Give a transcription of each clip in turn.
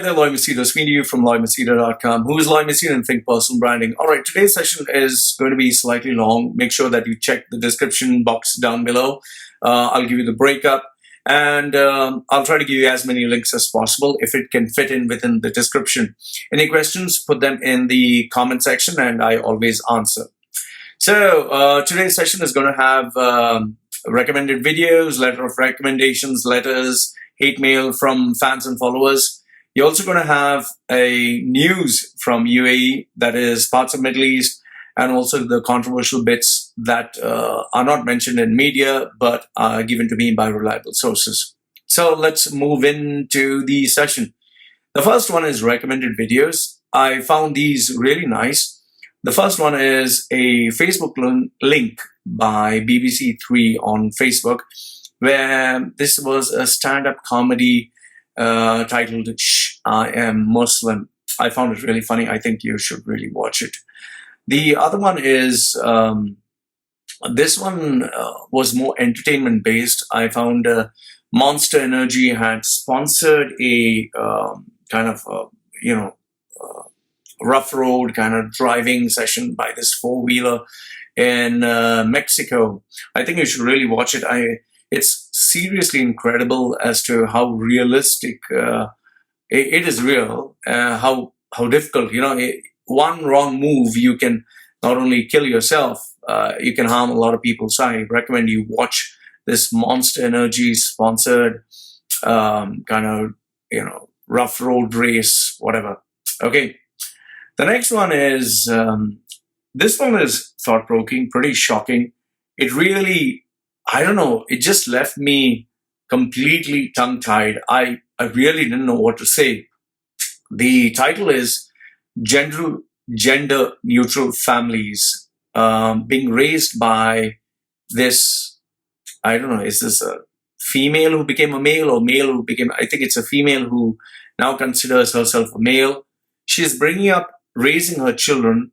there, Loy Machedo, speaking to you from LoyMachedo.com. Who is Loy Machedo and Think Personal Branding? All right, today's session is going to be slightly long. Make sure that you check the description box down below. I'll give you the breakup, and I'll try to give you as many links as possible if it can fit in within the description. Any questions, put them in the comment section, and I always answer. So today's session is going to have recommended videos, letter of recommendations, letters, hate mail from fans and followers. You're also going to have a news from UAE, that is parts of Middle East, and also the controversial bits that are not mentioned in media but are given to me by reliable sources. So let's move into the session. The first one is recommended videos. I found these really nice. The first one is a Facebook link by BBC Three on Facebook, where this was a stand-up comedy titled "Shh, I Am Muslim." I found it really funny. I think you should really watch it. The other one is, this one was more entertainment based. I found Monster Energy had sponsored a kind of, rough road kind of driving session by this four-wheeler in Mexico. I think you should really watch it. It's seriously incredible as to how realistic it is real, how difficult, one wrong move, you can not only kill yourself, you can harm a lot of people. So I recommend you watch this Monster Energy sponsored rough road race, whatever. Okay. The next one is, this one is thought-provoking, pretty shocking. It really, I don't know, it just left me completely tongue-tied. I really didn't know what to say. The title is Gender Neutral Families being raised by this, I don't know, is this a female who became a male or male who became, I think it's a female who now considers herself a male. She's raising her children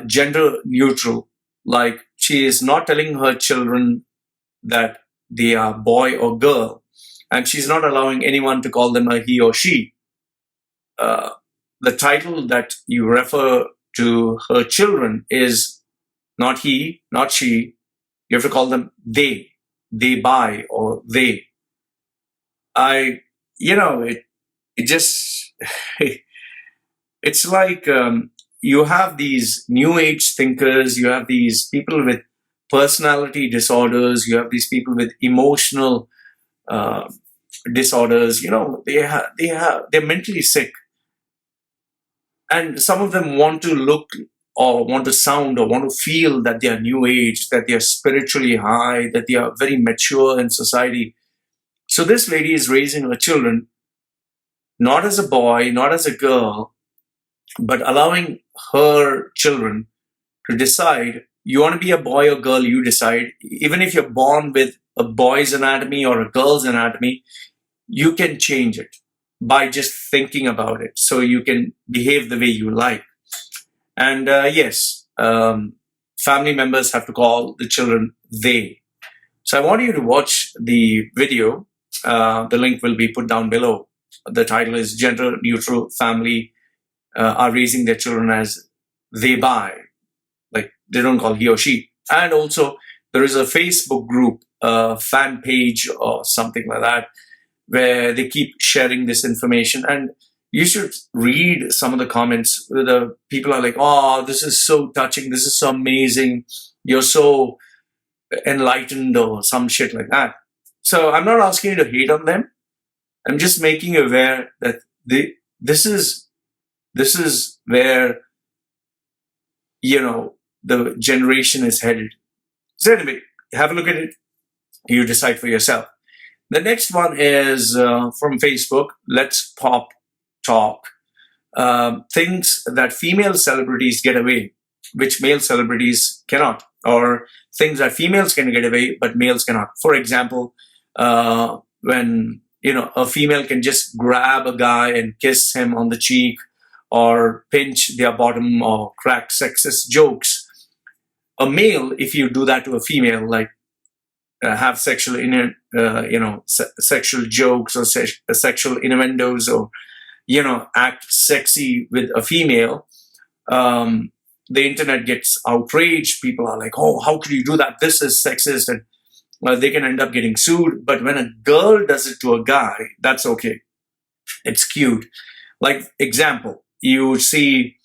gender neutral. Like, she is not telling her children that they are boy or girl, and she's not allowing anyone to call them a he or she. The title that you refer to her children is not he, not she. You have to call them they by, or they. It just, it's like you have these new age thinkers, you have these people with personality disorders, you have these people with emotional disorders. They're mentally sick, and some of them want to look or want to sound or want to feel that they are new age, that they are spiritually high, that they are very mature in society. So this lady is raising her children not as a boy, not as a girl, but allowing her children to decide, you want to be a boy or girl, you decide. Even if you're born with a boy's anatomy or a girl's anatomy, you can change it by just thinking about it. So you can behave the way you like. And yes, family members have to call the children they. So I want you to watch the video. The link will be put down below. The title is Gender Neutral Family are raising their children as they by, like they don't call he or she. And also there is a Facebook group, fan page or something like that, where they keep sharing this information. And you should read some of the comments. The people are like, oh, this is so touching, this is so amazing, you're so enlightened, or some shit like that. So I'm not asking you to hate on them. I'm just making you aware that this is where, the generation is headed. So anyway, have a look at it. You decide for yourself. The next one is from Facebook. Let's Pop Talk. Things that female celebrities get away, which male celebrities cannot, or things that females can get away, but males cannot. For example, when a female can just grab a guy and kiss him on the cheek, or pinch their bottom, or crack sexist jokes. A male, if you do that to a female, like have sexual sexual jokes or sexual innuendos, or act sexy with a female, the internet gets outraged. People are like, oh, how could you do that? This is sexist. And they can end up getting sued. But when a girl does it to a guy, that's okay. It's cute. Like, example, you see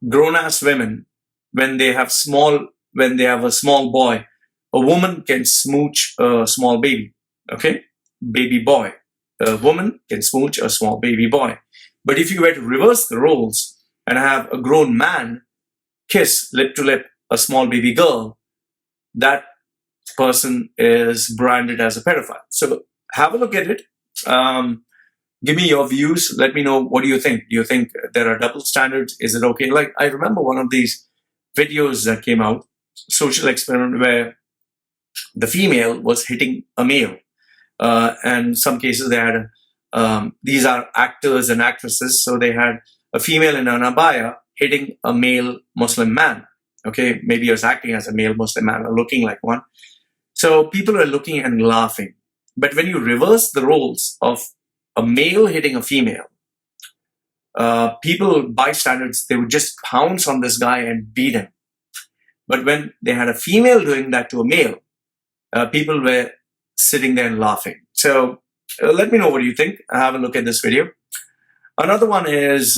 grown-ass women, when they have a small boy, a woman can smooch a small baby, okay? Baby boy. A woman can smooch a small baby boy. But if you were to reverse the roles and have a grown man kiss lip to lip a small baby girl, that person is branded as a pedophile. So have a look at it. Give me your views. Let me know, what do you think? Do you think there are double standards? Is it okay? Like, I remember one of these videos that came out, social experiment, where the female was hitting a male. And in some cases they had, these are actors and actresses, so they had a female in an abaya hitting a male Muslim man. Okay, maybe he was acting as a male Muslim man or looking like one. So people are looking and laughing. But when you reverse the roles of a male hitting a female, bystanders, they would just pounce on this guy and beat him. But when they had a female doing that to a male, people were sitting there and laughing. So let me know, what do you think? Have a look at this video. Another one is,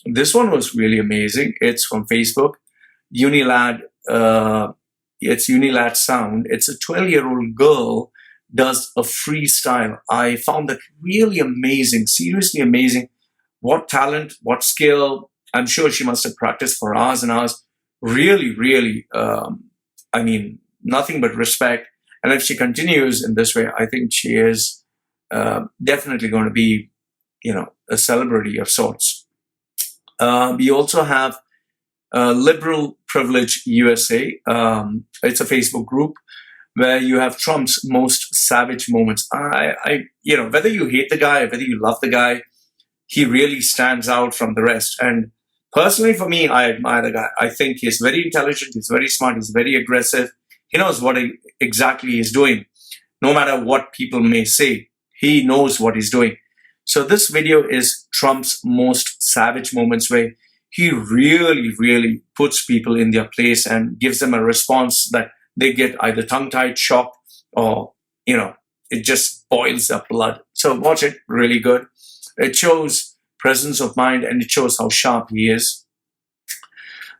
this one was really amazing. It's from Facebook. Unilad, it's Unilad Sound. It's a 12-year-old girl does a freestyle. I found that really amazing, seriously amazing. What talent, what skill. I'm sure she must have practiced for hours and hours. Really, really, I mean, nothing but respect. And if she continues in this way, I think she is definitely going to be, a celebrity of sorts. We also have Liberal Privilege USA. It's a Facebook group where you have Trump's most savage moments. Whether you hate the guy, whether you love the guy, he really stands out from the rest. And personally, for me, I admire the guy. I think he's very intelligent, he's very smart, he's very aggressive. He knows what exactly he's doing. No matter what people may say, he knows what he's doing. So this video is Trump's most savage moments, where he really, really puts people in their place and gives them a response that they get either tongue-tied, shocked, or, it just boils their blood. So watch it, really good. It shows presence of mind and it shows how sharp he is.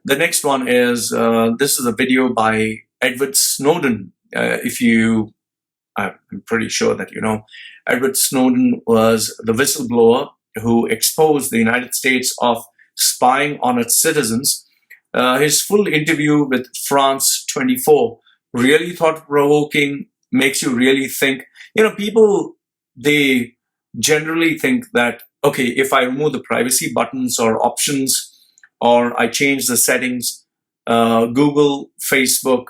The next one is, this is a video by Edward Snowden. I'm pretty sure that you know, Edward Snowden was the whistleblower who exposed the United States of spying on its citizens. His full interview with France 24, really thought-provoking, makes you really think. People, they generally think that, okay, if I remove the privacy buttons or options, or I change the settings, Google, Facebook,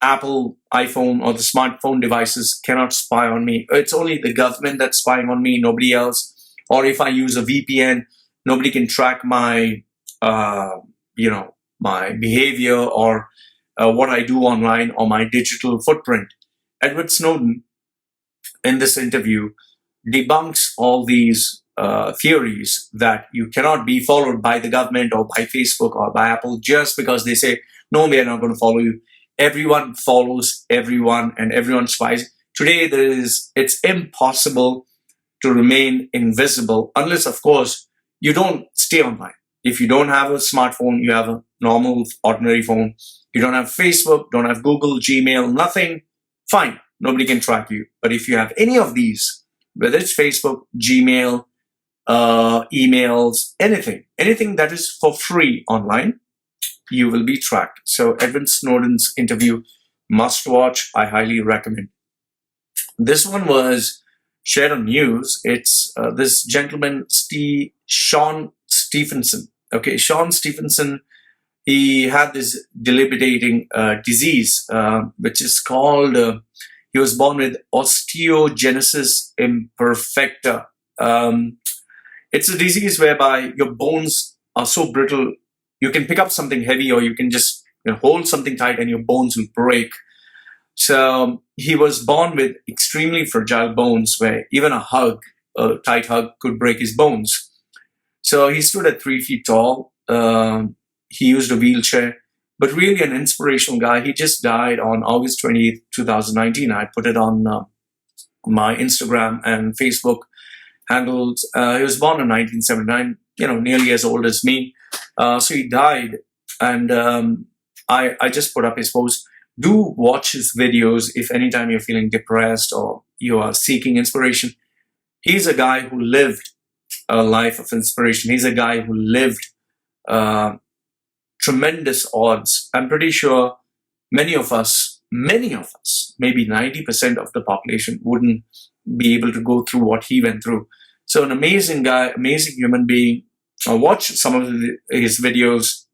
Apple, iPhone, or the smartphone devices cannot spy on me. It's only the government that's spying on me, nobody else. Or if I use a VPN, nobody can track my, my behavior or what I do online or my digital footprint. Edward Snowden, in this interview, debunks all these theories that you cannot be followed by the government or by Facebook or by Apple just because they say, no, we are not going to follow you. Everyone follows everyone and everyone spies. Today, it's impossible to remain invisible unless, of course, you don't stay online. If you don't have a smartphone, you have a normal, ordinary phone. You don't have Facebook, don't have Google, Gmail, nothing, fine. Nobody can track you. But if you have any of these, whether it's Facebook, Gmail, emails, anything that is for free online, you will be tracked. So Edward Snowden's interview, must watch. I highly recommend. This one was shared on news. It's this gentleman, Sean Stephenson. Okay, Sean Stephenson, he had this debilitating disease, which is called, he was born with osteogenesis imperfecta. It's a disease whereby your bones are so brittle, you can pick up something heavy or you can just hold something tight and your bones will break. So he was born with extremely fragile bones where even a tight hug could break his bones. So he stood at 3 feet tall. He used a wheelchair, but really an inspirational guy. He just died on August 20th, 2019. I put it on my Instagram and Facebook handles. He was born in 1979, nearly as old as me. So he died, and I just put up his post. Do watch his videos if anytime you're feeling depressed or you are seeking inspiration. He's a guy who lived a life of inspiration. He's a guy who lived tremendous odds. I'm pretty sure many of us, maybe 90% of the population wouldn't be able to go through what he went through. So an amazing guy, amazing human being. Watch some of his videos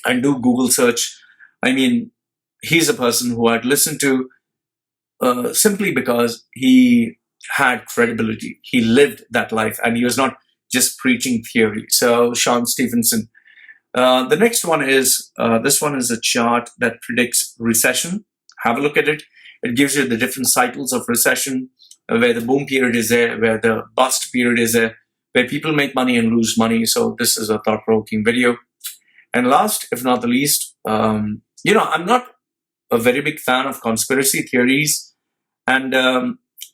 and do Google search. I mean, he's a person who I'd listen to simply because he had credibility. He lived that life, and he was not just preaching theory. So Sean Stevenson. The next one is, this one is a chart that predicts recession. Have a look at it. It gives you the different cycles of recession, where the boom period is there, where the bust period is there, where people make money and lose money. So this is a thought-provoking video. And last, if not the least, I'm not a very big fan of conspiracy theories, and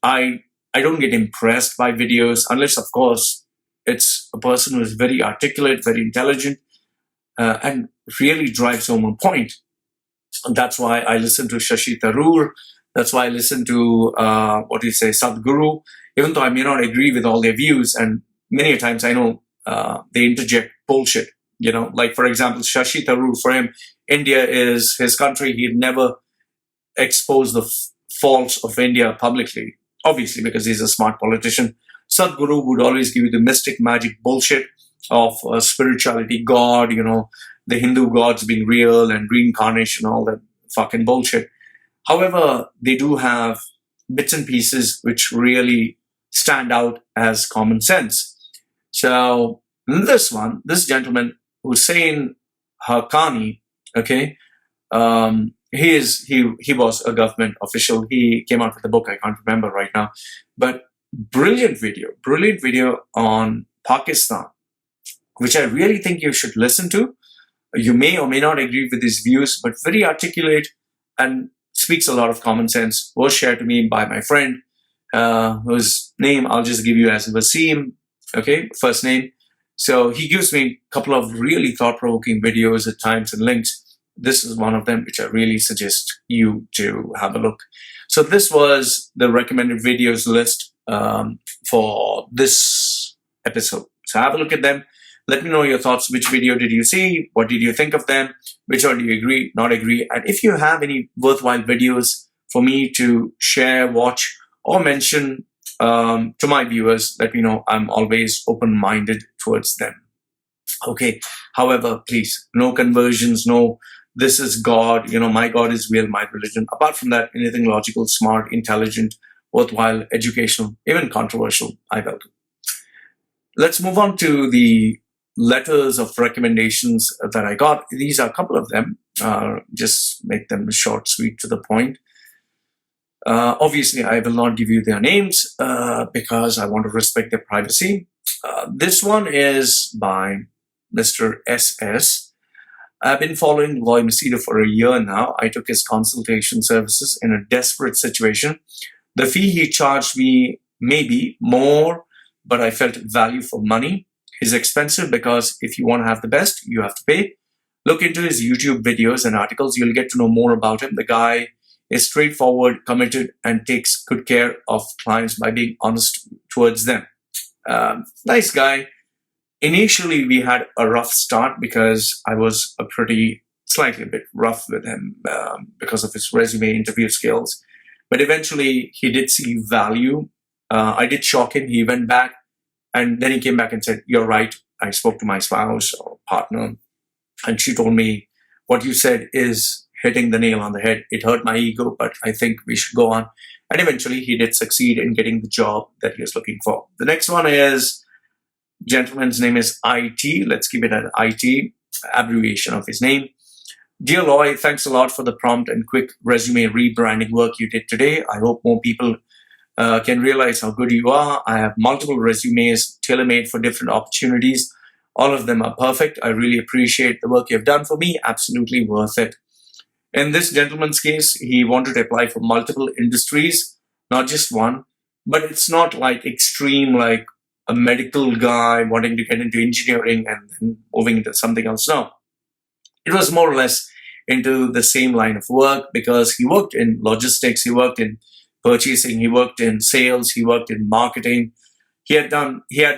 I don't get impressed by videos unless, of course, it's a person who is very articulate, very intelligent, and really drives home a point. And that's why I listen to Shashi Tharoor. That's why I listen to, Sadhguru, even though I may not agree with all their views. And many times I know they interject bullshit. Like, for example, Shashi Tharoor, for him, India is his country. He'd never expose the faults of India publicly, obviously, because he's a smart politician. Sadhguru would always give you the mystic magic bullshit of spirituality, God, the Hindu gods being real and reincarnation, all that fucking bullshit. However, they do have bits and pieces which really stand out as common sense. So this gentleman, Hussein Haqqani, okay, he was a government official. He came out with a book, I can't remember right now, but brilliant video on Pakistan, which I really think you should listen to. You may or may not agree with his views, but very articulate and speaks a lot of common sense. Was shared to me by my friend, whose name I'll just give you as Wasim, okay, first name. So he gives me a couple of really thought-provoking videos at times and links. This is one of them, which I really suggest you to have a look. So this was the recommended videos list for this episode. So have a look at them. Let me know your thoughts. Which video did you see? What did you think of them? Which one do you agree, not agree? And if you have any worthwhile videos for me to share, watch, or mention to my viewers, let me know. I'm always open-minded towards them. Okay. However, please, no conversions, no, this is God, my God is real, my religion. Apart from that, anything logical, smart, intelligent, worthwhile, educational, even controversial, I welcome. Let's move on to the letters of recommendations that I got. These are a couple of them. Just make them short, sweet, to the point. Obviously, I will not give you their names because I want to respect their privacy. This one is by Mr. SS. I've been following Loy Machedo for a year now. I took his consultation services in a desperate situation. The fee he charged me may be more, but I felt value for money. He's expensive because if you want to have the best, you have to pay. Look into his YouTube videos and articles. You'll get to know more about him. The guy is straightforward, committed, and takes good care of clients by being honest towards them. Nice guy. Initially, we had a rough start because I was slightly a bit rough with him because of his resume interview skills. But eventually, he did see value. I did shock him. He went back, and then he came back and said, "You're right. I spoke to my spouse or partner, and she told me what you said is hitting the nail on the head. It hurt my ego, but I think we should go on." And eventually, he did succeed in getting the job that he was looking for. The next one is, gentleman's name is IT. Let's keep it at IT, abbreviation of his name. Dear Loy, thanks a lot for the prompt and quick resume rebranding work you did today. I hope more people can realize how good you are. I have multiple resumes tailor-made for different opportunities. All of them are perfect. I really appreciate the work you've done for me. Absolutely worth it. In this gentleman's case, he wanted to apply for multiple industries, not just one, but it's not like extreme, like a medical guy wanting to get into engineering and then moving into something else. No, it was more or less into the same line of work because he worked in logistics, he worked in purchasing, he worked in sales, he worked in marketing. He had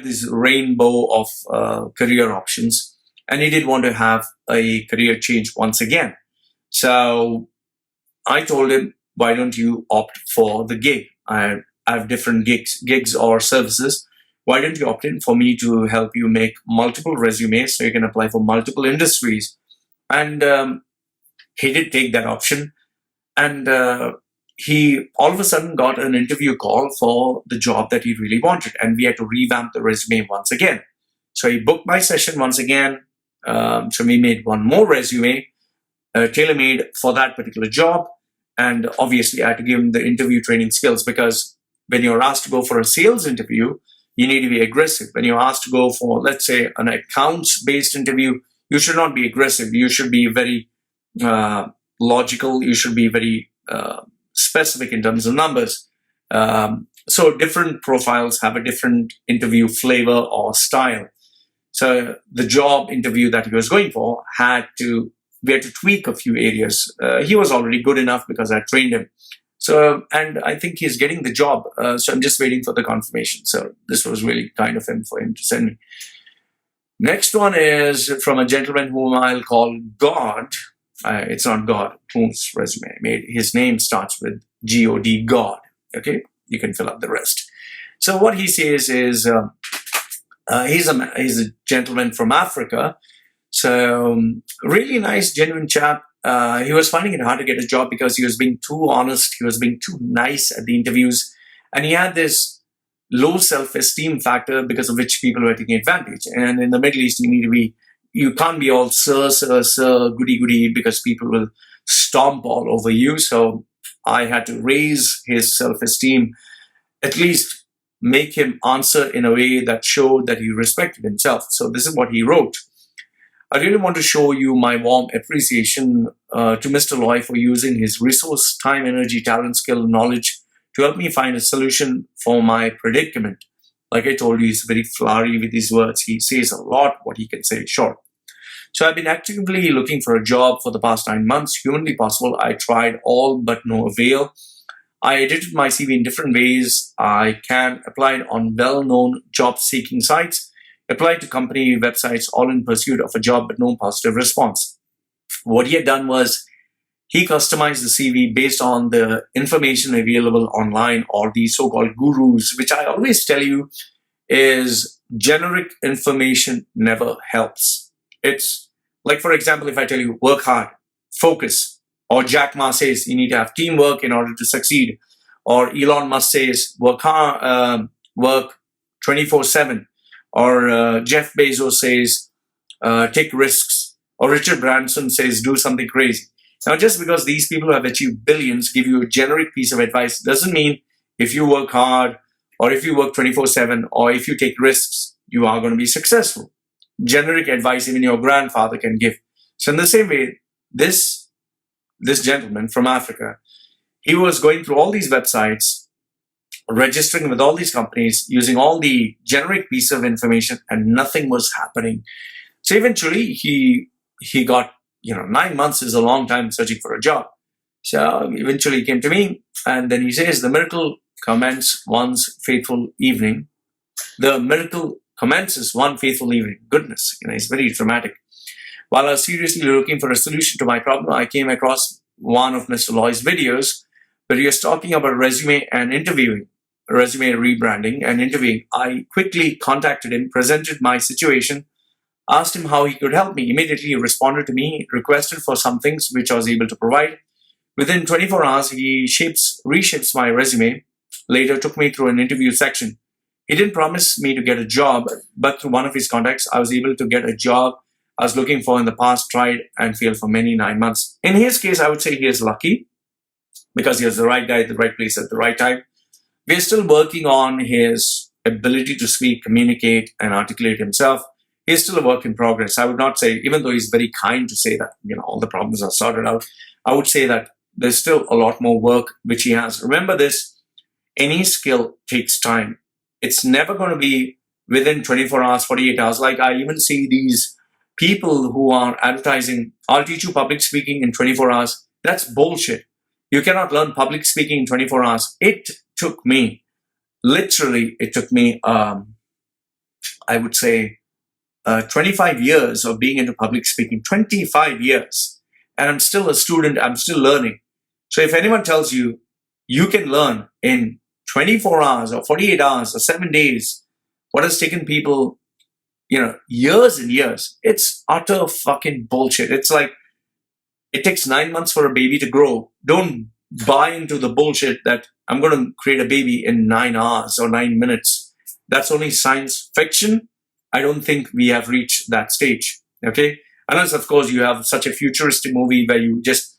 this rainbow of career options, and he did want to have a career change once again. So I told him, why don't you opt for the gig? I have different gigs or services. Why don't you opt in for me to help you make multiple resumes so you can apply for multiple industries? And he did take that option. And he all of a sudden got an interview call for the job that he really wanted. And we had to revamp the resume once again. So he booked my session once again. So we made one more resume, tailor-made for that particular job. And obviously I had to give him the interview training skills, because when you're asked to go for a sales interview, you need to be aggressive. When you're asked to go for, let's say, an accounts-based interview, you should not be aggressive. You should be very logical. You should be very specific in terms of numbers. So different profiles have a different interview flavor or style. So the job interview that he was going for we had to tweak a few areas. He was already good enough because I trained him. So, and I think he's getting the job. So I'm just waiting for the confirmation. So this was really kind of him for him to send me. Next one is from a gentleman whom I'll call God. It's not God whose resume I made. His name starts with G-O-D, God. Okay, you can fill up the rest. So what he says is he's a gentleman from Africa. So really nice, genuine chap. He was finding it hard to get a job because he was being too honest. He was being too nice at the interviews. And he had this low self-esteem factor because of which people were taking advantage. And in the Middle East, you can't be all sir, goody, because people will stomp all over you. So I had to raise his self-esteem, at least make him answer in a way that showed that he respected himself. So this is what he wrote. I really want to show you my warm appreciation to Mr. Loy for using his resource, time, energy, talent, skill, knowledge to help me find a solution for my predicament. Like I told you, he's very flowery with his words. He says a lot what he can say short. So I've been actively looking for a job for the past 9 months. Humanly possible, I tried all but no avail. I edited my CV in different ways. I applied on well-known job-seeking sites, applied to company websites, all in pursuit of a job, but no positive response. What he had done was he customized the CV based on the information available online, or the so-called gurus, which I always tell you is generic information never helps. It's like, for example, if I tell you work hard, focus, or Jack Ma says you need to have teamwork in order to succeed, or Elon Musk says work hard, work 24/7, or Jeff Bezos says take risks, or Richard Branson says do something crazy. Now, just because these people who have achieved billions give you a generic piece of advice doesn't mean if you work hard, or if you work 24/7, or if you take risks, you are going to be successful. Generic advice even your grandfather can give. So in the same way, this gentleman from Africa, he was going through all these websites, registering with all these companies, using all the generic piece of information, and nothing was happening. So eventually he got, 9 months is a long time searching for a job. So eventually he came to me, and then he says, the miracle commences one's faithful evening. The miracle commences one faithful evening. Goodness, it's very dramatic. While I was seriously looking for a solution to my problem, I came across one of Mr. Loy's videos where he was talking about resume and interviewing, resume rebranding and interviewing. I quickly contacted him, presented my situation, asked him how he could help me. Immediately he responded to me, requested for some things which I was able to provide. Within 24 hours, he reshapes my resume. Later took me through an interview section. He didn't promise me to get a job, but through one of his contacts, I was able to get a job I was looking for in the past, tried and failed for many 9 months. In his case, I would say he is lucky because he was the right guy at the right place at the right time. We're still working on his ability to speak, communicate, and articulate himself. He's still a work in progress. I would not say, even though he's very kind to say that, all the problems are sorted out, I would say that there's still a lot more work which he has. Remember this, any skill takes time. It's never going to be within 24 hours, 48 hours. Like I even see these people who are advertising, I'll teach you public speaking in 24 hours. That's bullshit. You cannot learn public speaking in 24 hours. It took me, literally, I would say, 25 years of being into public speaking, 25 years. And I'm still a student, I'm still learning. So if anyone tells you, you can learn in 24 hours or 48 hours or 7 days, what has taken people, years and years, it's utter fucking bullshit. It's like, it takes 9 months for a baby to grow. Don't buy into the bullshit that I'm going to create a baby in 9 hours or 9 minutes. That's only science fiction. I don't think we have reached that stage, okay? Unless, of course, you have such a futuristic movie where you just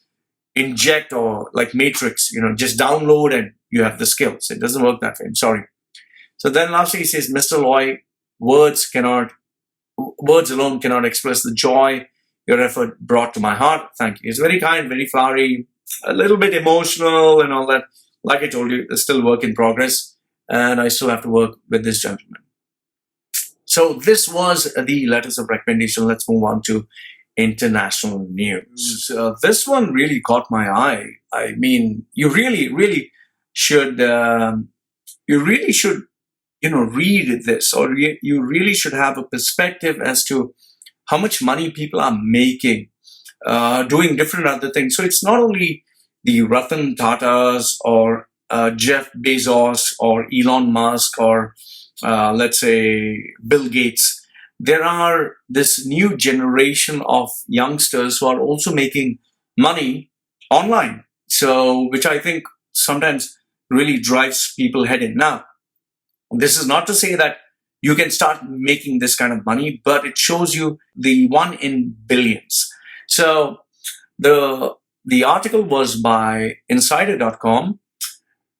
inject, or like Matrix, just download and you have the skills. It doesn't work that way. I'm sorry. So then lastly, he says, Mr. Loy, words alone cannot express the joy your effort brought to my heart. Thank you. It's very kind, very flowery, a little bit emotional and all that. Like I told you, there's still work in progress, and I still have to work with this gentleman. So this was the letters of recommendation. Let's move on to international news. This one really caught my eye. I mean, you really should, read this, or you really should have a perspective as to how much money people are making, doing different other things. So it's not only the Ratan Tatas or Jeff Bezos or Elon Musk or let's say Bill Gates. There are this new generation of youngsters who are also making money online. So, which I think sometimes really drives people head in. Now, this is not to say that you can start making this kind of money, but it shows you the one in billions. So the article was by insider.com.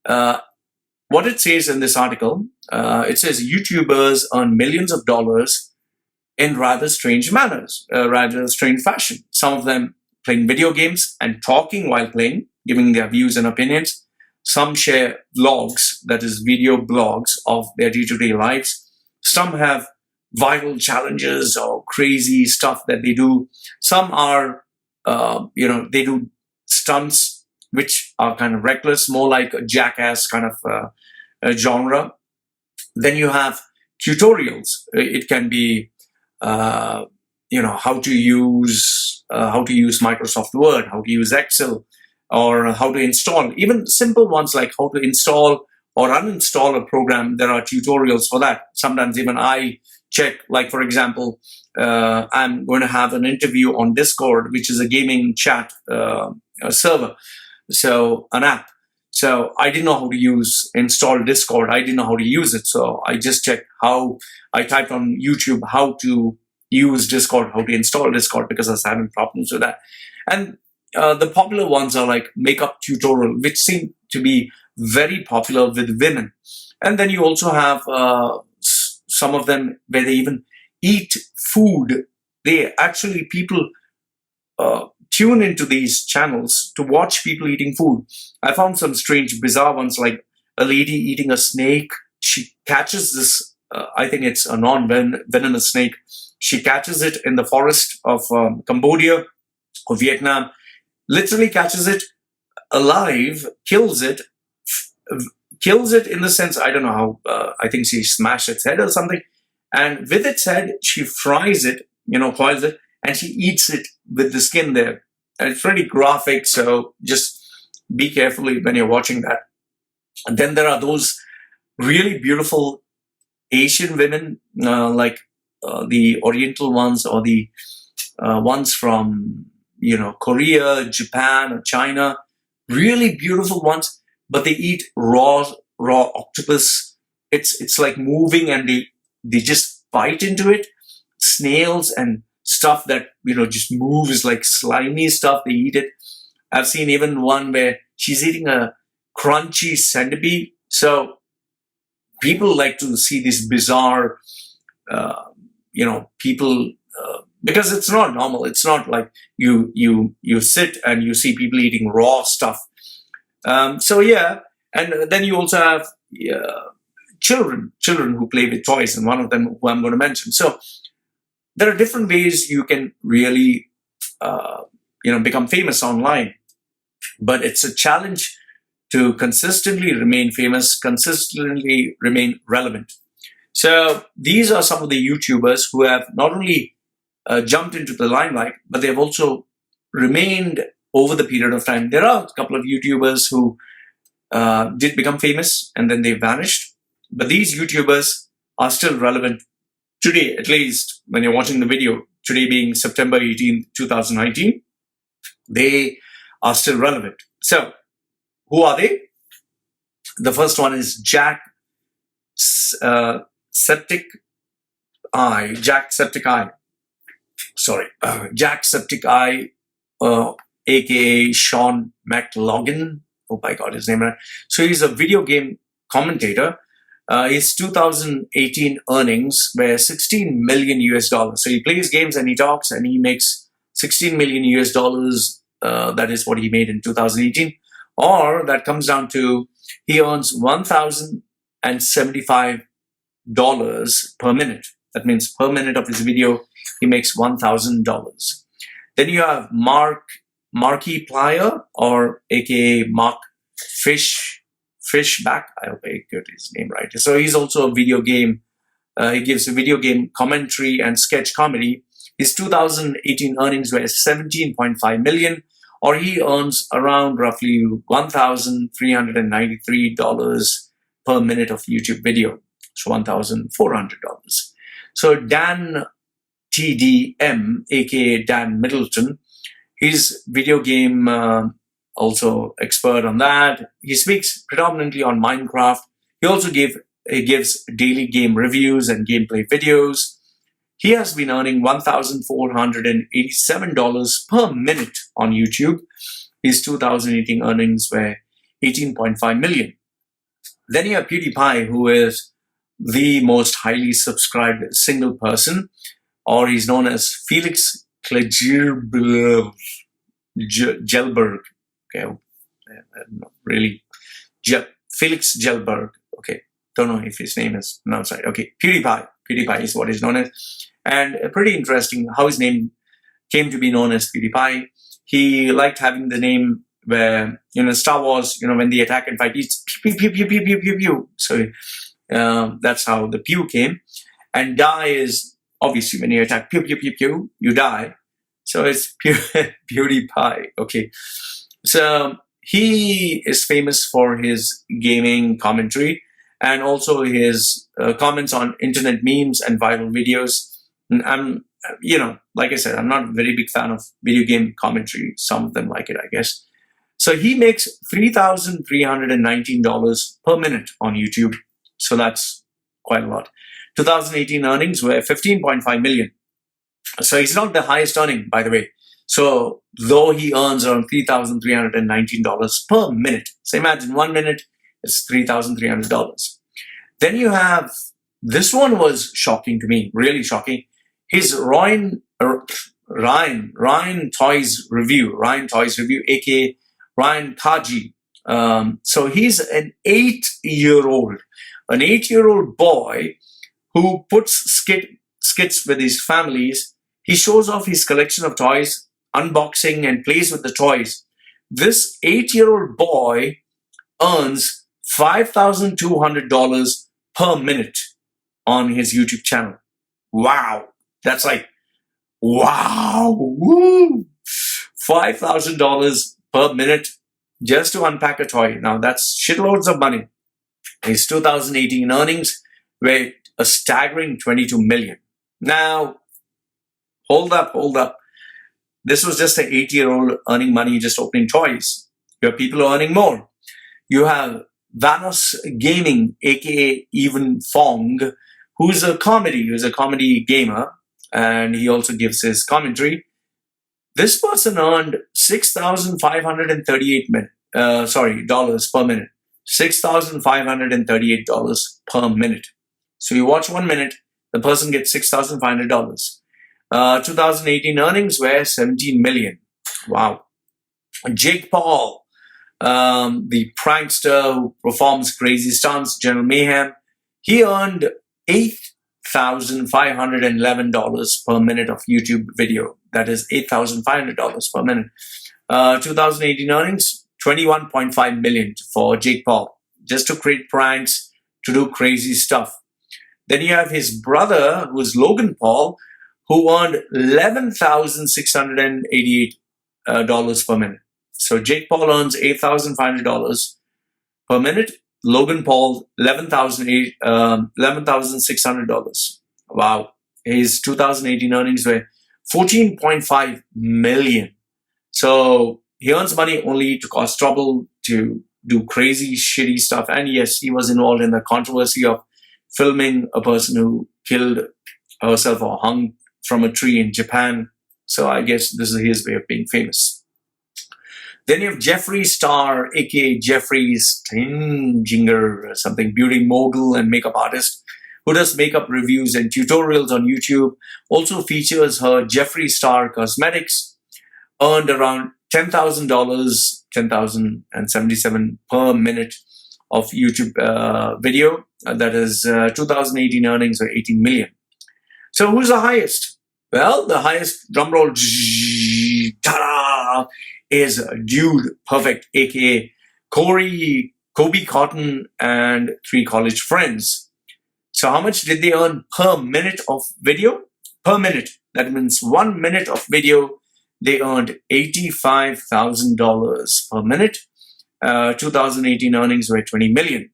What it says in this article, it says YouTubers earn millions of dollars in rather strange manners, rather strange fashion. Some of them playing video games and talking while playing, giving their views and opinions. Some share vlogs, that is video blogs of their day-to-day lives. Some have viral challenges or crazy stuff that they do. Some are, they do stunts which are kind of reckless, more like a jackass kind of genre. Then you have tutorials. It can be, how to use Microsoft Word, how to use Excel, or how to install. Even simple ones like how to install or uninstall a program. There are tutorials for that. Sometimes even I check, like for example, I'm going to have an interview on Discord, which is a gaming chat server, so an app. So I didn't know how to install Discord. I didn't know how to use it. So I just checked I typed on YouTube how to use Discord, how to install Discord, because I was having problems with that. And the popular ones are like makeup tutorial, which seem to be very popular with women. And then you also have some of them where they even eat food. People tune into these channels to watch people eating food. I found some strange, bizarre ones, like a lady eating a snake. She catches this, I think it's a non-venomous snake. She catches it in the forest of Cambodia or Vietnam, literally catches it alive, kills it in the sense, I don't know how, I think she smashed its head or something. And with its head, she fries it, coils it, and she eats it with the skin there. And it's pretty graphic, so just be careful when you're watching that. And then there are those really beautiful Asian women, like the Oriental ones, or the ones from, Korea, Japan, or China. Really beautiful ones, but they eat raw octopus. It's like moving, and they just bite into it. Snails and stuff that, just moves, like slimy stuff. They eat it. I've seen even one where she's eating a crunchy centipede. So people like to see these bizarre people, because it's not normal. It's not like you sit and you see people eating raw stuff. So yeah, and then you also have children who play with toys, and one of them who I'm going to mention. So there are different ways you can really become famous online, but it's a challenge to consistently remain famous, consistently remain relevant. So these are some of the YouTubers who have not only jumped into the limelight, but they've also remained over the period of time. There are a couple of YouTubers who did become famous and then they vanished, but these YouTubers are still relevant today, at least when you're watching the video, today being September 18th, 2019, they are still relevant. So who are they? The first one is Jack Septic Eye. Jack Septic Eye. Jack Septic Eye, aka Sean McLaughlin. Hope I got his name right. So he's a video game commentator. His 2018 earnings were $16 million US. So he plays games and he talks and he makes $16 million US. That is what he made in 2018. Or that comes down to, he earns $1,075 per minute. That means per minute of his video, he makes $1,000. Then you have Markiplier, or aka Mark Fishback. I hope I got his name right. So he's also a video game. He gives a video game commentary and sketch comedy. His 2018 earnings were $17.5 million, or he earns around roughly $1,393 per minute of YouTube video. So $1,400. So Dan TDM, aka Dan Middleton, he's video game also expert on that. He speaks predominantly on Minecraft. He also gives daily game reviews and gameplay videos. He has been earning $1,487 per minute on YouTube. His 2018 earnings were $18.5 million. Then you have PewDiePie, who is the most highly subscribed single person, or he's known as Felix Gelberg. Okay, really, Felix Gelberg. Okay, don't know if his name is pronounced right. Okay, PewDiePie. PewDiePie is what he's known as. And pretty interesting how his name came to be known as PewDiePie. He liked having the name where, Star Wars, when they attack and fight, it's pew, pew, pew, pew, pew, pew, pew. So that's how the pew came. And die is, obviously, when you attack pew, pew, pew, pew, you die. So it's PewDiePie. Okay. So he is famous for his gaming commentary and also his comments on internet memes and viral videos. And I'm, like I said, I'm not a very big fan of video game commentary. Some of them like it, I guess. So he makes $3,319 per minute on YouTube. So that's quite a lot. 2018 earnings were $15.5 million. So he's not the highest earning, by the way. So though he earns around $3,319 per minute. So imagine 1 minute is $3,300. Then you have, this one was shocking to me, really shocking. His Ryan Toys Review, aka Ryan Kaji. So he's an 8-year-old boy who puts skits with his families. He shows off his collection of toys, unboxing and plays with the toys. This 8-year-old boy earns $5,200 per minute on his YouTube channel. Wow. That's like, wow. Woo. $5,000 per minute just to unpack a toy. Now that's shitloads of money. His 2018 earnings were a staggering $22 million. Now, hold up. This was just an 8-year-old earning money just opening toys. You have people who are earning more. You have Vanos Gaming, aka Even Fong, who's a comedy gamer, and he also gives his commentary. This person earned $6,538 dollars per minute. $6,538 per minute. So you watch 1 minute, the person gets $6,500. 2018 earnings were 17 million. Wow. Jake Paul, the prankster who performs crazy stunts, General Mayhem, he earned $8,511 per minute of YouTube video. That is $8,500 per minute. 2018 earnings, 21.5 million for Jake Paul, just to create pranks, to do crazy stuff. Then you have his brother, who is Logan Paul, who earned $11,688 per minute. So Jake Paul earns $8,500 per minute. Logan Paul, $11,600. Wow. His 2018 earnings were 14.5 million. So he earns money only to cause trouble, to do crazy, shitty stuff. And yes, he was involved in the controversy of filming a person who killed herself or hung from a tree in Japan. So I guess this is his way of being famous. Then you have Jeffree Star, aka Jeffree Stinginger or something, beauty mogul and makeup artist who does makeup reviews and tutorials on YouTube. Also features her Jeffree Star Cosmetics. Earned around $10,000, $10,077 per minute of YouTube video. That is 2018 earnings are 18 million. So who's the highest? Well, the highest, drumroll, ta-da, is Dude Perfect, aka Kobe Cotton and 3 college friends. So how much did they earn per minute of video? Per minute. That means 1 minute of video, they earned $85,000 per minute. 2018 earnings were 20 million.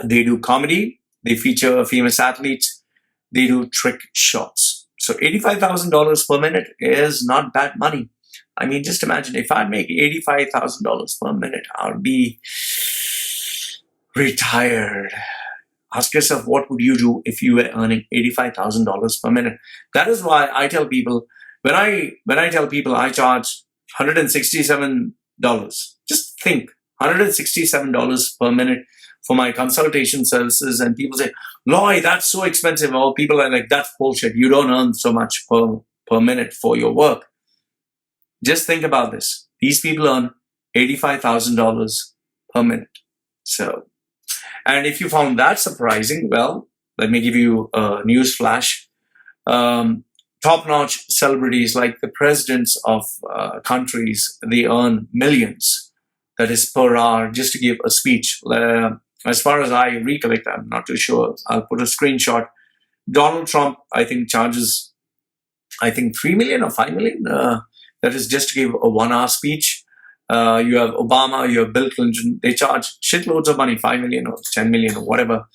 They do comedy, they feature famous athletes, they do trick shots. So $85,000 per minute is not bad money. I mean, just imagine if I'd make $85,000 per minute, I'll be retired. Ask yourself, what would you do if you were earning $85,000 per minute? That is why I tell people, when I tell people I charge $167, just think, $167 per minute for my consultation services, and people say, Loy, that's so expensive. Or people are like, that's bullshit. You don't earn so much per minute for your work. Just think about this. These people earn $85,000 per minute. So, and if you found that surprising, well, let me give you a news flash. Top-notch celebrities like the presidents of countries, they earn millions. That is per hour, just to give a speech. As far as I recollect, I'm not too sure. I'll put a screenshot. Donald Trump, I think, charges, 3 million or 5 million. That is just to give a 1 hour speech. You have Obama, you have Bill Clinton. They charge shitloads of money, 5 million or 10 million or whatever,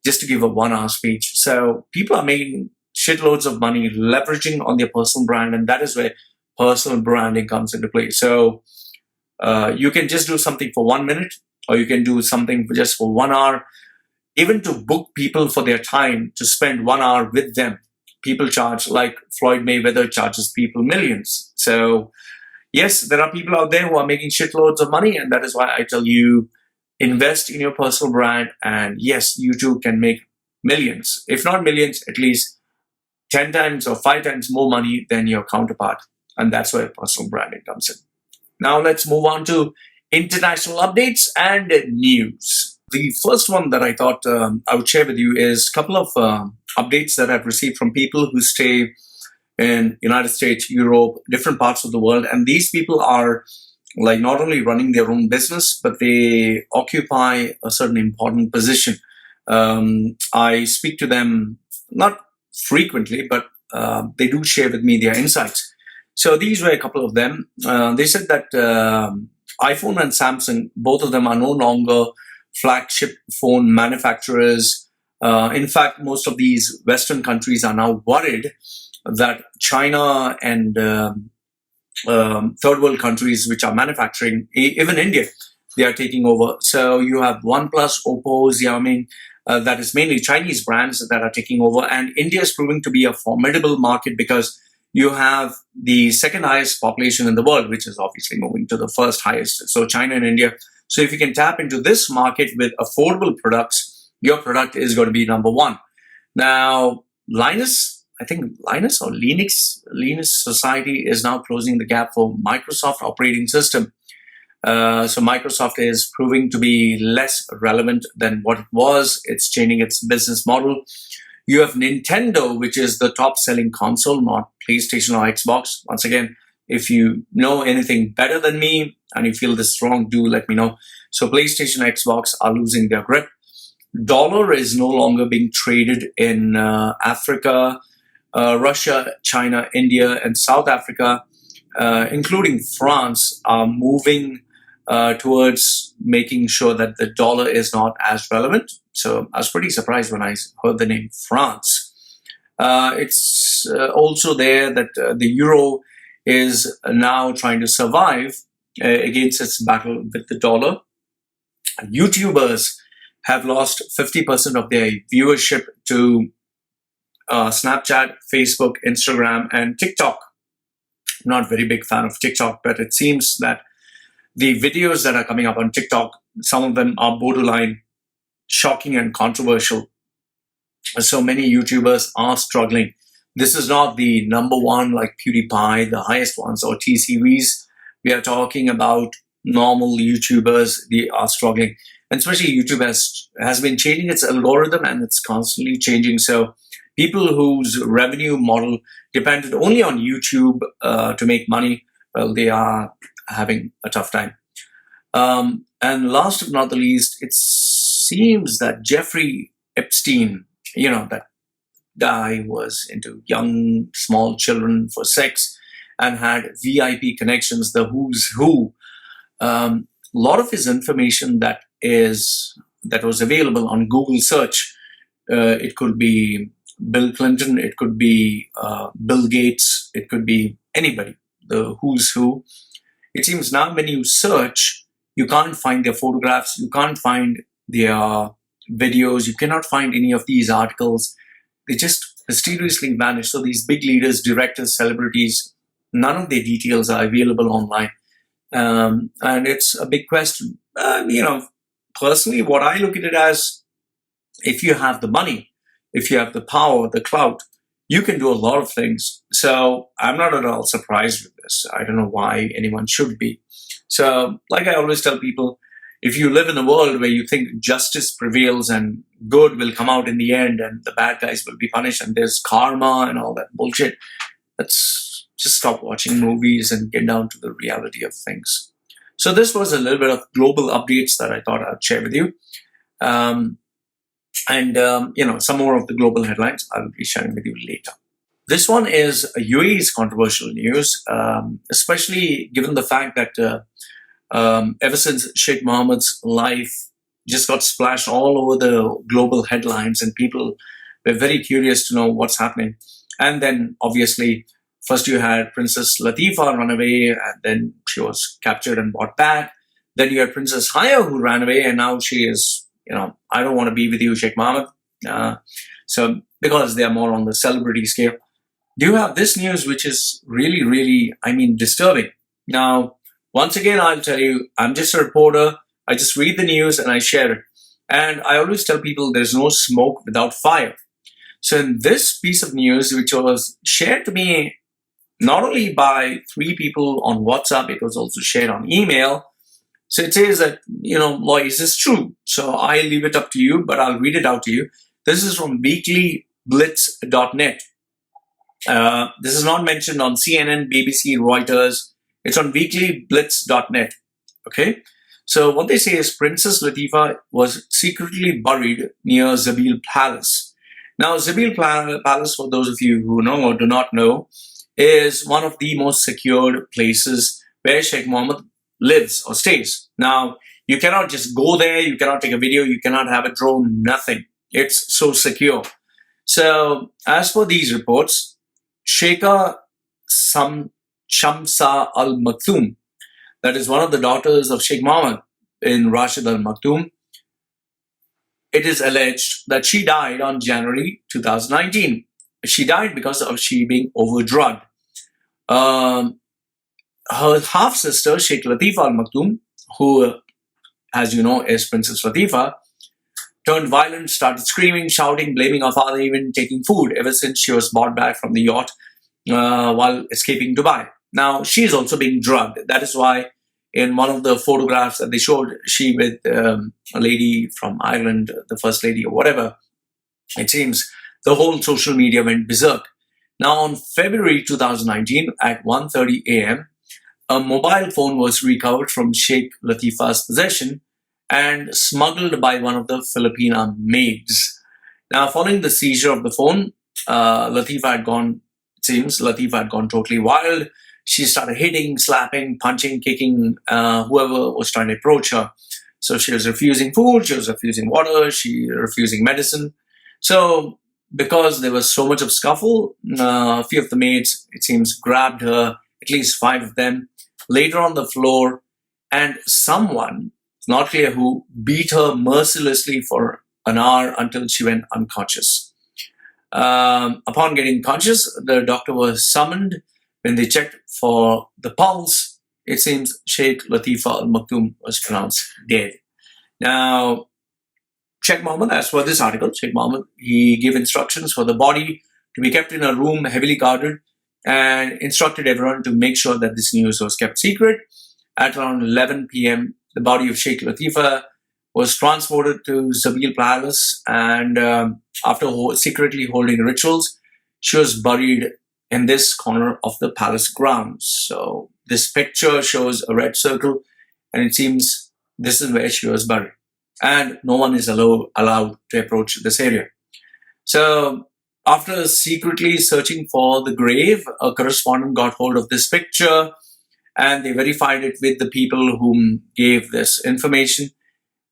just to give a 1 hour speech. So people are making shitloads of money leveraging on their personal brand, and that is where personal branding comes into play. So you can just do something for 1 minute, or you can do something just for 1 hour. Even to book people for their time to spend 1 hour with them, people charge, like Floyd Mayweather charges people millions. So yes, there are people out there who are making shitloads of money, and that is why I tell you, invest in your personal brand, and yes, you too can make millions. If not millions, at least 10 times or 5 times more money than your counterpart. And that's where personal branding comes in. Now let's move on to international updates and news. The first one that I thought I would share with you is a couple of updates that I've received from people who stay in United States, Europe, different parts of the world. And these people are like not only running their own business, but they occupy a certain important position. I speak to them not frequently, but they do share with me their insights. So these were a couple of them. They said that iPhone and Samsung, both of them are no longer flagship phone manufacturers. In fact, most of these Western countries are now worried that China and third world countries which are manufacturing, even India, they are taking over. So you have OnePlus, Oppo, Xiaomi, that is mainly Chinese brands that are taking over. And India is proving to be a formidable market because you have the second highest population in the world, which is obviously moving to the first highest. So China and India. So if you can tap into this market with affordable products, your product is going to be number one. Now, Linus or Linux Society is now closing the gap for Microsoft operating system. So Microsoft is proving to be less relevant than what it was. It's changing its business model. You have Nintendo, which is the top selling console, not PlayStation or Xbox. Once again, if you know anything better than me and you feel this wrong, do let me know. So PlayStation, Xbox are losing their grip. Dollar is no longer being traded in Africa, Russia, China, India, and South Africa, including France, are moving towards making sure that the dollar is not as relevant. So I was pretty surprised when I heard the name France. It's also there that the euro is now trying to survive against its battle with the dollar. YouTubers have lost 50% of their viewership to Snapchat, Facebook, Instagram, and TikTok. I'm not a very big fan of TikTok, but it seems that the videos that are coming up on TikTok, some of them are borderline shocking and controversial. So many YouTubers are struggling. This is not the number one like PewDiePie, the highest ones, or T-Series. We are talking about normal YouTubers. They are struggling. And especially YouTube has been changing its algorithm, and it's constantly changing. So people whose revenue model depended only on YouTube to make money, well, they are having a tough time. And last but not the least, it seems that Jeffrey Epstein, that guy was into young, small children for sex and had VIP connections, the who's who. A lot of his information that was available on Google search, it could be Bill Clinton, it could be Bill Gates, it could be anybody, the who's who. It seems now when you search, you can't find their photographs, you can't find their videos, you cannot find any of these articles. They just mysteriously vanish. So these big leaders, directors, celebrities, none of their details are available online. And it's a big question. Personally, what I look at it as, if you have the money, if you have the power, the clout, you can do a lot of things. So I'm not at all surprised with this. I don't know why anyone should be. So like I always tell people, if you live in a world where you think justice prevails and good will come out in the end and the bad guys will be punished and there's karma and all that bullshit, let's just stop watching movies and get down to the reality of things. So this was a little bit of global updates that I thought I'd share with you. Some more of the global headlines I will be sharing with you later. This one is UAE's controversial news, especially given the fact that ever since Sheikh Mohammed's life just got splashed all over the global headlines and people were very curious to know what's happening. And then obviously, first you had Princess Latifa run away, and then she was captured and brought back. Then you had Princess Haya who ran away, and now she is, I don't want to be with you, Sheikh Mohammed. So because they are more on the celebrity scale. Do you have this news, which is really, really, disturbing? Now, once again, I'll tell you, I'm just a reporter. I just read the news and I share it. And I always tell people there's no smoke without fire. So in this piece of news, which was shared to me not only by 3 people on WhatsApp, it was also shared on email. So it says that, Loy, is this true? So I leave it up to you, but I'll read it out to you. This is from weeklyblitz.net. This is not mentioned on CNN, BBC, Reuters. It's on weeklyblitz.net. Okay. So what they say is Princess Latifa was secretly buried near Zabil Palace. Now, Zabil Palace, for those of you who know or do not know, is one of the most secured places where Sheikh Mohammed lives or stays. Now, you cannot just go there, you cannot take a video, you cannot have a drone, nothing. It's so secure. So, as per these reports, Sheikha Shamsa Al Maktoum, that is one of the daughters of Sheikh Mohammed bin Rashid Al Maktoum, it is alleged that she died on January 2019. She died because of she being overdrugged. Her half-sister, Sheikh Latifa Al Maktoum, who, as you know, is Princess Latifa, turned violent, started screaming, shouting, blaming her father, even taking food ever since she was brought back from the yacht while escaping Dubai. Now, she is also being drugged. That is why in one of the photographs that they showed, she with a lady from Ireland, the first lady or whatever, it seems the whole social media went berserk. Now, on February 2019 at 1:30 a.m., a mobile phone was recovered from Sheikh Latifa's possession and smuggled by one of the Filipina maids. Now, following the seizure of the phone, Latifa had gone totally wild. She started hitting, slapping, punching, kicking whoever was trying to approach her. So she was refusing food, she was refusing water, she was refusing medicine. So because there was so much of scuffle, a few of the maids, it seems, grabbed her, at least 5 of them, laid her on the floor, and someone, not clear who, beat her mercilessly for an hour until she went unconscious. Upon getting conscious, the doctor was summoned. When they checked for the pulse, it seems Sheikh Latifa Al Maktoum was pronounced dead. Now, Sheikh Mohammed, as per this article, Sheikh Mohammed, he gave instructions for the body to be kept in a room heavily guarded and instructed everyone to make sure that this news was kept secret. At around 11 p.m., the body of Sheikh Latifa was transported to Zabil Palace, and after secretly holding rituals, she was buried in this corner of the palace grounds. So this picture shows a red circle, and it seems this is where she was buried. And no one is allowed to approach this area. So after secretly searching for the grave, a correspondent got hold of this picture, and they verified it with the people whom gave this information.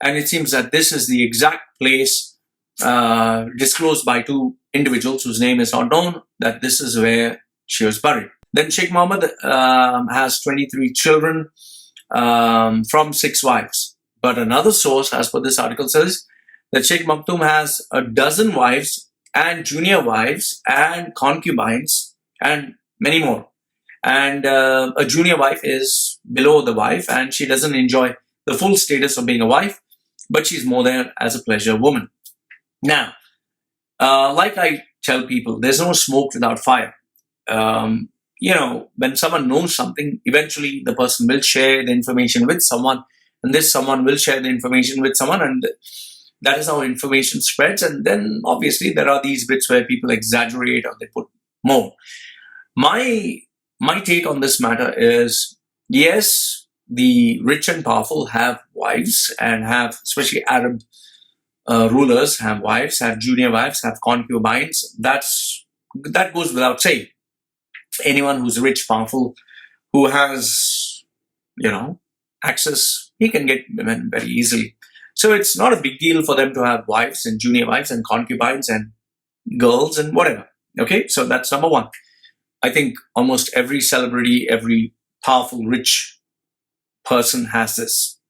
And it seems that this is the exact place disclosed by 2 individuals whose name is not known, that this is where she was buried. Then Sheikh Mohammed has 23 children from 6 wives. But another source, as per this article, says that Sheikh Maktoum has a dozen wives and junior wives and concubines and many more. And a junior wife is below the wife, and she doesn't enjoy the full status of being a wife, but she's more there as a pleasure woman. Now, like I tell people, there's no smoke without fire. When someone knows something, eventually the person will share the information with someone, and this someone will share the information with someone, and that is how information spreads. And then obviously there are these bits where people exaggerate or they put more. My take on this matter is, yes, the rich and powerful have wives and have, especially Arab rulers have wives, have junior wives, have concubines. That goes without saying. Anyone who's rich, powerful, who has, access, he can get women very easily. So it's not a big deal for them to have wives and junior wives and concubines and girls and whatever. Okay, so that's number one. I think almost every celebrity, every powerful, rich person has this.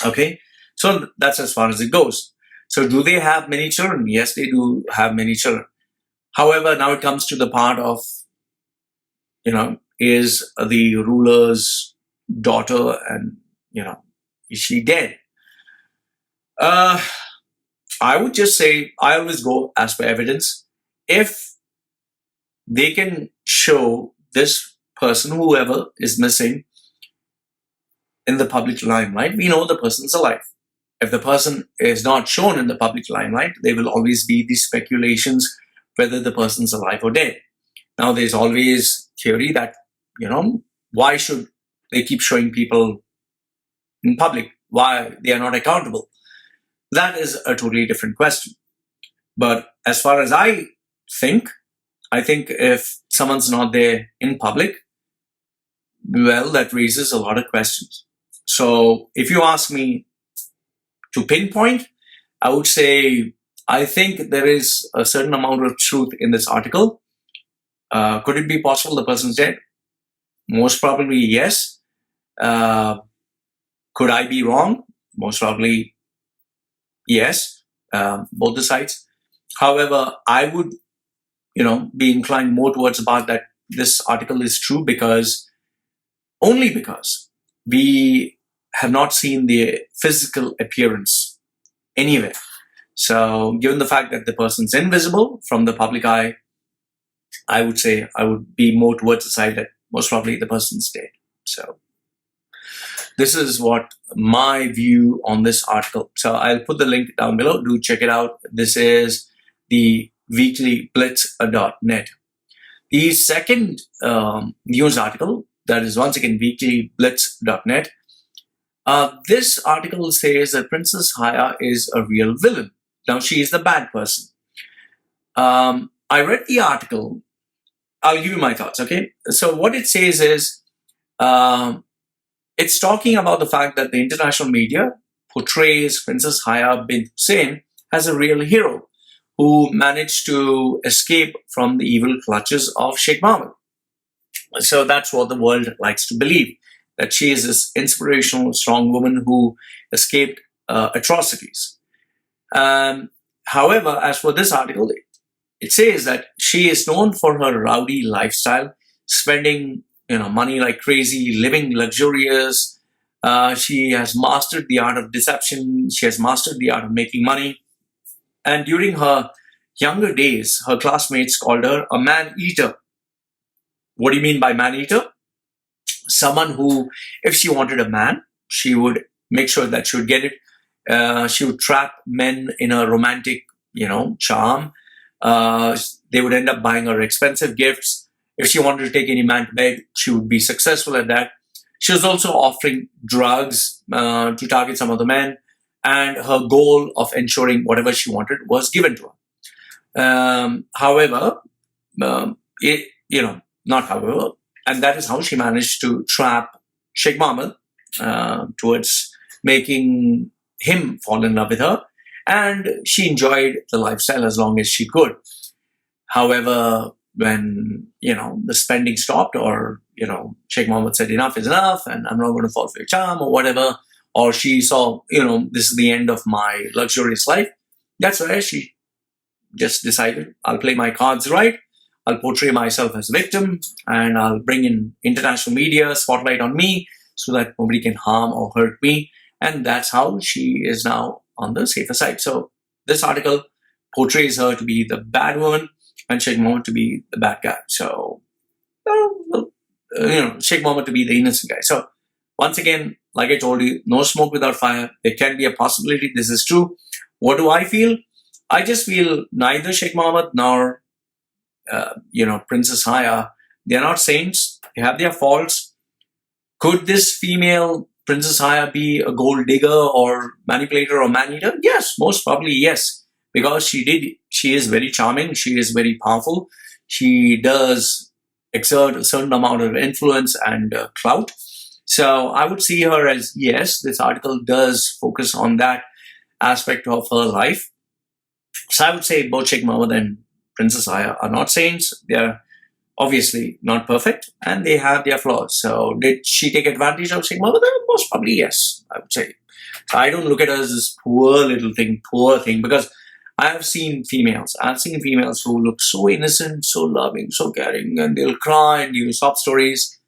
Okay, so that's as far as it goes. So do they have many children? Yes, they do have many children. However, now it comes to the part of, is the ruler's daughter, and, is she dead? I would just say, I always go as per evidence. If they can show this person, whoever is missing, in the public limelight, we know the person's alive. If the person is not shown in the public limelight, there will always be these speculations whether the person's alive or dead. Now, there's always theory that, why should they keep showing people in public? Why they are not accountable? That is a totally different question. But as far as I think if someone's not there in public, well, that raises a lot of questions. So if you ask me to pinpoint, I would say I think there is a certain amount of truth in this article. Could it be possible the person's dead? Most probably yes. Could I be wrong? Most probably yes. Both the sides. However, I would, be inclined more towards about that this article is true only because we have not seen the physical appearance anywhere. So given the fact that the person's invisible from the public eye, I would say I would be more towards the side that most probably the person's dead. So this is what my view on this article. So I'll put the link down below. Do check it out. This is the weeklyblitz.net. The second news article, that is once again weeklyblitz.net. This article says that Princess Haya is a real villain. Now she is the bad person. I read the article. I'll give you my thoughts, okay? So what it says is, it's talking about the fact that the international media portrays Princess Haya bint Hussein as a real hero who managed to escape from the evil clutches of Sheikh Mohammed. So that's what the world likes to believe, that she is this inspirational, strong woman who escaped atrocities. However, as for this article, it says that she is known for her rowdy lifestyle, spending money like crazy, living luxurious. She has mastered the art of deception. She has mastered the art of making money. And during her younger days, her classmates called her a man-eater. What do you mean by man-eater? Someone who, if she wanted a man, she would make sure that she would get it. She would trap men in a romantic, charm. They would end up buying her expensive gifts. If she wanted to take any man to bed, she would be successful at that. She was also offering drugs to target some of the men, and her goal of ensuring whatever she wanted was given to her. However, not however, and that is how she managed to trap Sheikh Mohammed towards making him fall in love with her, and she enjoyed the lifestyle as long as she could. However, when the spending stopped, or Sheikh Mohammed said enough is enough and I'm not going to fall for your charm or whatever, or she saw this is the end of my luxurious life, that's where she just decided, I'll play my cards right, I'll portray myself as a victim, and I'll bring in international media spotlight on me so that nobody can harm or hurt me. And that's how she is now on the safer side. So this article portrays her to be the bad woman and Sheikh Mohammed to be the bad guy. So, Sheikh Mohammed to be the innocent guy. So once again, like I told you, no smoke without fire. There can be a possibility this is true. What do I feel? I just feel neither Sheikh Mohammed nor, Princess Haya, they're not saints. They have their faults. Could this female Princess Haya be a gold digger or manipulator or man-eater? Yes, most probably yes. Because she is very charming. She is very powerful. She does exert a certain amount of influence and clout. So I would see her as, yes, this article does focus on that aspect of her life. So I would say both Sheikh Mohammed and Princess Haya are not saints. They are obviously not perfect and they have their flaws. So did she take advantage of Sheikh Mohammed? Most probably yes, I would say. So I don't look at her as this poor thing, because I have seen females. I've seen females who look so innocent, so loving, so caring, and they'll cry and give you sob stories.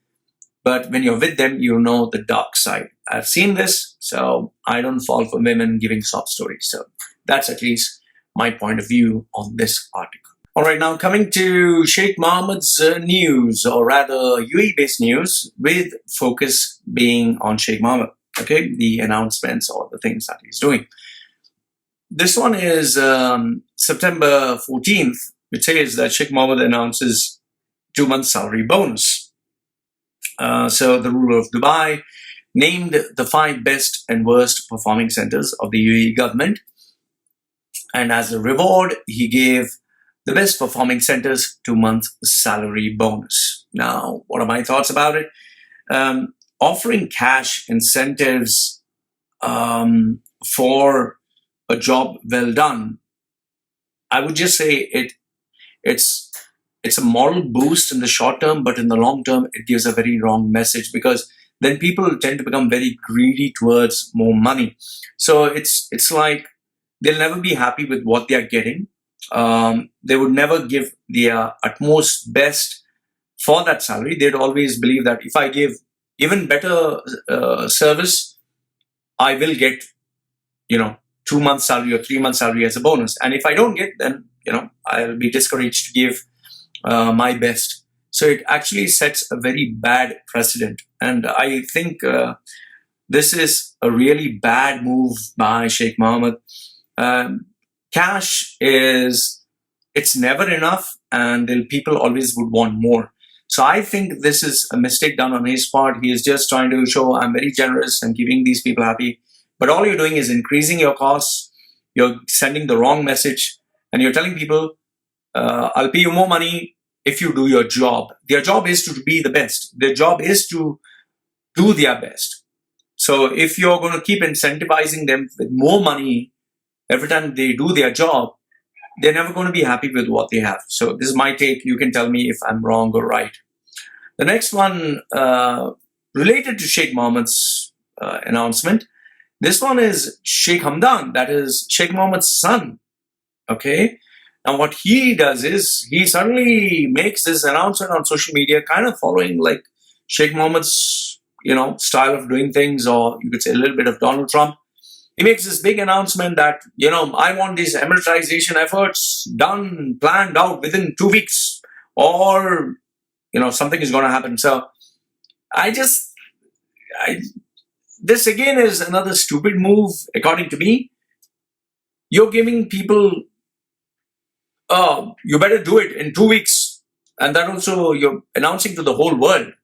But when you're with them, you know the dark side. I've seen this, so I don't fall for women giving sob stories. So that's at least my point of view on this article. All right, now coming to Sheikh Mohammed's news, or rather UAE-based news, with focus being on Sheikh Mohammed. Okay, the announcements or the things that he's doing. This one is September 14th, which says that Sheikh Mohammed announces 2-month salary bonus. So the ruler of Dubai named the 5 best and worst performing centers of the UAE government. And as a reward, he gave the best performing centers 2-month salary bonus. Now, what are my thoughts about it? Offering cash incentives for a job well done, I would just say it's a moral boost in the short term, but in the long term, it gives a very wrong message, because then people tend to become very greedy towards more money. So it's like they'll never be happy with what they are getting. They would never give their utmost best for that salary. They'd always believe that if I give even better service, I will get, 2 months salary or 3 months salary as a bonus. And if I don't get, then I'll be discouraged to give my best. So it actually sets a very bad precedent. And I think this is a really bad move by Sheikh Mohammed. Cash it's never enough, and people always would want more. So I think this is a mistake done on his part. He is just trying to show, I'm very generous and keeping these people happy. But all you're doing is increasing your costs. You're sending the wrong message, and you're telling people, I'll pay you more money if you do your job. Their job is to be the best. Their job is to do their best. So if you're going to keep incentivizing them with more money every time they do their job, they're never going to be happy with what they have. So this is my take. You can tell me if I'm wrong or right. The next one, related to Sheikh Mohammed's announcement. This one is Sheikh Hamdan, that is Sheikh Mohammed's son. Okay. And what he does is he suddenly makes this announcement on social media, kind of following like Sheikh Mohammed's, style of doing things, or you could say a little bit of Donald Trump. He makes this big announcement that, I want these Emiratisation efforts done, planned out within 2 weeks, or, something is going to happen. So this again is another stupid move, according to me. You're giving people, you better do it in 2 weeks. And that also you're announcing to the whole world.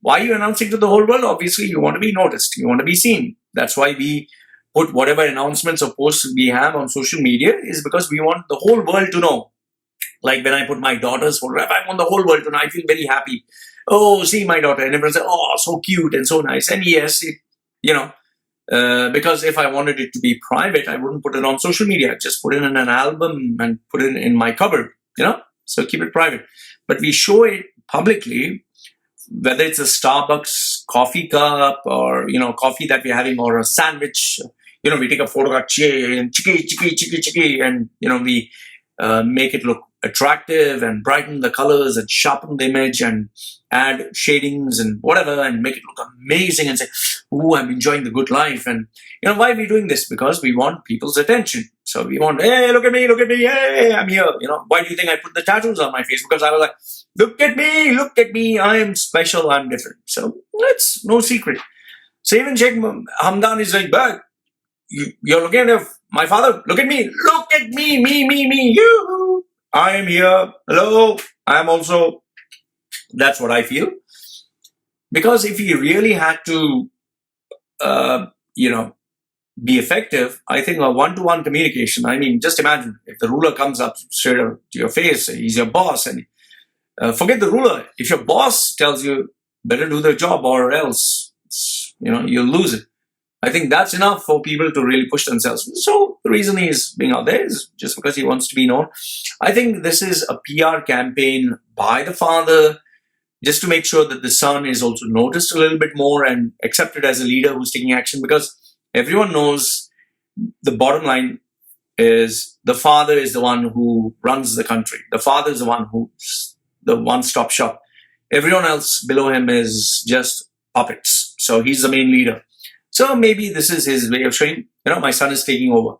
Why are you announcing to the whole world? Obviously, you want to be noticed. You want to be seen. That's why we put whatever announcements or posts we have on social media, is because we want the whole world to know. Like when I put my daughter's photograph, I want the whole world to know. I feel very happy. Oh, see my daughter. And everyone says, oh, so cute and so nice. And yes, because if I wanted it to be private, I wouldn't put it on social media. I'd just put it in an album and put it in my cupboard, so keep it private. But we show it publicly, whether it's a Starbucks coffee cup or, coffee that we're having, or a sandwich. We take a photograph and chiki, and, we make it look attractive and brighten the colors and sharpen the image and add shadings and whatever and make it look amazing and say, oh, I'm enjoying the good life. And, why are we doing this? Because we want people's attention. So we want, hey, look at me, hey, I'm here. Why do you think I put the tattoos on my face? Because I was like, look at me, I am special, I'm different. So that's no secret. So even Sheikh Hamdan is like, but you're looking at my father, look at me, me, you. I am here. Hello. I am also. That's what I feel. Because if he really had to, be effective, I think a one-to-one communication. I mean, just imagine if the ruler comes up straight up to your face, he's your boss, and forget the ruler. If your boss tells you better do the job or else, you'll lose it. I think that's enough for people to really push themselves. So the reason he's being out there is just because he wants to be known. I think this is a PR campaign by the father, just to make sure that the son is also noticed a little bit more and accepted as a leader who's taking action, because everyone knows the bottom line is the father is the one who runs the country. The father is the one who's the one-stop shop. Everyone else below him is just puppets. So he's the main leader. So maybe this is his way of showing, my son is taking over.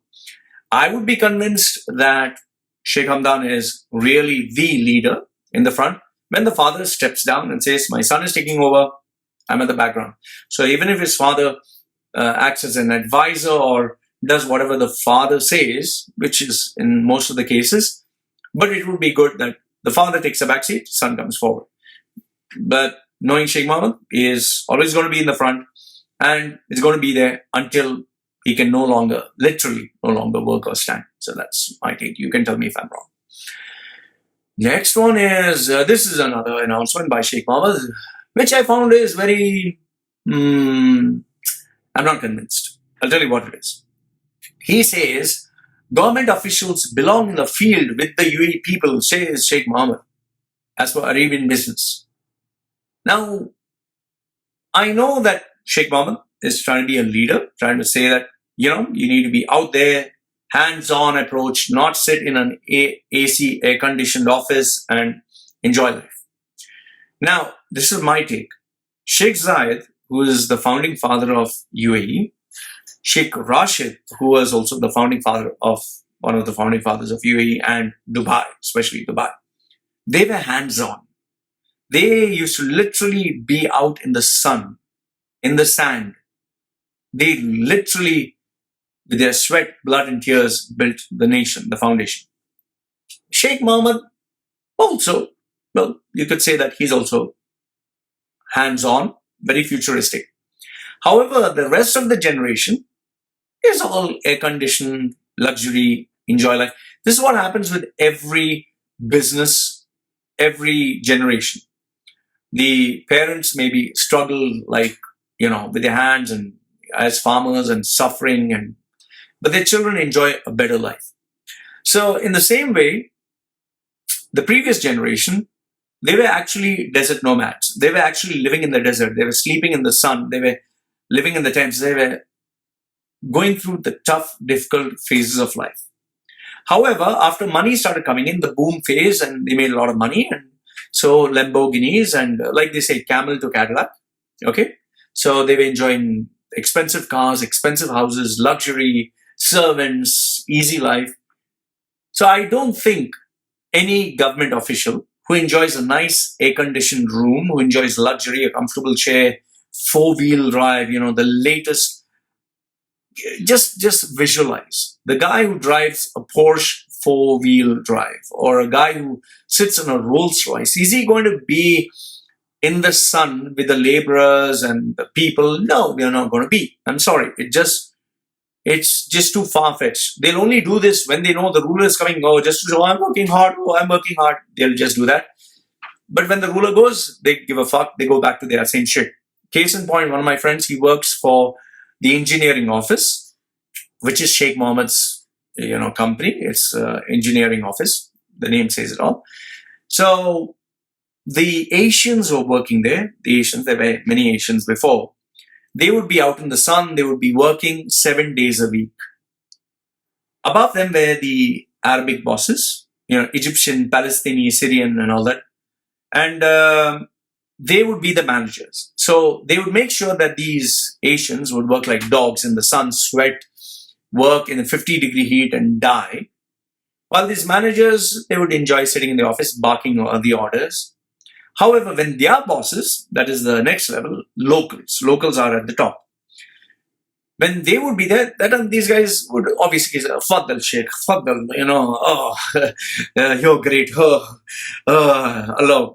I would be convinced that Sheikh Hamdan is really the leader in the front when the father steps down and says, my son is taking over, I'm at the background. So even if his father acts as an advisor or does whatever the father says, which is in most of the cases, but it would be good that the father takes a backseat, son comes forward. But knowing Sheikh Mohammed is always going to be in the front, and it's going to be there until he can literally no longer work or stand. So that's my take. You can tell me if I'm wrong. Next one is, this is another announcement by Sheikh Mohammed, which I found is very, I'm not convinced. I'll tell you what it is. He says, government officials belong in the field with the UAE people, says Sheikh Mohammed, as per Arabian business. Now, I know that Sheikh Mohammed is trying to be a leader, trying to say that, you need to be out there, hands-on approach, not sit in an AC, air-conditioned office and enjoy life. Now, this is my take. Sheikh Zayed, who is the founding father of UAE, Sheikh Rashid, who was also the founding father of one of the founding fathers of UAE and Dubai, especially Dubai, they were hands-on. They used to literally be out in the sun, in the sand. They literally, with their sweat, blood, and tears, built the nation, the foundation. Sheikh Mohammed also, well, you could say that he's also hands-on, very futuristic. However, the rest of the generation is all air-conditioned, luxury, enjoy life. This is what happens with every business, every generation. The parents maybe struggle with their hands and as farmers and suffering, but their children enjoy a better life. So in the same way, the previous generation, they were actually desert nomads. They were actually living in the desert. They were sleeping in the sun. They were living in the tents. They were going through the tough, difficult phases of life. However, after money started coming in, the boom phase, and they made a lot of money, and so Lamborghinis and, like they say, camel to Cadillac. Okay, so they were enjoying expensive cars, expensive houses, luxury, servants, easy life. So I don't think any government official who enjoys a nice air-conditioned room, who enjoys luxury, a comfortable chair, four-wheel drive, the latest, just visualize the guy who drives a Porsche four-wheel drive or a guy who sits in a Rolls Royce. Is he going to be in the sun with the laborers and the people? No, they're not going to be. I'm sorry. It's just too far-fetched. They'll only do this when they know the ruler is coming. Oh, just to show, I'm working hard. Oh, I'm working hard. They'll just do that. But when the ruler goes, they give a fuck. They go back to their same shit. Case in point, one of my friends, he works for the engineering office, which is Sheikh Mohammed's, company. It's engineering office. The name says it all. So the Asians were working there. There were many Asians before. They would be out in the sun. They would be working 7 days a week. Above them were the Arabic bosses, Egyptian, Palestinian, Syrian, and all that. And they would be the managers. So they would make sure that these Asians would work like dogs in the sun, sweat, work in a 50-degree heat and die. While these managers, they would enjoy sitting in the office, barking on the orders. However, when their bosses, that is the next level, locals are at the top. When they would be there, these guys would obviously say, Faddal Sheikh, Faddal, you're great, Allah,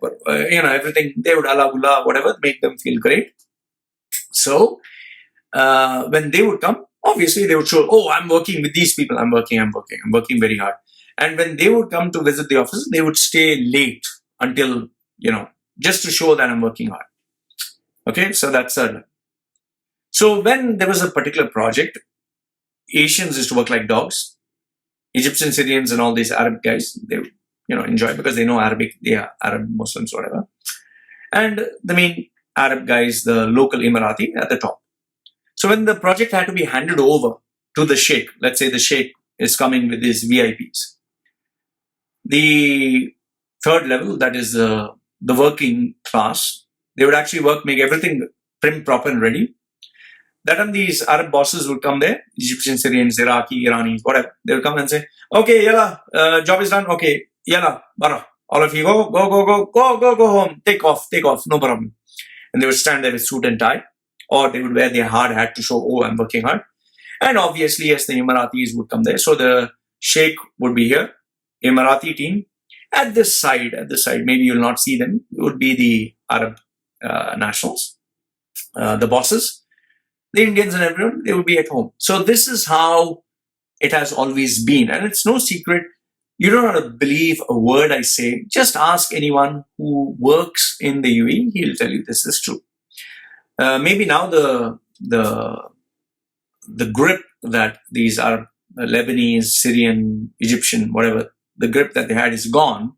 everything. They would Allah, whatever, make them feel great. So, when they would come, obviously they would show, oh, I'm working with these people, I'm working very hard. And when they would come to visit the office, they would stay late until, just to show that I'm working hard. Okay, so that's certain. So when there was a particular project, Asians used to work like dogs. Egyptian, Syrians, and all these Arab guys, they would, enjoy because they know Arabic. They are Arab Muslims, whatever. And the main Arab guys, the local Emirati, at the top. So when the project had to be handed over to the Sheikh, let's say the Sheikh is coming with his VIPs, the third level, that is the working class, they would actually make everything prim, proper, and ready. That time these Arab bosses would come there, Egyptian, Syrians, Iraqi, Iranis, whatever. They would come and say, okay, yalla, job is done. Okay, yalla, bara. All of you go home. Take off, no problem. And they would stand there with suit and tie, or they would wear their hard hat to show, oh, I'm working hard. And obviously, yes, the Emiratis would come there. So the Sheikh would be here, Emirati team. At this side, maybe you'll not see them, it would be the Arab nationals, the bosses. The Indians and everyone, they would be at home. So this is how it has always been. And it's no secret. You don't have to believe a word I say. Just ask anyone who works in the UAE. He'll tell you this is true. Maybe now the grip that these are Lebanese, Syrian, Egyptian, whatever, the grip that they had is gone.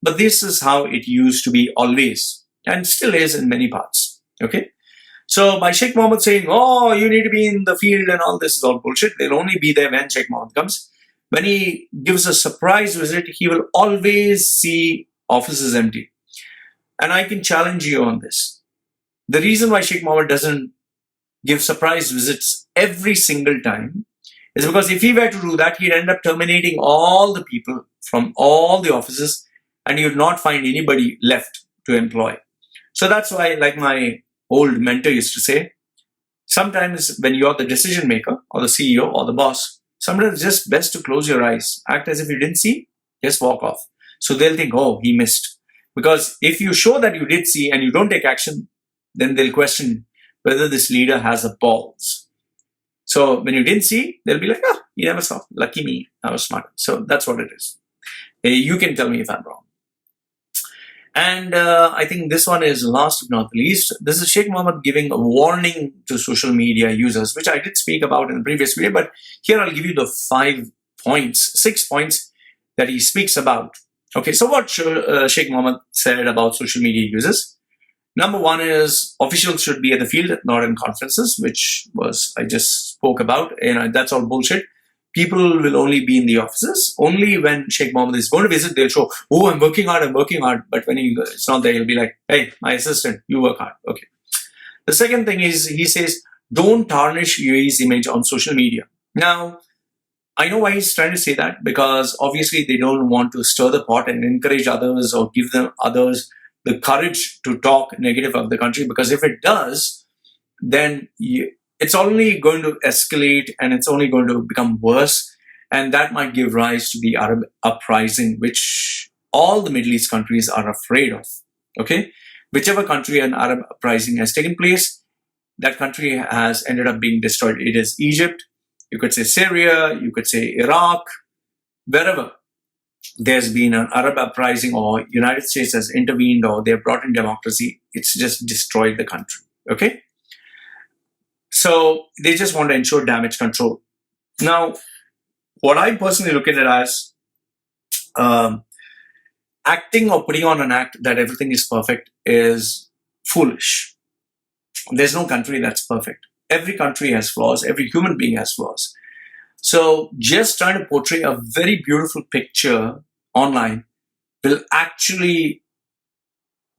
But this is how it used to be always and still is in many parts. Okay. So by Sheikh Mohammed saying, oh, you need to be in the field and all this is all bullshit. They'll only be there when Sheikh Mohammed comes. When he gives a surprise visit, he will always see offices empty. And I can challenge you on this. The reason why Sheikh Mohammed doesn't give surprise visits every single time is because if he were to do that, he'd end up terminating all the people from all the offices and you'd not find anybody left to employ. So that's why, like my old mentor used to say, sometimes when you're the decision maker or the CEO or the boss, sometimes it's just best to close your eyes, act as if you didn't see, just walk off. So they'll think, oh, he missed. Because if you show that you did see and you don't take action, then they'll question whether this leader has the balls. So when you didn't see, they'll be like, oh, you never saw. Lucky me, I was smart. So that's what it is. You can tell me if I'm wrong. And I think this one is last but not least. This is Sheikh Mohammed giving a warning to social media users, which I did speak about in the previous video, but here I'll give you the 6 points that he speaks about. Okay, so what Sheikh Mohammed said about social media users. Number one is officials should be at the field, not in conferences, which was I just spoke about. That's all bullshit. People will only be in the offices. Only when Sheikh Mohammed is going to visit, they'll show, oh, I'm working hard. But when it's not there, he'll be like, hey, my assistant, you work hard. Okay. The second thing is, he says, don't tarnish UAE's image on social media. Now, I know why he's trying to say that, because obviously they don't want to stir the pot and encourage others or give them others the courage to talk negative of the country, because if it does, then it's only going to escalate and it's only going to become worse, and that might give rise to the Arab uprising, which all the Middle East countries are afraid of. Okay, whichever country an Arab uprising has taken place, that country has ended up being destroyed. It is Egypt, you could say Syria, you could say Iraq, wherever there's been an Arab uprising or United States has intervened or they've brought in democracy, it's just destroyed the country. Okay. So they just want to ensure damage control. Now, what I personally look at it as acting or putting on an act that everything is perfect is foolish. There's no country that's perfect. Every country has flaws. Every human being has flaws. So just trying to portray a very beautiful picture online will actually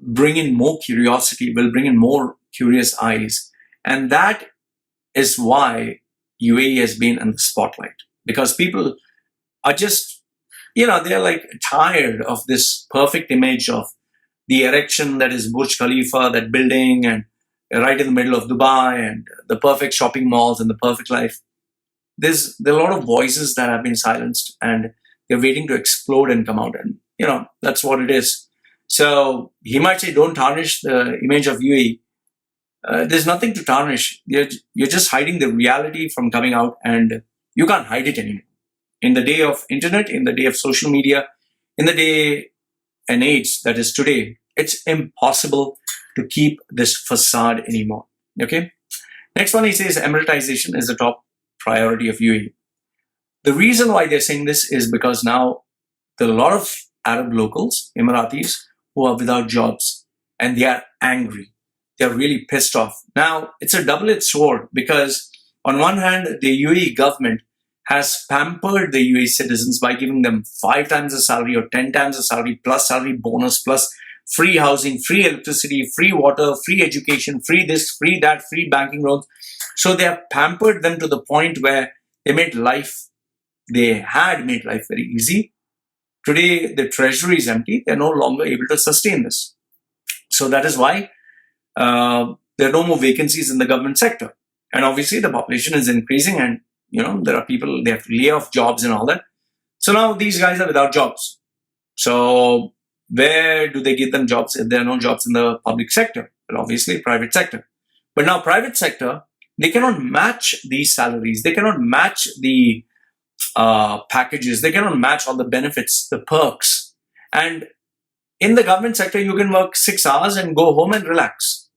bring in more curiosity, will bring in more curious eyes. And that is why UAE has been in the spotlight, because people are just, they're like tired of this perfect image of the erection that is Burj Khalifa, that building, and right in the middle of Dubai, and the perfect shopping malls and the perfect life. There are a lot of voices that have been silenced and they're waiting to explode and come out, and that's what it is. So he might say, don't tarnish the image of UAE. There's nothing to tarnish. You're just hiding the reality from coming out, and you can't hide it anymore. In the day of internet, in the day of social media, in the day and age that is today, it's impossible to keep this facade anymore. Okay. Next one, he says Emiratisation is the top priority of UAE. The reason why they're saying this is because now there are a lot of Arab locals, Emiratis, who are without jobs, and they are angry. They're really pissed off. Now, it's a double-edged sword, because on one hand, the UAE government has pampered the UAE citizens by giving them 5 times the salary or 10 times the salary, plus salary bonus, plus free housing, free electricity, free water, free education, free this, free that, free banking loans. So they have pampered them to the point where they had made life very easy. Today, the treasury is empty. They're no longer able to sustain this. So that is why there are no more vacancies in the government sector. And obviously the population is increasing, and there are people, they have to lay off jobs and all that. So now these guys are without jobs. So where do they get them jobs if there are no jobs in the public sector? Well, obviously private sector. But now private sector, they cannot match these salaries. They cannot match the packages. They cannot match all the benefits, the perks. And in the government sector, you can work 6 hours and go home and relax.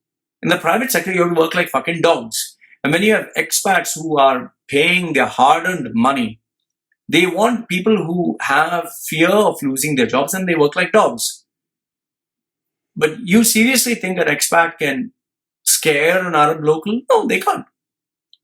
In the private sector, you have to work like fucking dogs. And when you have expats who are paying their hard-earned money, they want people who have fear of losing their jobs, and they work like dogs. But you seriously think an expat can scare an Arab local? No, they can't.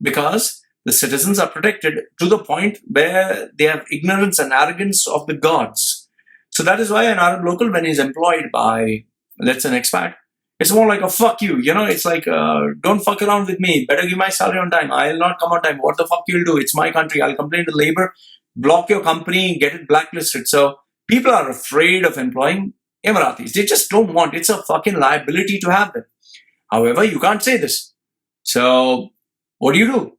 Because the citizens are protected to the point where they have ignorance and arrogance of the gods. So that is why an Arab local, when he's employed by, let's say, an expat, It's more like a fuck you. It's like, don't fuck around with me. Better give my salary on time. I'll not come on time. What the fuck you'll do? It's my country. I'll complain to labor, block your company, get it blacklisted. So people are afraid of employing Emiratis. They just don't want. It's a fucking liability to have them. However, you can't say this. So what do?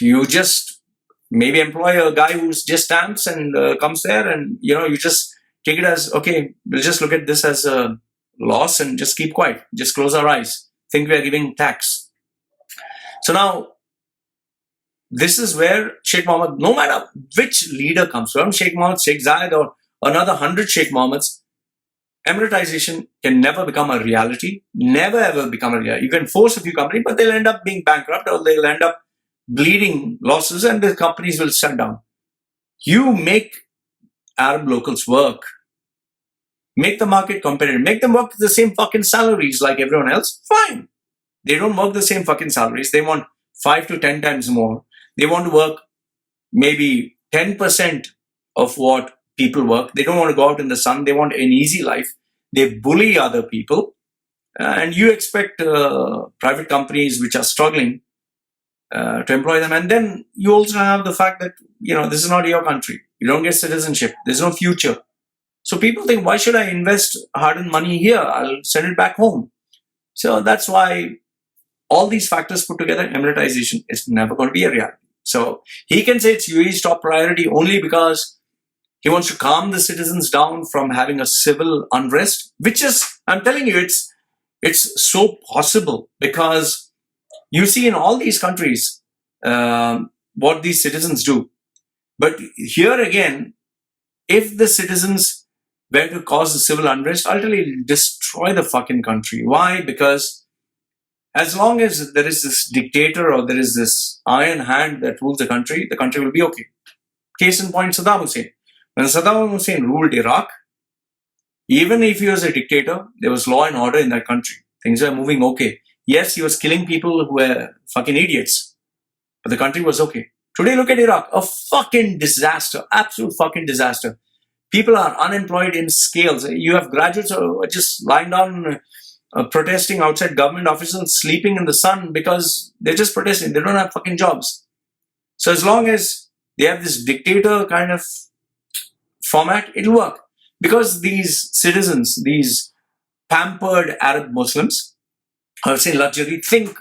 You just maybe employ a guy who just stamps and comes there, and you just take it as, okay, we'll just look at this as a loss and just keep quiet. Just close our eyes. Think we are giving tax. So now, this is where Sheikh Mohammed, no matter which leader comes from, Sheikh Mohammed, Sheikh Zayed, or another 100 Sheikh Mohammeds, Emiratisation can never become a reality. Never ever become a reality. You can force a few companies, but they'll end up being bankrupt, or they'll end up bleeding losses, and the companies will shut down. You make Arab locals work. Make the market competitive. Make them work the same fucking salaries like everyone else. Fine. They don't work the same fucking salaries. They want 5 to 10 times more. They want to work maybe 10% of what people work. They don't want to go out in the sun. They want an easy life. They bully other people. And you expect private companies which are struggling to employ them. And then you also have the fact that, this is not your country. You don't get citizenship. There's no future. So people think, why should I invest hard-earned money here? I'll send it back home. So that's why all these factors put together, Emiratisation is never going to be a reality. So he can say it's UAE's top priority only because he wants to calm the citizens down from having a civil unrest, which is, I'm telling you, it's so possible because you see in all these countries what these citizens do. But here again, if the citizens were to cause the civil unrest, ultimately destroy the fucking country. Why? Because as long as there is this dictator or there is this iron hand that rules the country will be okay. Case in point, Saddam Hussein. When Saddam Hussein ruled Iraq, even if he was a dictator, there was law and order in that country. Things were moving okay. Yes, he was killing people who were fucking idiots, but the country was okay. Today, look at Iraq. A fucking disaster. Absolute fucking disaster. People are unemployed in scales. You have graduates who are just lying down, protesting outside government offices, sleeping in the sun because they're just protesting. They don't have fucking jobs. So as long as they have this dictator kind of format, it'll work. Because these citizens, these pampered Arab Muslims, I would say luxury, think,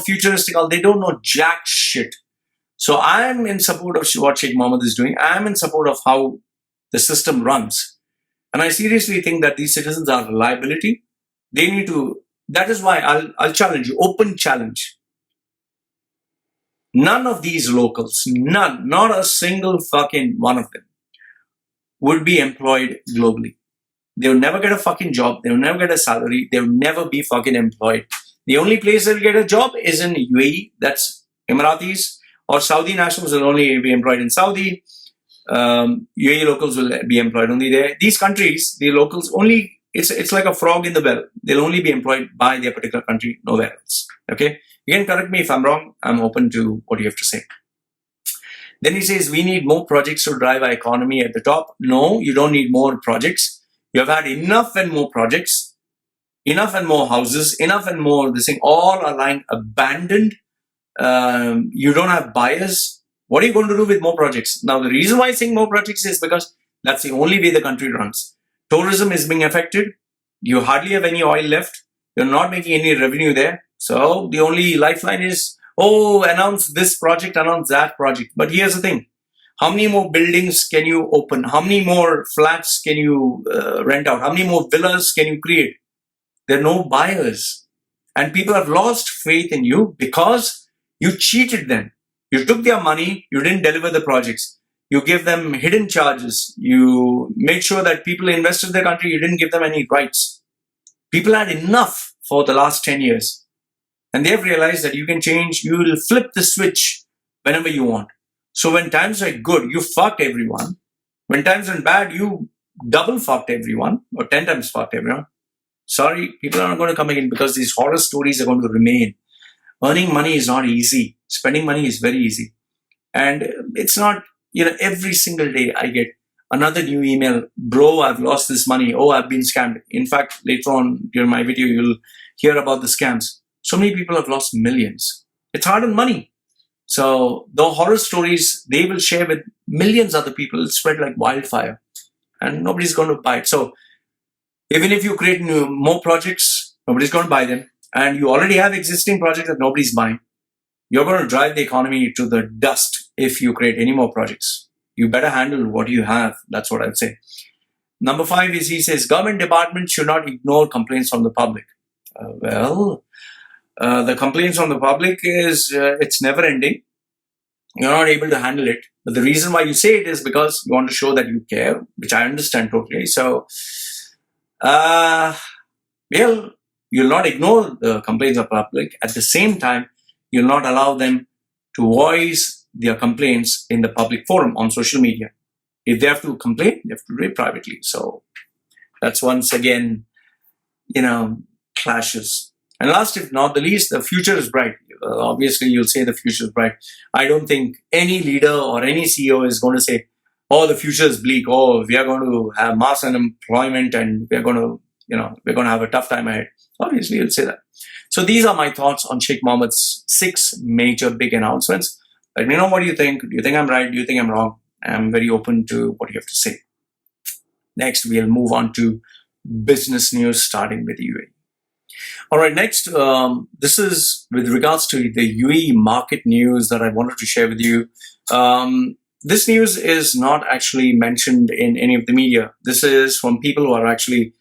futuristic, they don't know jack shit. So I'm in support of what Sheikh Mohammed is doing. I'm in support of how the system runs. And I seriously think that these citizens are a liability. They need to, that is why I'll challenge you, open challenge. None of these locals, none, not a single fucking one of them would be employed globally. They will never get a fucking job. They will never get a salary. They will never be fucking employed. The only place they'll get a job is in UAE. That's Emiratis, or Saudi nationals will only be employed in Saudi. UAE locals will be employed only there. These countries, the locals only, it's like a frog in the well. They'll only be employed by their particular country, nowhere else. Okay? You can correct me if I'm wrong. I'm open to what you have to say. Then he says, we need more projects to drive our economy at the top. No, you don't need more projects. You have had enough and more projects, enough and more houses, enough and more this thing. All are lying abandoned. You don't have buyers. What are you going to do with more projects? Now, the reason why I'm saying more projects is because that's the only way the country runs. Tourism is being affected. You hardly have any oil left. You're not making any revenue there. So the only lifeline is, announce this project, announce that project. But here's the thing. How many more buildings can you open? How many more flats can you rent out? How many more villas can you create? There are no buyers. And people have lost faith in you because you cheated them. You took their money, you didn't deliver the projects. You gave them hidden charges. You made sure that people invested in their country, you didn't give them any rights. People had enough for the last 10 years. And they've realized that you can change, you will flip the switch whenever you want. So when times are good, you fuck everyone. When times are bad, you double fucked everyone, or 10 times fucked everyone. Sorry, people are not going to come again because these horror stories are going to remain. Earning money is not easy. Spending money is very easy. And it's not, every single day I get another new email. Bro, I've lost this money. Oh, I've been scammed. In fact, later on during my video, you'll hear about the scams. So many people have lost millions. It's hard-earned money. So the horror stories they will share with millions of other people, it'll spread like wildfire, and nobody's going to buy it. So even if you create more projects, nobody's going to buy them, and you already have existing projects that nobody's buying. You're going to drive the economy to the dust if you create any more projects. You better handle what you have. That's what I'd say. Number 5 is, he says, government departments should not ignore complaints from the public. The complaints from the public is, it's never ending. You're not able to handle it. But the reason why you say it is because you want to show that you care, which I understand totally. So, well, you'll not ignore the complaints of the public. At the same time, you'll not allow them to voice their complaints in the public forum on social media. If they have to complain, they have to do it privately. So that's once again, clashes. And last, if not the least, the future is bright. Obviously, you'll say the future is bright. I don't think any leader or any CEO is going to say, oh, the future is bleak. Oh, we are going to have mass unemployment and we're going to have a tough time ahead. Obviously, you'll say that. So these are my thoughts on Sheikh Mohammed's 6 major big announcements. Let me know what you think. Do you think I'm right? Do you think I'm wrong? I'm very open to what you have to say. Next, we'll move on to business news, starting with UAE. All right, next, this is with regards to the UAE market news that I wanted to share with you. This news is not actually mentioned in any of the media. This is from people who are actually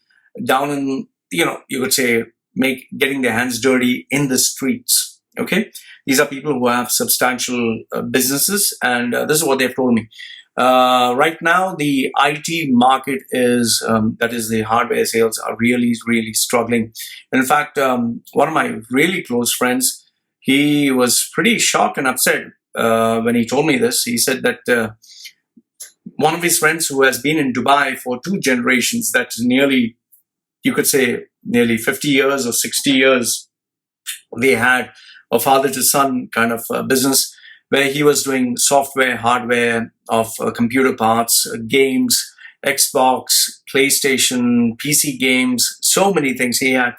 down in, you could say, getting their hands dirty in the streets. Okay, these are people who have substantial businesses, and this is what they've told me. Right now, the IT market is, that is the hardware sales, are really, really struggling. In fact, one of my really close friends, he was pretty shocked and upset when he told me this. He said that one of his friends who has been in Dubai for 2 generations, that's nearly, you could say, nearly 50 years or 60 years, they had a father to son kind of business where he was doing software, hardware of computer parts, games, Xbox, PlayStation, PC games, so many things. He had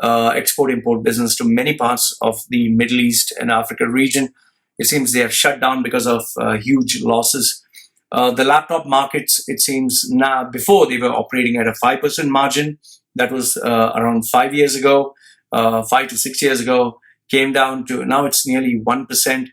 export-import business to many parts of the Middle East and Africa region. It seems they have shut down because of huge losses. The laptop markets, it seems now, before they were operating at a 5% margin. That was around 5 years ago, 5 to 6 years ago, came down to, now it's nearly 1%.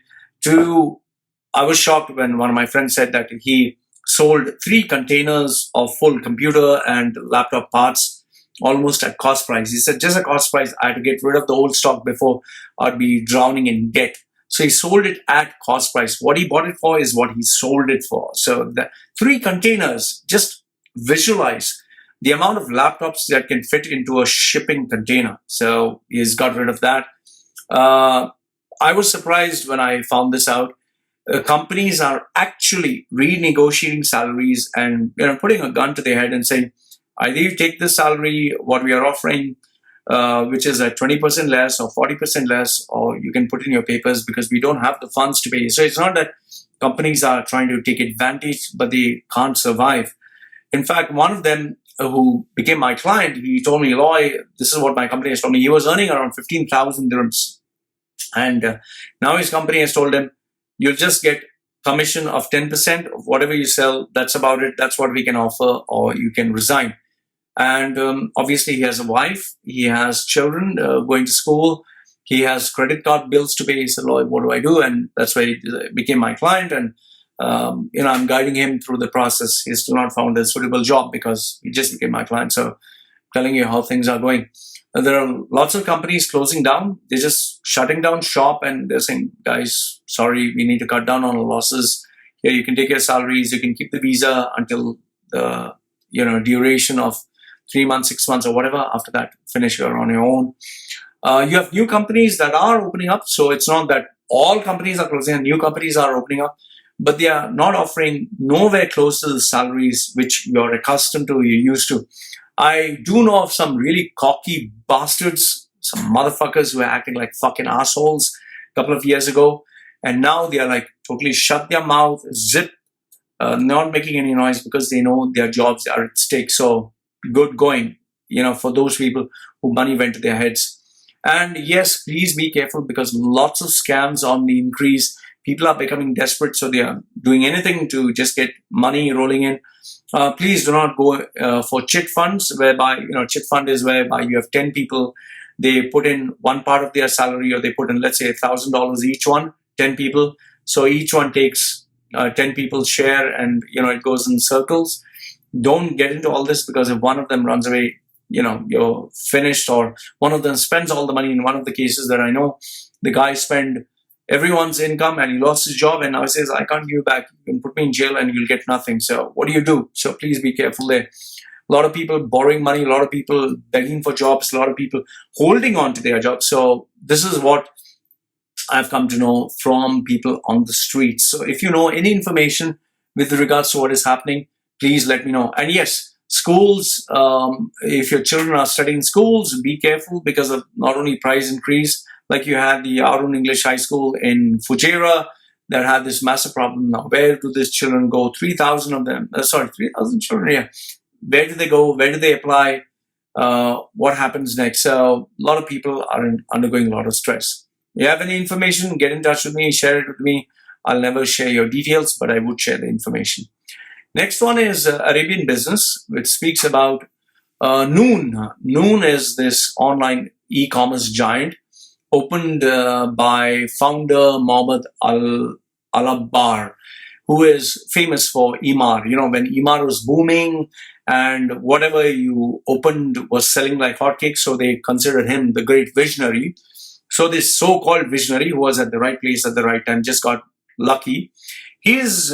I was shocked when one of my friends said that he sold 3 containers of full computer and laptop parts almost at cost price. He said, just at cost price, I had to get rid of the old stock before I'd be drowning in debt. So he sold it at cost price. What he bought it for is what he sold it for. So the 3 containers, just visualize the amount of laptops that can fit into a shipping container. So he's got rid of that. I was surprised when I found this out. Companies are actually renegotiating salaries and putting a gun to their head and saying, either you take this salary, what we are offering, which is at 20% less or 40% less, or you can put in your papers because we don't have the funds to pay. So it's not that companies are trying to take advantage, but they can't survive. In fact, one of them who became my client, he told me, Loy, this is what my company has told me. He was earning around 15,000 dirhams. And now his company has told him, you'll just get commission of 10% of whatever you sell. That's about it. That's what we can offer, or you can resign. And obviously he has a wife. He has children going to school. He has credit card bills to pay. He said, Loy, what do I do? And that's why he became my client. And I'm guiding him through the process. He's still not found a suitable job because he just became my client. So telling you how things are going. There are lots of companies closing down. They're just shutting down shop and they're saying, guys, sorry, we need to cut down on our losses. Here, you can take your salaries. You can keep the visa until the duration of 3 months, 6 months or whatever. After that, finish, you're on your own. You have new companies that are opening up. So it's not that all companies are closing and new companies are opening up, but they are not offering nowhere close to the salaries which you're accustomed to, you're used to. I do know of some really cocky bastards, some motherfuckers who are acting like fucking assholes a couple of years ago. And now they are like totally shut their mouth, zip, not making any noise because they know their jobs are at stake. So good going, for those people who money went to their heads. And yes, please be careful because lots of scams on the increase. People are becoming desperate, so they are doing anything to just get money rolling in. Please do not go for chit funds, whereby, chit fund is whereby you have 10 people, they put in one part of their salary, or they put in, let's say, $1,000 each one, 10 people. So each one takes 10 people's share, and it goes in circles. Don't get into all this, because if one of them runs away, you're finished, or one of them spends all the money. In one of the cases that I know, the guy spent everyone's income and he lost his job, and now he says, I can't give you back. You can put me in jail and you'll get nothing. So what do you do? So please be careful there. A lot of people borrowing money, a lot of people begging for jobs, a lot of people holding on to their jobs. So this is what I've come to know from people on the streets. So if you know any information with regards to what is happening, please let me know. And yes, schools, if your children are studying in schools, be careful because of not only price increase, like you had the Arun English High School in Fujairah that had this massive problem. Now, where do these children go? 3,000 of them, 3,000 children, yeah. Where do they go? Where do they apply? What happens next? So a lot of people are undergoing a lot of stress. If you have any information, get in touch with me, share it with me. I'll never share your details, but I would share the information. Next one is Arabian Business, which speaks about Noon. Noon is this online e-commerce giant opened by founder Mohammed Al-Abbar, who is famous for Emaar. When Emaar was booming and whatever you opened was selling like hotcakes, so they considered him the great visionary. So this so-called visionary, who was at the right place at the right time, just got lucky. He's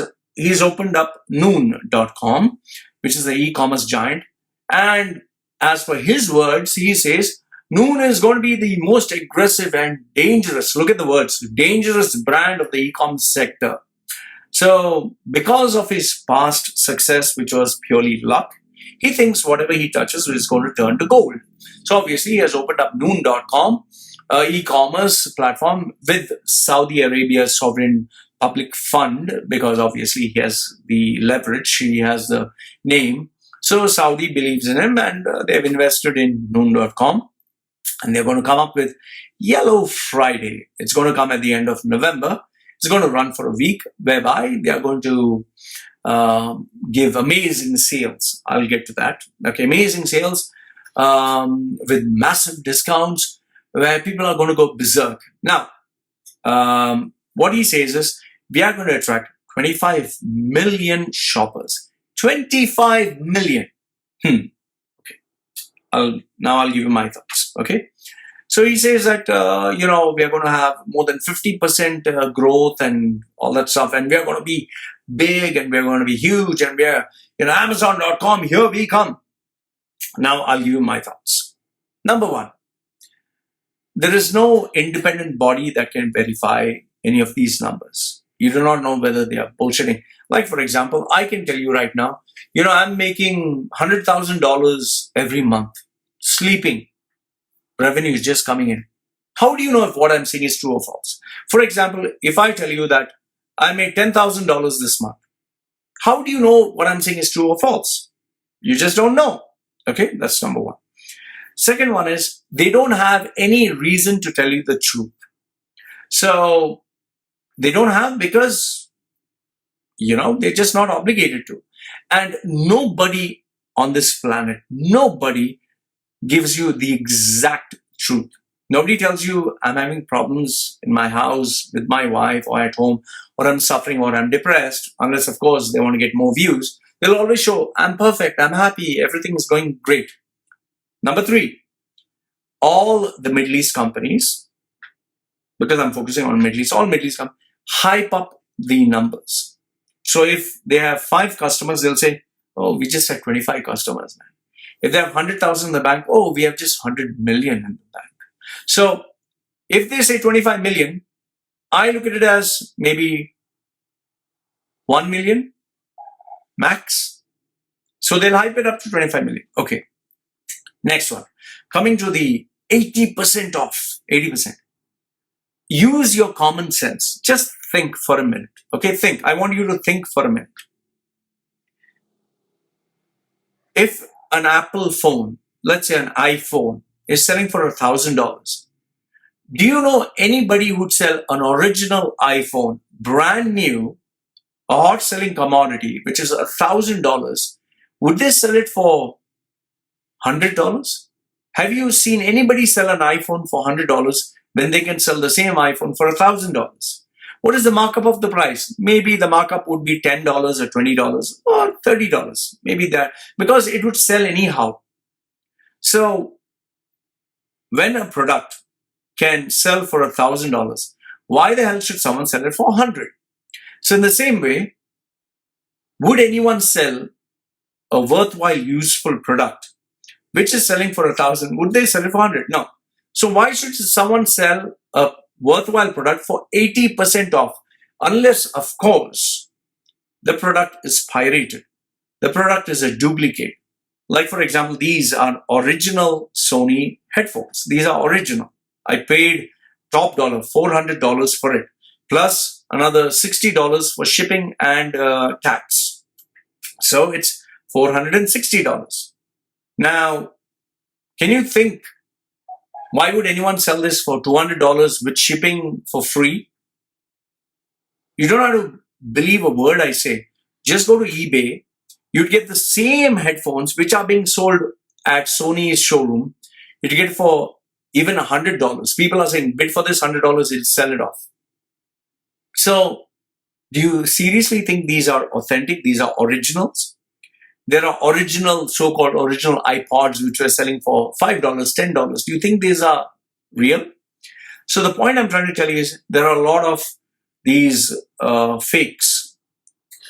opened up Noon.com, which is the e-commerce giant. And as per his words, he says, Noon is going to be the most aggressive and dangerous, look at the words, dangerous brand of the e-commerce sector. So because of his past success, which was purely luck, he thinks whatever he touches is going to turn to gold. So obviously he has opened up Noon.com, e-commerce platform with Saudi Arabia's sovereign public fund, because obviously he has the leverage, he has the name. So Saudi believes in him, and they've invested in Noon.com. And they're going to come up with Yellow Friday. It's going to come at the end of November. It's going to run for a week, whereby they are going to give amazing sales. I'll get to that. Okay, amazing sales with massive discounts, where people are going to go berserk. Now, what he says is, we are going to attract 25 million shoppers. 25 million. Okay. I'll give you my thoughts. Okay. So he says that, we are going to have more than 50% growth and all that stuff. And we are going to be big, and we're going to be huge. And we're, Amazon.com, here we come. Now I'll give you my thoughts. Number one, there is no independent body that can verify any of these numbers. You do not know whether they are bullshitting. Like, for example, I can tell you right now, I'm making $100,000 every month. Sleeping. Revenue is just coming in. How do you know if what I'm saying is true or false? For example, if I tell you that I made $10,000 this month, how do you know what I'm saying is true or false? You just don't know. Okay, that's number one. Second one is, they don't have any reason to tell you the truth. So they don't have, because, they're just not obligated to. And nobody on this planet, nobody gives you the exact truth. Nobody tells you, I'm having problems in my house, with my wife, or at home, or I'm suffering, or I'm depressed, unless, of course, they want to get more views. They'll always show, I'm perfect, I'm happy, everything is going great. Number three, all the Middle East companies, because I'm focusing on Middle East, all Middle East companies hype up the numbers. So if they have 5 customers, they'll say, oh, we just had 25 customers, man. If they have 100,000 in the bank, oh, we have just 100 million in the bank. So if they say 25 million, I look at it as maybe 1 million max. So they'll hype it up to 25 million. Okay. Next one. Coming to the 80% off, 80%. Use your common sense. Just think for a minute. Okay, think. I want you to think for a minute. If an Apple phone, let's say an iPhone, is selling for $1,000, Do you know anybody who'd sell an original iPhone, brand new, a hot selling commodity, which is $1,000? Would they sell it for $100? Have you seen anybody sell an iPhone for $100 when they can sell the same iPhone for $1,000? What is the markup of the price? Maybe the markup would be $10 or $20 or $30. Maybe that, because it would sell anyhow. So when a product can sell for $1,000, why the hell should someone sell it for $100? So in the same way, would anyone sell a worthwhile, useful product which is selling for $1,000? Would they sell it for $100? No. So why should someone sell a worthwhile product for 80% off? Unless, of course, the product is pirated. The product is a duplicate. Like, for example, these are original Sony headphones. These are original. I paid top dollar, $400 for it, plus another $60 for shipping and tax. So it's $460. Now, can you think, why would anyone sell this for $200 with shipping for free? You don't have to believe a word I say. Just go to eBay. You'd get the same headphones which are being sold at Sony's showroom. You'd get it for even $100. People are saying, bid for this $100, it'll sell it off. So, do you seriously think these are authentic? These are originals? There are original, so-called original iPods which were selling for $5, $10. Do you think these are real? So the point I'm trying to tell you is there are a lot of these fakes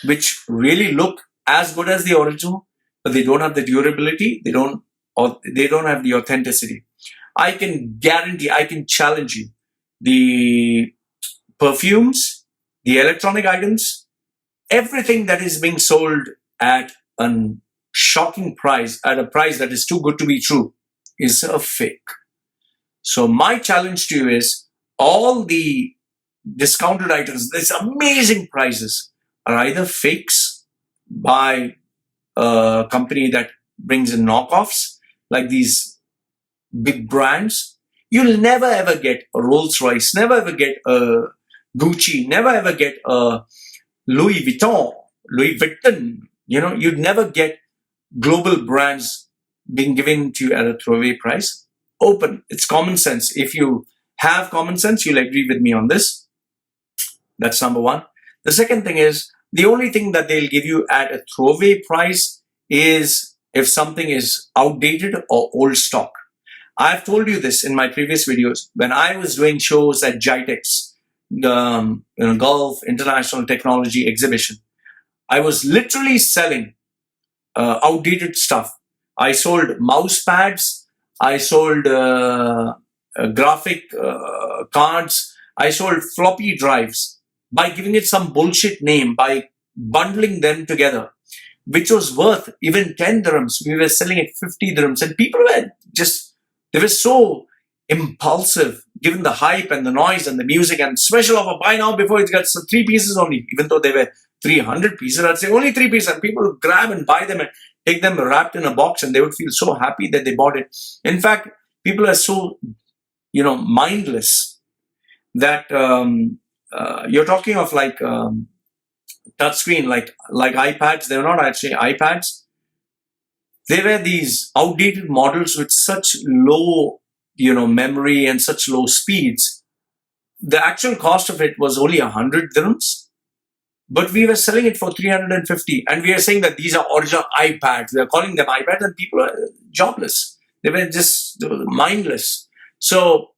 which really look as good as the original, but they don't have the durability. They don't have the authenticity. I can guarantee, I can challenge you. The perfumes, the electronic items, everything that is being sold at a shocking price, at a price that is too good to be true, is a fake. So my challenge to you is, all the discounted items, these amazing prices, are either fakes by a company that brings in knockoffs, like these big brands. You'll never ever get a Rolls Royce, never ever get a Gucci, never ever get a Louis Vuitton. You'd never get global brands being given to you at a throwaway price. Open. It's common sense. If you have common sense, you'll agree with me on this. That's number one. The second thing is, the only thing that they'll give you at a throwaway price is if something is outdated or old stock. I've told you this in my previous videos. When I was doing shows at GITEX, Gulf International Technology Exhibition, I was literally selling outdated stuff. I sold mouse pads. I sold graphic cards. I sold floppy drives by giving it some bullshit name, by bundling them together, which was worth even 10 dirhams. We were selling at 50 dirhams, and people were they were so impulsive, given the hype and the noise and the music and special offer, buy now before it gets 3 pieces only, even though they were 300 pieces. I'd say only 3 pieces, and people would grab and buy them and take them wrapped in a box, and they would feel so happy that they bought it. In fact, people are so, mindless that you're talking of like touchscreen, like iPads. They were not actually iPads. They were these outdated models with such low, memory and such low speeds. The actual cost of it was only 100 dirhams, but we were selling it for 350. And we are saying that these are original iPads. We are calling them iPads, and people are jobless. They were mindless. So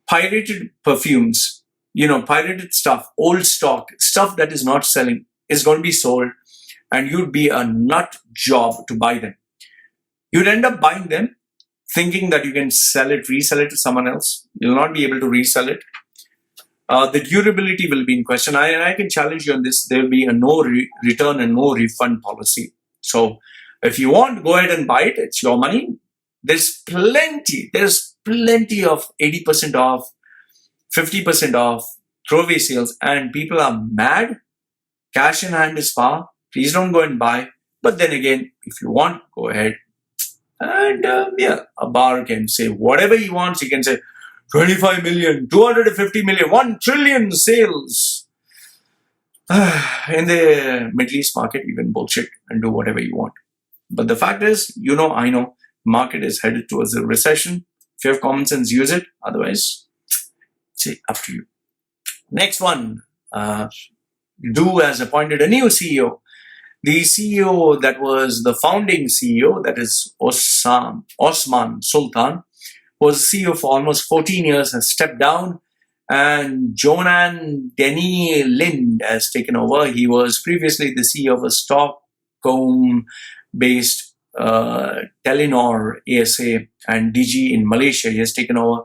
pirated perfumes, pirated stuff, old stock, stuff that is not selling is going to be sold, and you'd be a nut job to buy them. You'd end up buying them thinking that you can resell it to someone else. You'll not be able to resell it. The durability will be in question. I can challenge you on this. There will be a no return and no refund policy. So if you want, go ahead and buy it. It's your money. There's plenty of 80% off, 50% off, throwaway sales, and people are mad. Cash in hand is far. Please don't go and buy. But then again, if you want, go ahead. And yeah, a bar can say whatever he wants. He can say 25 million, 250 million, 1 trillion sales. In the Middle East market, you can bullshit and do whatever you want. But the fact is, I know, market is headed towards a recession. If you have common sense, use it. Otherwise, it's up to you. Next one, Do has appointed a new CEO. The CEO that was the founding CEO, that is Osman Sultan, was CEO for almost 14 years, has stepped down, and Jonan Denny Lind has taken over. He was previously the CEO of a Stockholm-based Telenor ASA and DG in Malaysia. He has taken over.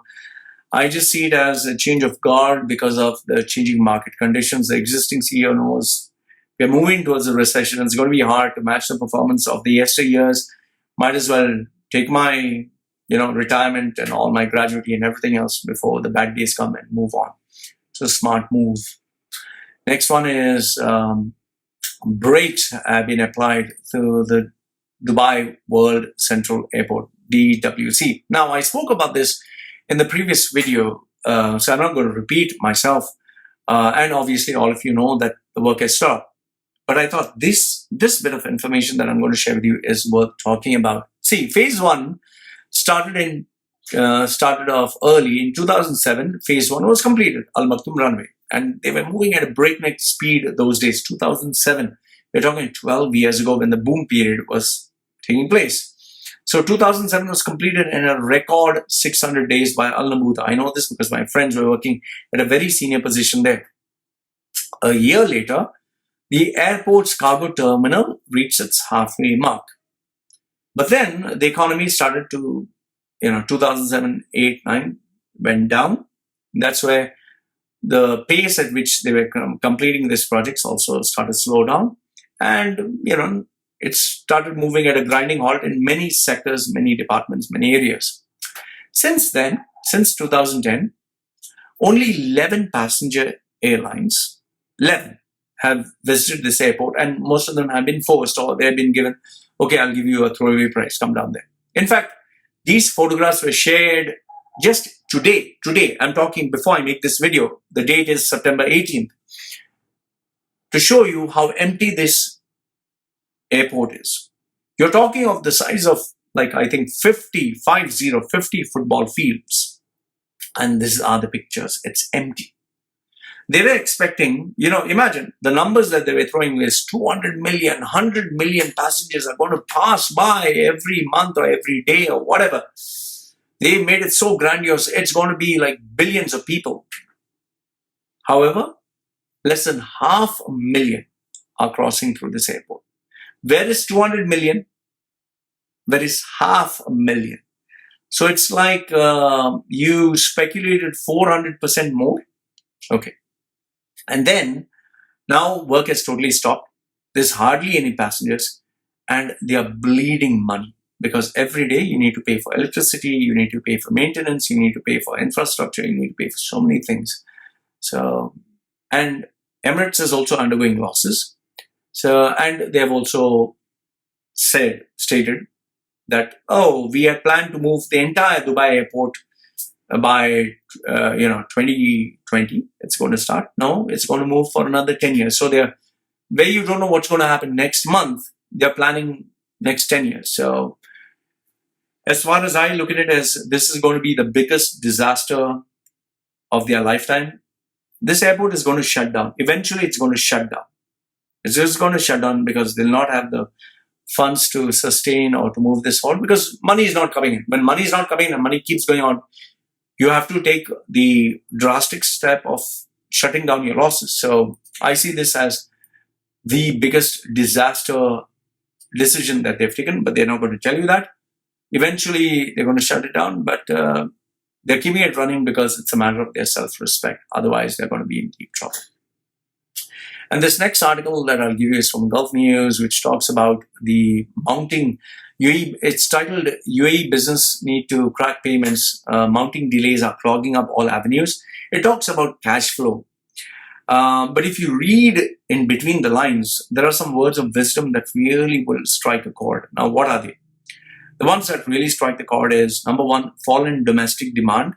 I just see it as a change of guard because of the changing market conditions. The existing CEO knows we're moving towards a recession. It's going to be hard to match the performance of the yesteryears. Might as well take my retirement and all my gratuity and everything else before the bad days come and move on. So smart move. Next one is brakes have been applied to the Dubai World Central Airport, DWC. Now, I spoke about this in the previous video, so I'm not going to repeat myself. And obviously, all of you know that the work has stopped. But I thought this bit of information that I'm going to share with you is worth talking about. See, phase 1 started off early in 2007. Phase 1 was completed, Al Maktoum runway, and they were moving at a breakneck speed those days. 2007. We're talking 12 years ago when the boom period was taking place. So 2007 was completed in a record 600 days by Al Nabuta. I know this because my friends were working at a very senior position there. A year later, the airport's cargo terminal reached its halfway mark. But then the economy started to, 2007, 8, 9 went down. That's where the pace at which they were completing these projects also started to slow down. And, it started moving at a grinding halt in many sectors, many departments, many areas. Since then, since 2010, only 11 passenger airlines, 11, have visited this airport, and most of them have been forced or they have been given, okay, I'll give you a throwaway price, come down there. In fact, these photographs were shared just today, I'm talking before I make this video, the date is September 18th, to show you how empty this airport is. You're talking of the size of, I think 50 football fields. And these are the pictures. It's empty. They were expecting, imagine the numbers that they were throwing is 200 million, 100 million passengers are going to pass by every month or every day or whatever. They made it so grandiose. It's going to be like billions of people. However, less than 500,000 are crossing through this airport. Where is 200 million? Where is 500,000? So it's like you speculated 400% more. Okay. And then now work has totally stopped. There's hardly any passengers and they are bleeding money because every day you need to pay for electricity, you need to pay for maintenance, you need to pay for infrastructure, you need to pay for so many things. So, and Emirates is also undergoing losses. So, and they have also stated that, we had planned to move the entire Dubai airport by 2020. It's going to start. No, it's going to move for another 10 years. So where you don't know what's going to happen next month, they're planning next 10 years. So as far as I look at it as this is going to be the biggest disaster of their lifetime, this airport is going to shut down. Eventually, it's going to shut down. It's just going to shut down because they'll not have the funds to sustain or to move this forward because money is not coming in. When money is not coming in and money keeps going on, you have to take the drastic step of shutting down your losses. So I see this as the biggest disaster decision that they've taken, but they're not going to tell you that. Eventually, they're going to shut it down, but they're keeping it running because it's a matter of their self-respect. Otherwise, they're going to be in deep trouble. And this next article that I'll give you is from Gulf News, which talks about the mounting UAE. It's titled UAE Business Need to Crack Payments. Mounting delays are clogging up all avenues. It talks about cash flow. But if you read in between the lines, there are some words of wisdom that really will strike a chord. Now, what are they? The ones that really strike the chord is, number one, fall in domestic demand.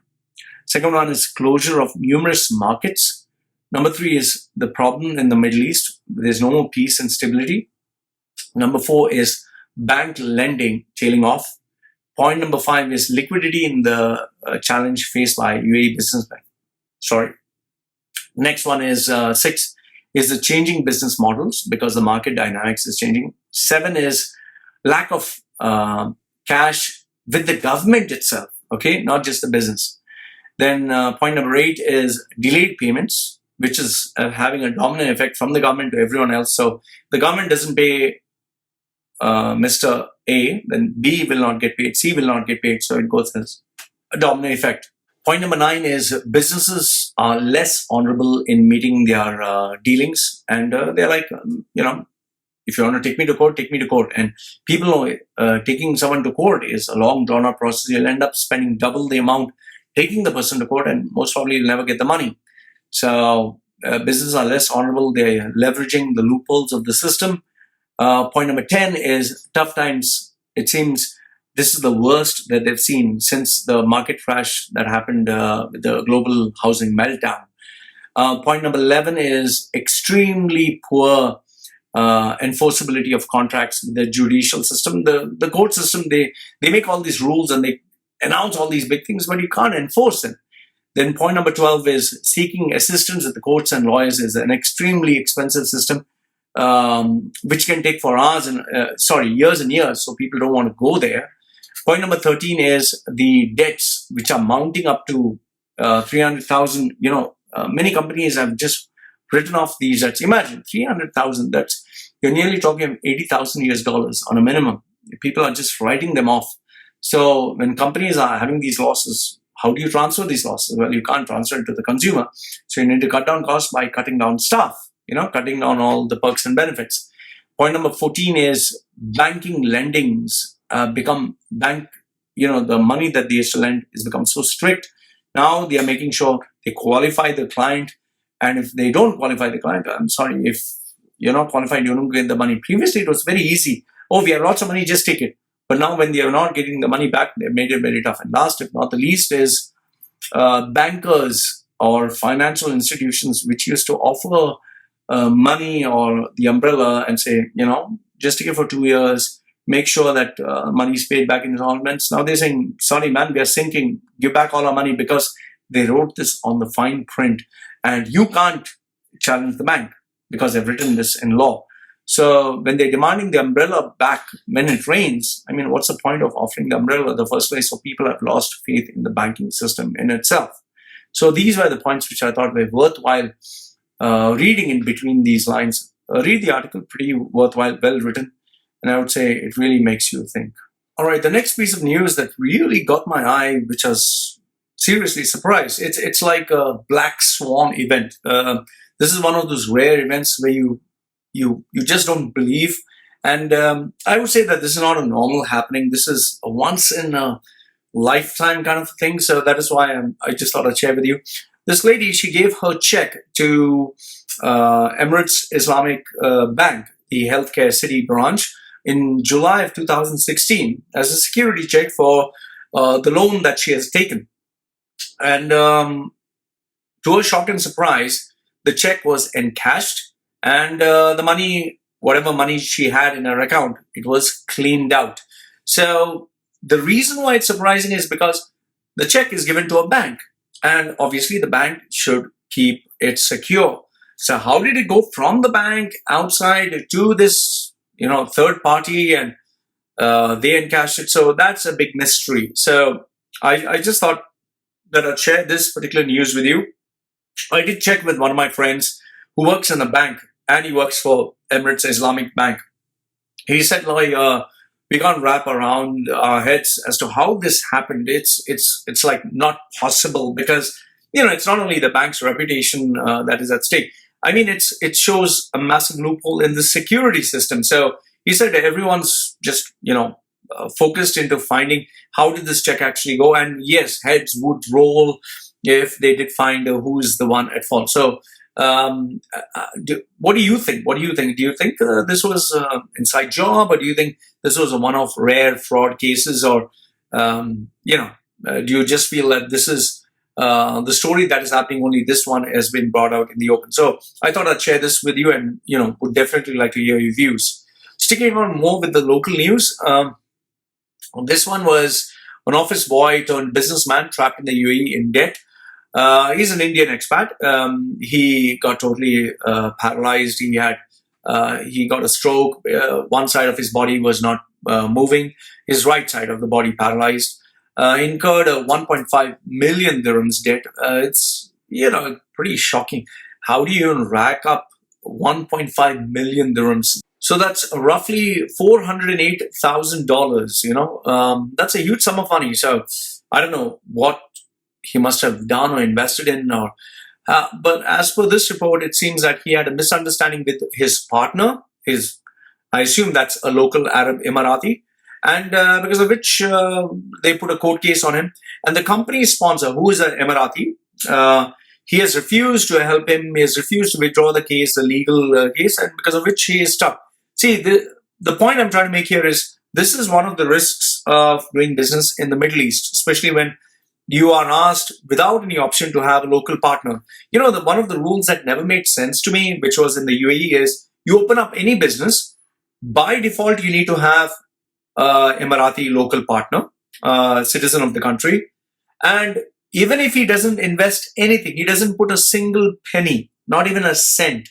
Second one is closure of numerous markets. Number three is the problem in the Middle East. There's no more peace and stability. Number four is bank lending tailing off. Point number five is liquidity in the challenge faced by UAE businessmen. Next one is six is the changing business models because the market dynamics is changing. Seven is lack of cash with the government itself, okay, not just the business. Then point number eight is delayed payments, which is having a dominant effect from the government to everyone else. So the government doesn't pay Mr. A, then B will not get paid, C will not get paid. So it goes as a domino effect. Point number nine is businesses are less honorable in meeting their dealings, and they're like, if you want to take me to court, take me to court. And people know taking someone to court is a long drawn out process. You'll end up spending double the amount taking the person to court, and most probably you'll never get the money. So businesses are less honorable. They're leveraging the loopholes of the system. Point number 10 is tough times. It seems this is the worst that they've seen since the market crash that happened with the global housing meltdown. Point number 11 is extremely poor enforceability of contracts with the judicial system. The court system, they make all these rules and they announce all these big things, but you can't enforce them. Then point number 12 is seeking assistance at the courts and lawyers is an extremely expensive system, which can take for hours and years and years. So people don't want to go there. Point number 13 is the debts, which are mounting up to 300,000. Many companies have just written off these debts. Imagine 300,000 debts. You're nearly talking $80,000 US on a minimum. People are just writing them off. So when companies are having these losses, how do you transfer these losses? Well, you can't transfer it to the consumer. So you need to cut down costs by cutting down staff, cutting down all the perks and benefits. Point number 14 is banking lendings become the money that they used to lend has become so strict. Now they are making sure they qualify the client. And if they don't qualify the client, I'm sorry, if you're not qualified, you don't get the money. Previously, it was very easy. Oh, we have lots of money, just take it. But now when they are not getting the money back, they've made it very tough. And last, if not the least, is bankers or financial institutions which used to offer money or the umbrella and say, just take it for 2 years, make sure that money is paid back in installments. Now they're saying, sorry, man, we are sinking. Give back all our money because they wrote this on the fine print. And you can't challenge the bank because they've written this in law. So when they're demanding the umbrella back when it rains, what's the point of offering the umbrella in the first place? So people have lost faith in the banking system in itself. So these were the points which I thought were worthwhile reading in between these lines. Read the article, pretty worthwhile, well written. And I would say it really makes you think. All right, the next piece of news that really got my eye, which was seriously surprised. It's like a black swan event. This is one of those rare events where you just don't believe. And I would say that this is not a normal happening. This is a once in a lifetime kind of thing. So that is why I just thought I'd share with you. This lady, she gave her check to Emirates Islamic Bank, the healthcare city branch, in July of 2016 as a security check for the loan that she has taken. And to her shock and surprise, the check was encashed. And the money, whatever money she had in her account, it was cleaned out. So the reason why it's surprising is because the check is given to a bank. And obviously the bank should keep it secure. So how did it go from the bank outside to this, third party and they encashed it? So that's a big mystery. So I just thought that I'd share this particular news with you. I did check with one of my friends who works in a bank. And he works for Emirates Islamic Bank. He said, Loy, we can't wrap around our heads as to how this happened. It's like not possible because, it's not only the bank's reputation that is at stake. It shows a massive loophole in the security system. So he said everyone's just, focused into finding how did this check actually go. And yes, heads would roll if they did find who's the one at fault. So What do you think? What do you think? Do you think this was an inside job, or do you think this was one of rare fraud cases, or do you just feel that this is the story that is happening? Only this one has been brought out in the open. So I thought I'd share this with you, and would definitely like to hear your views. Sticking on more with the local news, this one was an office boy turned businessman trapped in the UAE in debt. He's an Indian expat. He got totally paralyzed. He got a stroke. One side of his body was not moving. His right side of the body paralyzed. Incurred a 1.5 million dirhams debt. It's pretty shocking. How do you even rack up 1.5 million dirhams? So that's roughly $408,000. That's a huge sum of money. So I don't know what he must have done or invested in, but as per this report, it seems that he had a misunderstanding with his partner. I assume that's a local Arab Emirati, and because of which they put a court case on him. And the company sponsor, who is an Emirati, he has refused to help him. He has refused to withdraw the case, the legal case, and because of which he is stuck. See, the point I'm trying to make here is this is one of the risks of doing business in the Middle East, especially when you are asked without any option to have a local partner. One of the rules that never made sense to me, which was in the UAE, is you open up any business, by default, you need to have Emirati local partner, citizen of the country. And even if he doesn't invest anything, he doesn't put a single penny, not even a cent,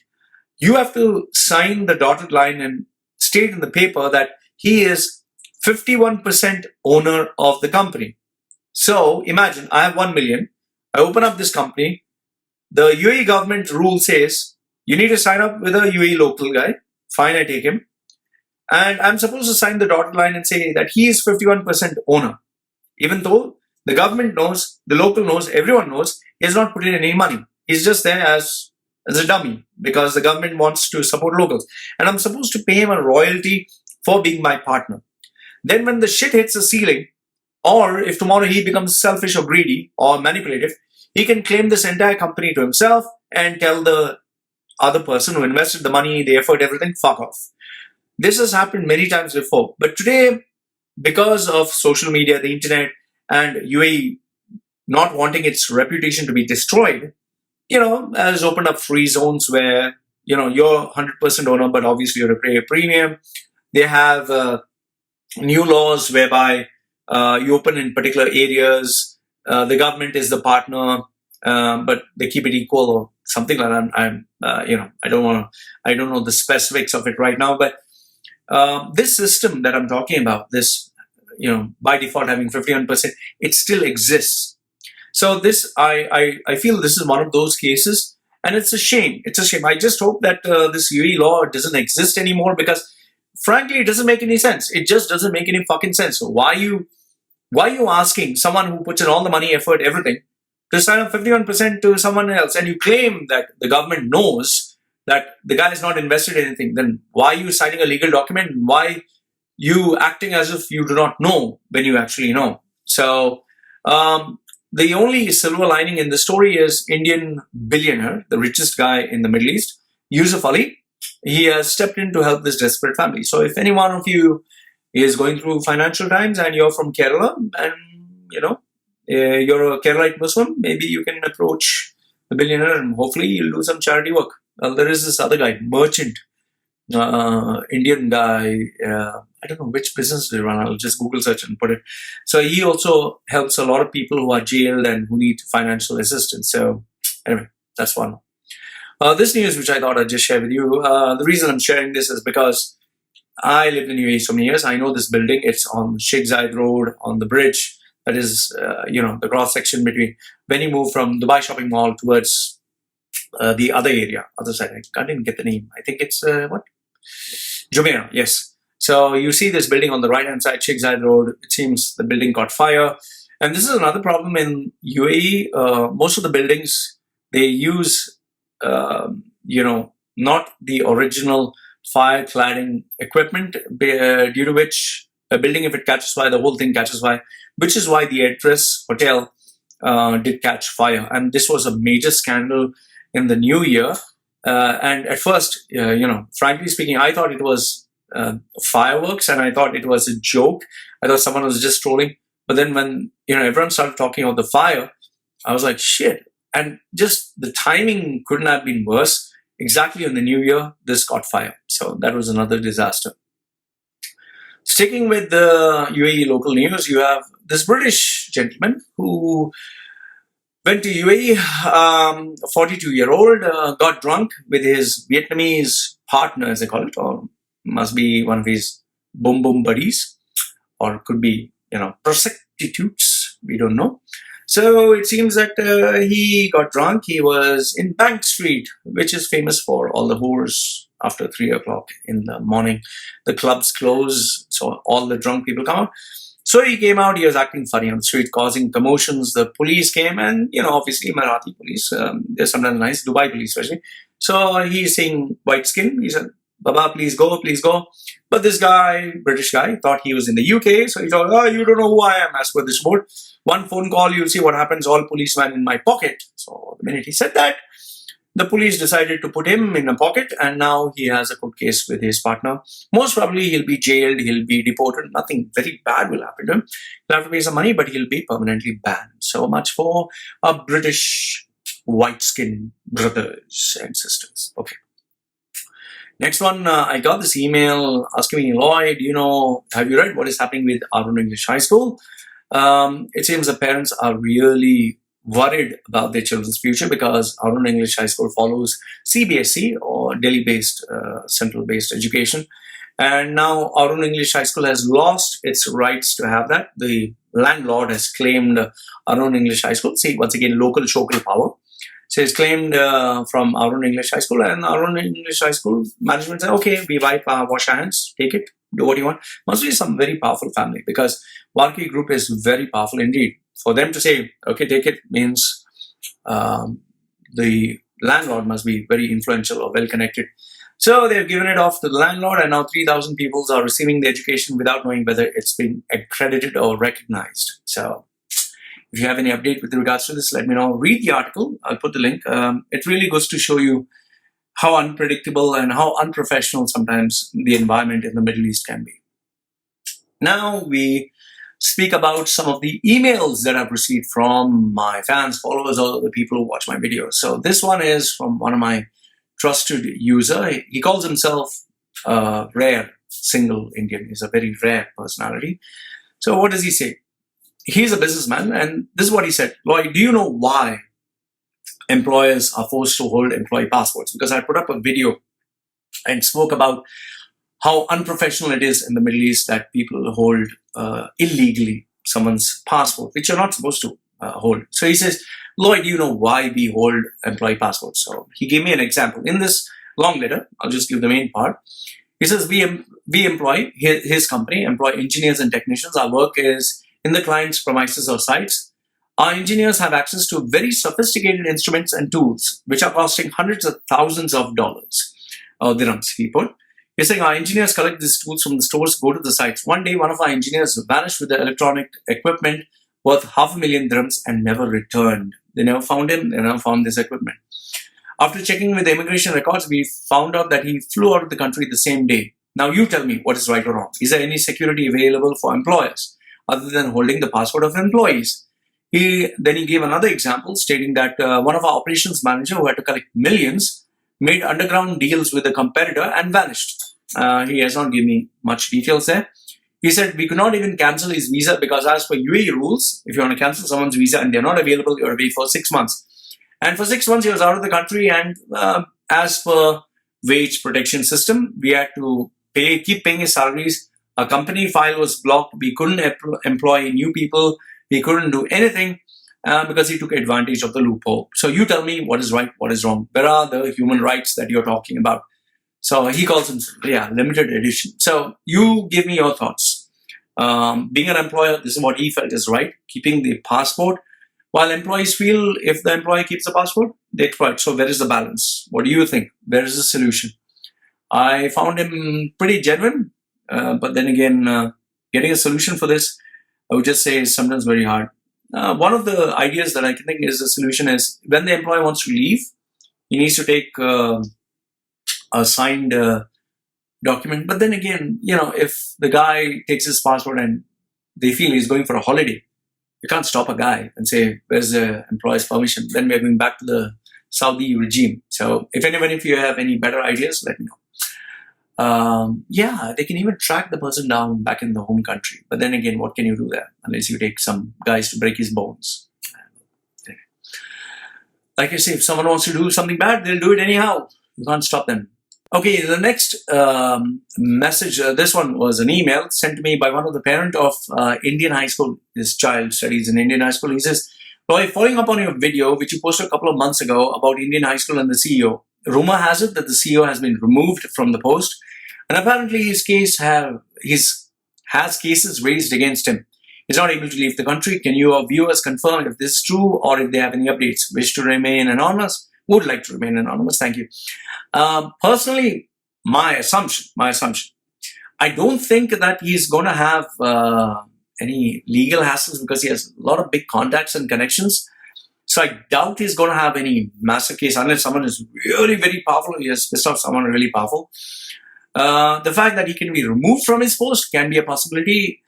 you have to sign the dotted line and state in the paper that he is 51% owner of the company. So imagine I have 1 million. I open up this company. The UAE government rule says you need to sign up with a UAE local guy. Fine, I take him. And I'm supposed to sign the dotted line and say that he is 51% owner. Even though the government knows, the local knows, everyone knows, he has not put in any money. He's just there as a dummy because the government wants to support locals. And I'm supposed to pay him a royalty for being my partner. Then when the shit hits the ceiling, or if tomorrow he becomes selfish or greedy or manipulative, he can claim this entire company to himself and tell the other person who invested the money, the effort, everything, fuck off. This has happened many times before. But today, because of social media, the internet, and UAE not wanting its reputation to be destroyed, has opened up free zones where, you're 100% owner, but obviously you have to pay a premium. They have new laws whereby you open in particular areas. The government is the partner, but they keep it equal or something like that. I don't know the specifics of it right now, but this system that I'm talking about, this, by default having 51%, it still exists. So this, I feel this is one of those cases, and it's a shame. It's a shame. I just hope that this UAE law doesn't exist anymore because, frankly, it doesn't make any sense. It just doesn't make any fucking sense. So why are you asking someone who puts in all the money, effort, everything, to sign up 51% to someone else, and you claim that the government knows that the guy has not invested in anything? Then why are you signing a legal document? And why you acting as if you do not know when you actually know? So the only silver lining in the story is Indian billionaire, the richest guy in the Middle East, Yusuf Ali. He has stepped in to help this desperate family. So if any one of you is going through financial times and you're from Kerala and you're a Keralite Muslim, maybe you can approach the billionaire and hopefully you'll do some charity work. Well, there is this other guy, merchant, Indian guy. I don't know which business they run. I'll just Google search and put it. So he also helps a lot of people who are jailed and who need financial assistance. So anyway, that's one. This news, which I thought I'd just share with you. The reason I'm sharing this is because I lived in UAE so many years. I know this building. It's on Sheikh Zayed Road on the bridge. That is, the cross section between when you move from Dubai Shopping Mall towards the other area, other side. I can't even get the name. I think it's what? Jumeirah. Yes. So you see this building on the right hand side, Sheikh Zayed Road. It seems the building caught fire, and this is another problem in UAE. Most of the buildings they use, not the original fire cladding equipment, due to which a building, if it catches fire, the whole thing catches fire, which is why the Address Hotel did catch fire. And this was a major scandal in the new year. And at first, frankly speaking, I thought it was fireworks, and I thought it was a joke. I thought someone was just trolling. But then when everyone started talking about the fire, I was like, shit. And just the timing couldn't have been worse. Exactly on the new year, this caught fire. So that was another disaster. Sticking with the UAE local news, you have this British gentleman who went to UAE, 42-year-old, got drunk with his Vietnamese partner, as they call it, or must be one of his boom boom buddies, or could be, prostitutes, we don't know. So it seems that he got drunk. He was in Bank Street, which is famous for all the whores after 3 o'clock in the morning. The clubs close, so all the drunk people come out. So he came out, he was acting funny on the street, causing commotions. The police came, and, obviously Emirati police, they're sometimes nice, Dubai police especially. So he's saying white skin. He said, Baba, please go, please go. But this guy, British guy, thought he was in the UK. So he thought, oh, you don't know who I am, as per this board. One phone call, you'll see what happens, all policemen in my pocket. So the minute he said that, the police decided to put him in a pocket, and now he has a court case with his partner. Most probably he'll be jailed, he'll be deported. Nothing very bad will happen to him. He'll have to pay some money, but he'll be permanently banned. So much for our British white-skinned brothers and sisters. Okay. Next one, I got this email asking me, Loy, have you read what is happening with Arun English High School? It seems the parents are really worried about their children's future because Arun English High School follows CBSE, or Delhi-based, central-based education. And now Arun English High School has lost its rights to have that. The landlord has claimed Arun English High School. See, once again, local shokal power. So it's claimed from Arun English High School, and Arun English High School management said, okay, we wash our hands, take it, do what you want. Must be some very powerful family, because Warki Group is very powerful indeed. For them to say, okay, take it, means the landlord must be very influential or well-connected. So they've given it off to the landlord, and now 3,000 people are receiving the education without knowing whether it's been accredited or recognized. So if you have any update with regards to this, let me know. Read the article. I'll put the link. It really goes to show you how unpredictable and how unprofessional sometimes the environment in the Middle East can be. Now we speak about some of the emails that I've received from my fans, followers, or the people who watch my videos. So this one is from one of my trusted user. He calls himself rare single Indian. He's a very rare personality. So what does he say? He's a businessman, and this is what he said. Loy, do you know why employers are forced to hold employee passports? Because I put up a video and spoke about how unprofessional it is in the Middle East that people hold illegally someone's passport, which you're not supposed to hold. So he says, Loy, do you know why we hold employee passports? So he gave me an example. In this long letter, I'll just give the main part. He says, we employ, his company, employ engineers and technicians. Our work is in the client's premises or sites. Our engineers have access to very sophisticated instruments and tools, which are costing hundreds of thousands of dollars, dirhams, he put. He's saying our engineers collect these tools from the stores, go to the sites. One day, one of our engineers vanished with the electronic equipment worth 500,000 dirhams and never returned. They never found him, they never found this equipment. After checking with the immigration records, we found out that he flew out of the country the same day. Now you tell me what is right or wrong. Is there any security available for employers other than holding the passport of employees? Then he gave another example stating that one of our operations manager who had to collect millions made underground deals with a competitor and vanished. He has not given me much details there. He said we could not even cancel his visa because as per UAE rules, if you want to cancel someone's visa and they're not available, you have to wait for 6 months. And for 6 months, he was out of the country, and as per wage protection system, we had to keep paying his salaries. Our company file was blocked. We couldn't employ new people. We couldn't do anything because he took advantage of the loophole. So you tell me what is right, what is wrong. Where are the human rights that you're talking about? So he calls himself, limited edition. So you give me your thoughts. Being an employer, this is what he felt is right, keeping the passport. While employees feel if the employee keeps the passport, they exploit. So where is the balance? What do you think? Where is the solution? I found him pretty genuine, but then again, getting a solution for this, I would just say is sometimes very hard. One of the ideas that I can think is the solution is when the employee wants to leave, He needs to take a signed document. But then again, if the guy takes his passport and they feel he's going for a holiday, you can't stop a guy and say, where's the employer's permission? Then we're going back to the Saudi regime. So if you have any better ideas, let me know. Yeah, they can even track the person down back in the home country. But then again, what can you do there? Unless you take some guys to break his bones. Like I say, if someone wants to do something bad, they'll do it anyhow. You can't stop them. Okay, the next message, this one was an email sent to me by one of the parent of Indian high school. His child studies in Indian high school. He says, Loy, following up on your video, which you posted a couple of months ago about Indian high school and the CEO, rumor has it that the CEO has been removed from the post, and apparently his case has cases raised against him. He's not able to leave the country. Can your viewers confirm if this is true or if they have any updates? Wish to remain anonymous? Would like to remain anonymous. Thank you. Personally, my assumption, I don't think that he's going to have any legal hassles because he has a lot of big contacts and connections. So I doubt he's going to have any massive case unless someone is really very powerful. He has pissed off someone really powerful. The fact that he can be removed from his post can be a possibility.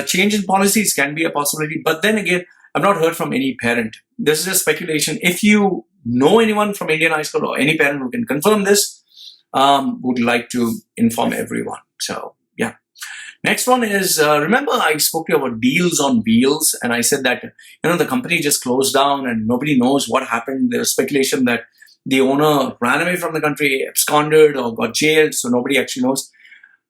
Change in policies can be a possibility. But then again, I've not heard from any parent. This is just speculation. If you know anyone from Indian high school or any parent who can confirm this, would like to inform everyone. So, yeah. Next one is, remember I spoke to you about deals on wheels, and I said that, the company just closed down and nobody knows what happened. There was speculation that the owner ran away from the country, absconded or got jailed, so nobody actually knows.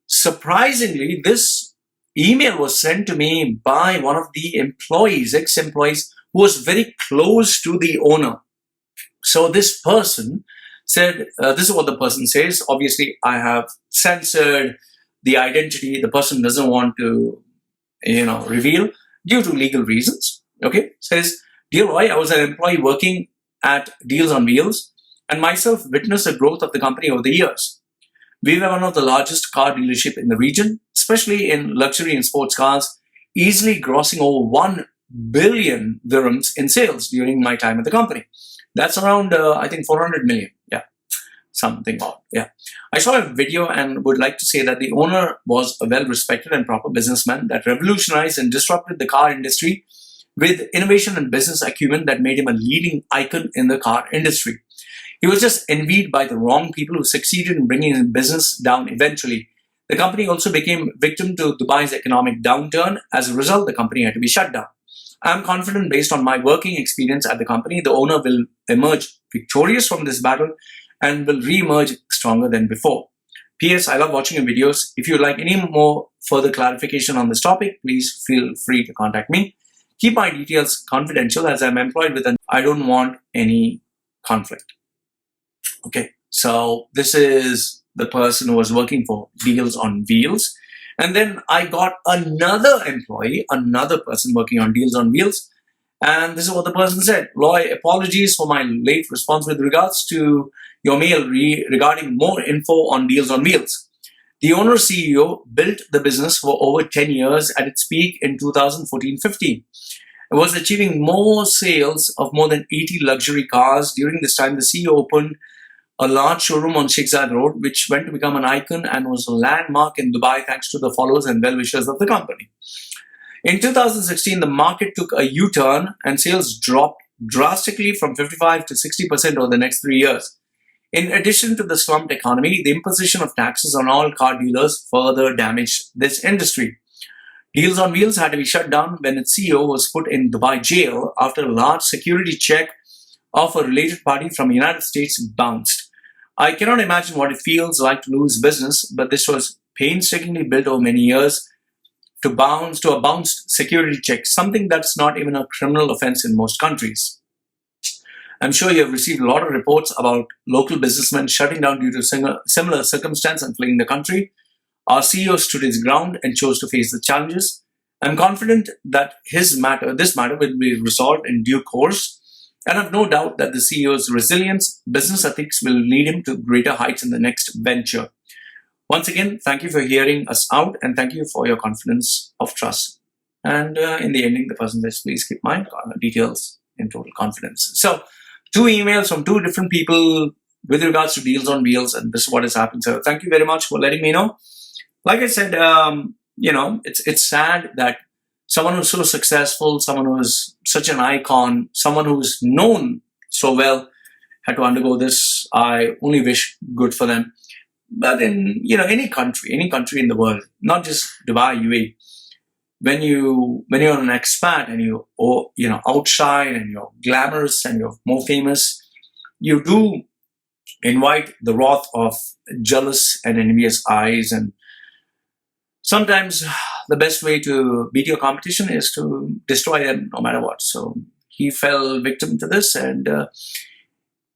Surprisingly, this email was sent to me by one of the employees, ex-employees, who was very close to the owner. So this person said, this is what the person says. Obviously, I have censored the identity. The person doesn't want to, reveal due to legal reasons. Okay, says, Dear Roy, I was an employee working at Deals on Wheels and myself witnessed the growth of the company over the years. We were one of the largest car dealership in the region, especially in luxury and sports cars, easily grossing over 1 billion dirhams in sales during my time at the company. That's around, I think, 400 million. Yeah, something odd. Yeah. I saw a video and would like to say that the owner was a well-respected and proper businessman that revolutionized and disrupted the car industry with innovation and business acumen that made him a leading icon in the car industry. He was just envied by the wrong people who succeeded in bringing his business down eventually. The company also became victim to Dubai's economic downturn. As a result, the company had to be shut down. I am confident based on my working experience at the company, the owner will emerge victorious from this battle and will re-emerge stronger than before. P.S. I love watching your videos. If you would like any more further clarification on this topic, please feel free to contact me. Keep my details confidential as I'm employed with I don't want any conflict. Okay, so this is the person who was working for Deals on Wheels. And then I got another employee, another person working on Deals on Wheels. And this is what the person said. Loy, apologies for my late response with regards to your mail regarding more info on Deals on Wheels. The owner CEO built the business for over 10 years at its peak in 2014-15. It was achieving more sales of more than 80 luxury cars. During this time, the CEO opened a large showroom on Sheikh Zayed Road, which went to become an icon and was a landmark in Dubai thanks to the followers and well-wishers of the company. In 2016, the market took a U-turn and sales dropped drastically from 55 to 60% over the next 3 years. In addition to the slumped economy, the imposition of taxes on all car dealers further damaged this industry. Deals on Wheels had to be shut down when its CEO was put in Dubai jail after a large security check of a related party from the United States bounced. I cannot imagine what it feels like to lose business, but this was painstakingly built over many years to a bounced security check, something that's not even a criminal offense in most countries. I'm sure you have received a lot of reports about local businessmen shutting down due to similar circumstance and fleeing the country. Our CEO stood his ground and chose to face the challenges. I'm confident that this matter will be resolved in due course, and I have no doubt that the CEO's resilience, business ethics will lead him to greater heights in the next venture. Once again, thank you for hearing us out and thank you for your confidence of trust. And in the ending, the person says, please keep my details in total confidence. So, two emails from two different people with regards to deals on wheels, and this is what has happened. So thank you very much for letting me know. Like I said, it's sad that someone who's so successful, someone who's such an icon, someone who's known so well had to undergo this. I only wish good for them. But in any country in the world, not just Dubai, UAE, when you're an expat and you outshine and you're glamorous and you're more famous, you do invite the wrath of jealous and envious eyes. And sometimes the best way to beat your competition is to destroy them no matter what. So he fell victim to this, and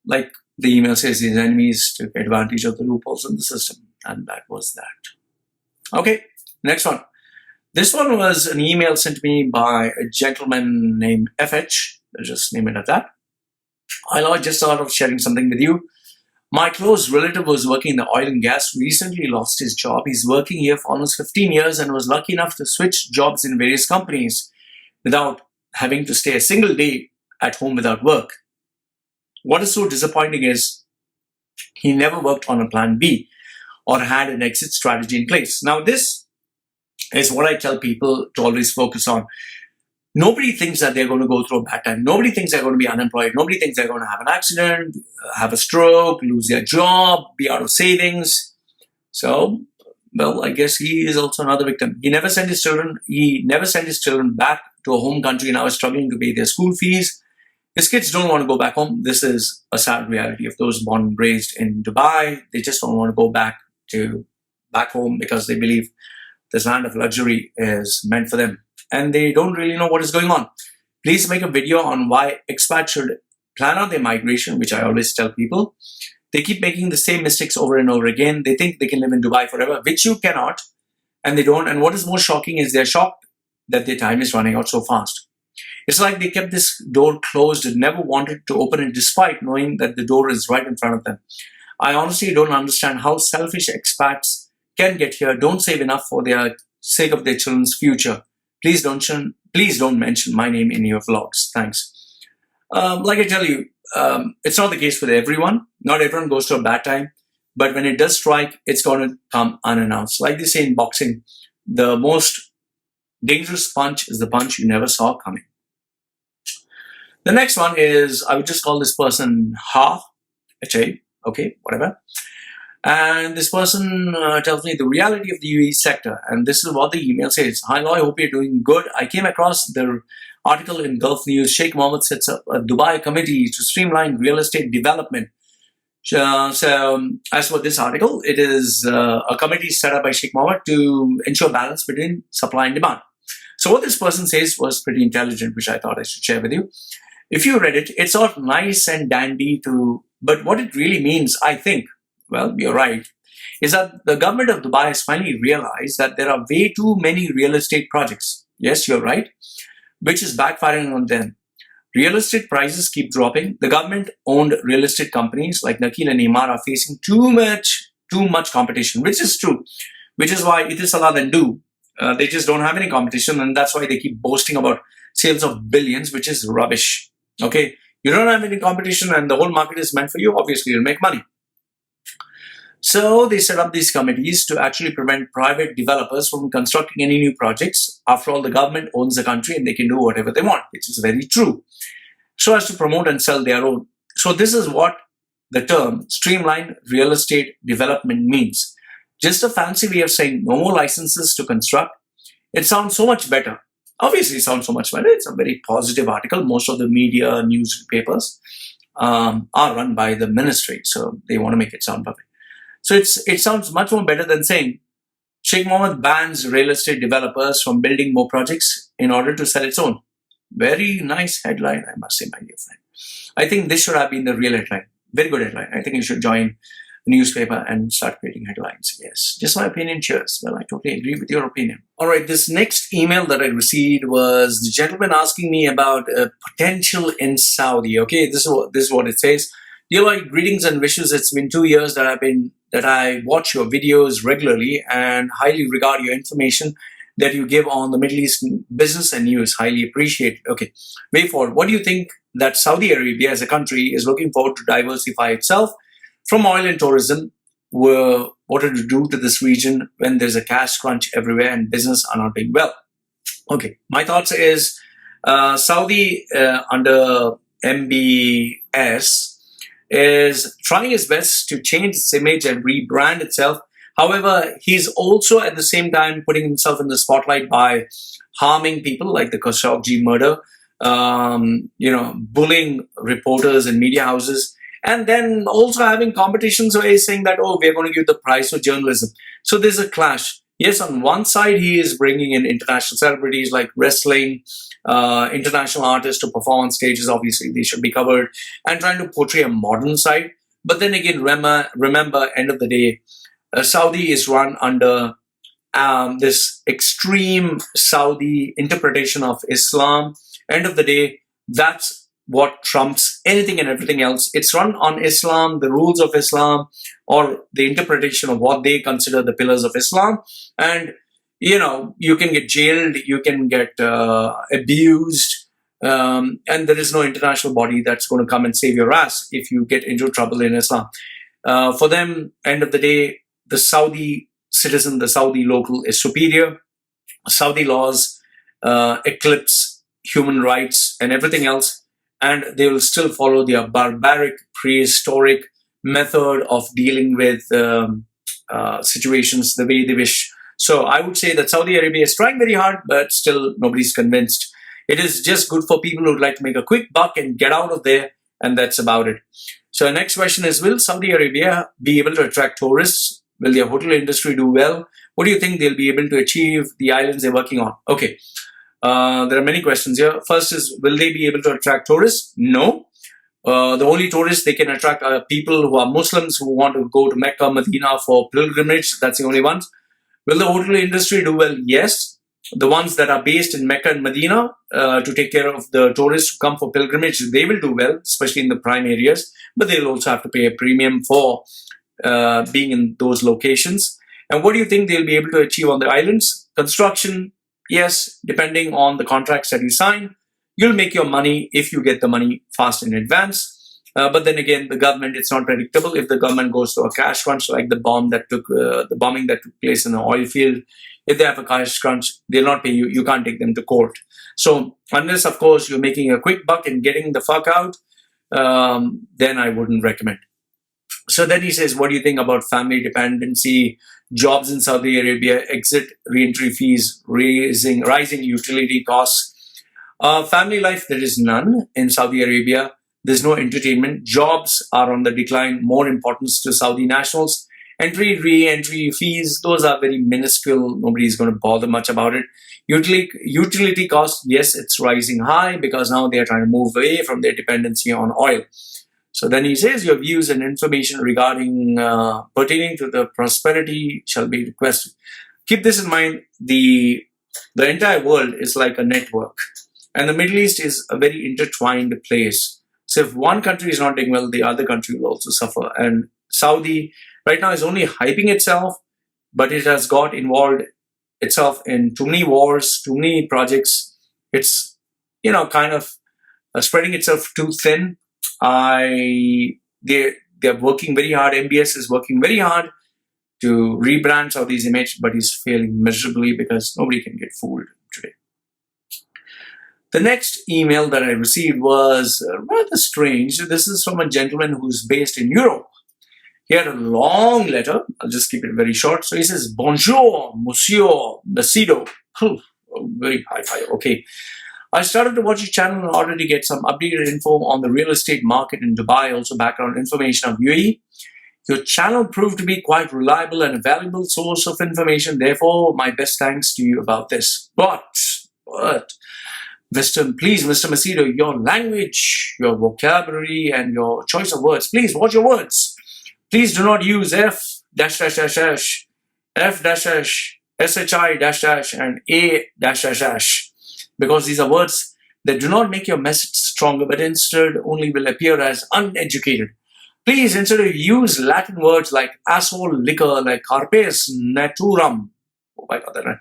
like the email says, his enemies took advantage of the loopholes in the system, and that was that. Okay, next one. This one was an email sent to me by a gentleman named FH. Let's just name it at that. I just thought of sharing something with you. My close relative was working in the oil and gas, recently lost his job. He's working here for almost 15 years and was lucky enough to switch jobs in various companies without having to stay a single day at home without work. What is so disappointing is he never worked on a plan B or had an exit strategy in place. Now, this is what I tell people to always focus on. Nobody thinks that they're going to go through a bad time. Nobody thinks they're going to be unemployed. Nobody thinks they're going to have an accident, have a stroke, lose their job, be out of savings. So, well, I guess he is also another victim. He never sent his children back to a home country, now is struggling to pay their school fees. His kids don't want to go back home. This is a sad reality of those born and raised in Dubai. They just don't want to go back home because they believe this land of luxury is meant for them, and they don't really know what is going on. Please make a video on why expats should plan out their migration, which I always tell people. They keep making the same mistakes over and over again. They think they can live in Dubai forever, which you cannot, and they don't. And what is more shocking is they're shocked that their time is running out so fast. It's like they kept this door closed and never wanted to open it despite knowing that the door is right in front of them. I honestly don't understand how selfish expats can get here, don't save enough for the sake of their children's future. Please don't mention my name in your vlogs. Thanks. Like I tell you, it's not the case with everyone. Not everyone goes through a bad time. But when it does strike, it's going to come unannounced. Like they say in boxing, the most dangerous punch is the punch you never saw coming. The next one is, I would just call this person Ha, H-A, okay, whatever. And this person tells me the reality of the UAE sector. And this is what the email says. Hi, Loy, hope you're doing good. I came across the article in Gulf News. Sheikh Mohammed sets up a Dubai committee to streamline real estate development. So as for this article, it is a committee set up by Sheikh Mohammed to ensure balance between supply and demand. So what this person says was pretty intelligent, which I thought I should share with you. If you read it, it's all nice and dandy but what it really means, I think, well, you're right, is that the government of Dubai has finally realized that there are way too many real estate projects. Yes, you're right, which is backfiring on them. Real estate prices keep dropping. The government-owned real estate companies like Nakil and Emaar are facing too much competition, which is true, which is why it is Salah than do. They just don't have any competition, and that's why they keep boasting about sales of billions, which is rubbish. Okay, you don't have any competition and the whole market is meant for you, obviously you'll make money. So they set up these committees to actually prevent private developers from constructing any new projects. After all, the government owns the country and they can do whatever they want, which is very true, so as to promote and sell their own. So this is what the term streamlined real estate development means. Just a fancy way of saying no more licenses to construct. It sounds so much better. Obviously, it sounds so much better. It's a very positive article. Most of the media, newspapers are run by the ministry, so they want to make it sound perfect. So it sounds much more better than saying Sheikh Mohammed bans real estate developers from building more projects in order to sell its own. Very nice headline, I must say, my dear friend. I think this should have been the real headline. Very good headline. I think you should join a newspaper and start creating headlines. Yes, just my opinion. Cheers. Well, I totally agree with your opinion. All right, this next email that I received was the gentleman asking me about a potential in Saudi. Okay, this is what it says. Dear Loy, greetings and wishes. It's been 2 years that I watch your videos regularly and highly regard your information that you give on the Middle East business and news. Highly appreciate it. Okay, way forward. What do you think that Saudi Arabia as a country is looking forward to diversify itself from oil and tourism. What to do to this region when there's a cash crunch everywhere and business are not doing well. Okay, my thoughts is Saudi under MBS is trying his best to change its image and rebrand itself. However, he's also at the same time putting himself in the spotlight by harming people like the Khashoggi murder, bullying reporters and media houses, and then also having competitions where he's saying that, oh, we're going to give the prize of journalism. So there's a clash. Yes, on one side, he is bringing in international celebrities like wrestling, international artists to perform on stages. Obviously, they should be covered, and trying to portray a modern side. But then again, remember, end of the day, Saudi is run under this extreme Saudi interpretation of Islam. End of the day, that's what trumps anything and everything else. It's run on Islam, the rules of Islam, or the interpretation of what they consider the pillars of Islam. And, you can get jailed, you can get abused, and there is no international body that's going to come and save your ass if you get into trouble in Islam. For them, end of the day, the Saudi citizen, the Saudi local is superior. Saudi laws eclipse human rights and everything else, and they will still follow their barbaric, prehistoric method of dealing with situations the way they wish. So I would say that Saudi Arabia is trying very hard, but still nobody's convinced. It is just good for people who would like to make a quick buck and get out of there, and that's about it. So the next question is, will Saudi Arabia be able to attract tourists? Will their hotel industry do well? What do you think they'll be able to achieve the islands they're working on? Okay, there are many questions here. First is, will they be able to attract tourists? No. The only tourists they can attract are people who are Muslims who want to go to Mecca, Medina for pilgrimage. That's the only ones. Will the hotel industry do well? Yes. The ones that are based in Mecca and Medina to take care of the tourists who come for pilgrimage, they will do well, especially in the prime areas. But they'll also have to pay a premium for being in those locations. And what do you think they'll be able to achieve on the islands? Construction, yes, depending on the contracts that you sign. You'll make your money if you get the money fast in advance. But then again, the government, it's not predictable. If the government goes to a cash crunch, like the bombing that took place in the oil field, if they have a cash crunch, they'll not pay you. You can't take them to court. So unless, of course, you're making a quick buck and getting the fuck out, then I wouldn't recommend. So then he says, what do you think about family dependency, jobs in Saudi Arabia, exit re-entry fees, rising utility costs? Family life, there is none in Saudi Arabia. There's no entertainment. Jobs are on the decline, more importance to Saudi nationals. Re-entry fees, those are very minuscule. Nobody's going to bother much about it. Utility costs, yes, it's rising high because now they are trying to move away from their dependency on oil. So then he says, your views and information regarding pertaining to the prosperity shall be requested. Keep this in mind. The entire world is like a network, and the Middle East is a very intertwined place. So if one country is not doing well, the other country will also suffer. And Saudi right now is only hyping itself, but it has got involved itself in too many wars, too many projects. It's, kind of spreading itself too thin. They're working very hard. MBS is working very hard to rebrand Saudi's image, but he's failing miserably because nobody can get fooled today. The next email that I received was rather strange. This is from a gentleman who's based in Europe. He had a long letter. I'll just keep it very short. So he says, Bonjour, Monsieur Machedo. Very high. Okay. I started to watch your channel in order to get some updated info on the real estate market in Dubai, also background information of UAE. Your channel proved to be quite reliable and a valuable source of information. Therefore, my best thanks to you about this. But, Mr. Machedo, your language, your vocabulary, and your choice of words, please watch your words. Please do not use F dash, F dash, SHI dash, and A dash, because these are words that do not make your message stronger, but instead only will appear as uneducated. Please, instead of use Latin words like asshole, liquor, like carpes naturam, oh my God, that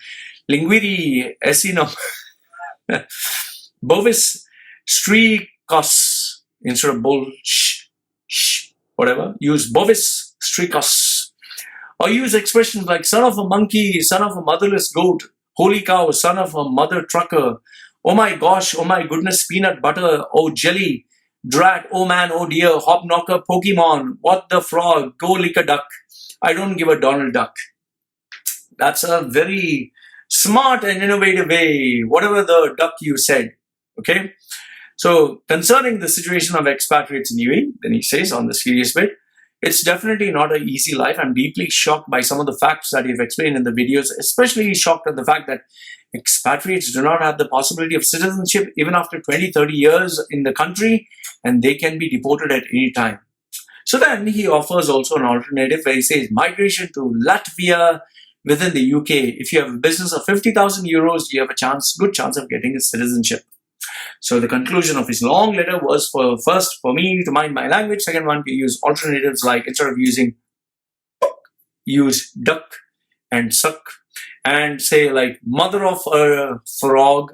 linguidi esinum, bovis, stri strikos instead of bull, whatever. Use bovis, strikos. Or use expressions like son of a monkey, son of a motherless goat, holy cow, son of a mother trucker, oh my gosh, oh my goodness, peanut butter, oh jelly, drat, oh man, oh dear, hobknocker, Pokemon, what the frog, go lick a duck. I don't give a Donald Duck. That's a very smart and innovative way, whatever the duck you said. Okay? So, concerning the situation of expatriates in UAE, then he says on the serious bit, it's definitely not an easy life. I'm deeply shocked by some of the facts that you've explained in the videos, especially shocked at the fact that expatriates do not have the possibility of citizenship even after 20, 30 years in the country, and they can be deported at any time. So then he offers also an alternative where he says migration to Latvia within the UK. If you have a business of 50,000 euros, you have a good chance of getting a citizenship. So the conclusion of his long letter was first for me to mind my language. Second one, to use alternatives like instead of using use duck and suck, and say like mother of a frog,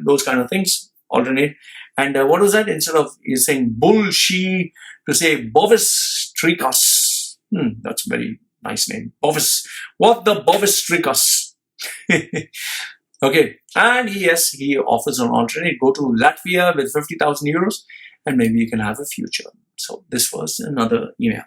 those kind of things. Alternate. And what was that? Instead of saying bull, she, to say bovis strikos. That's a very nice name. Bovis. What the bovis strikos? Okay, and he offers an alternate. Go to Latvia with 50,000 euros and maybe you can have a future. So this was another email.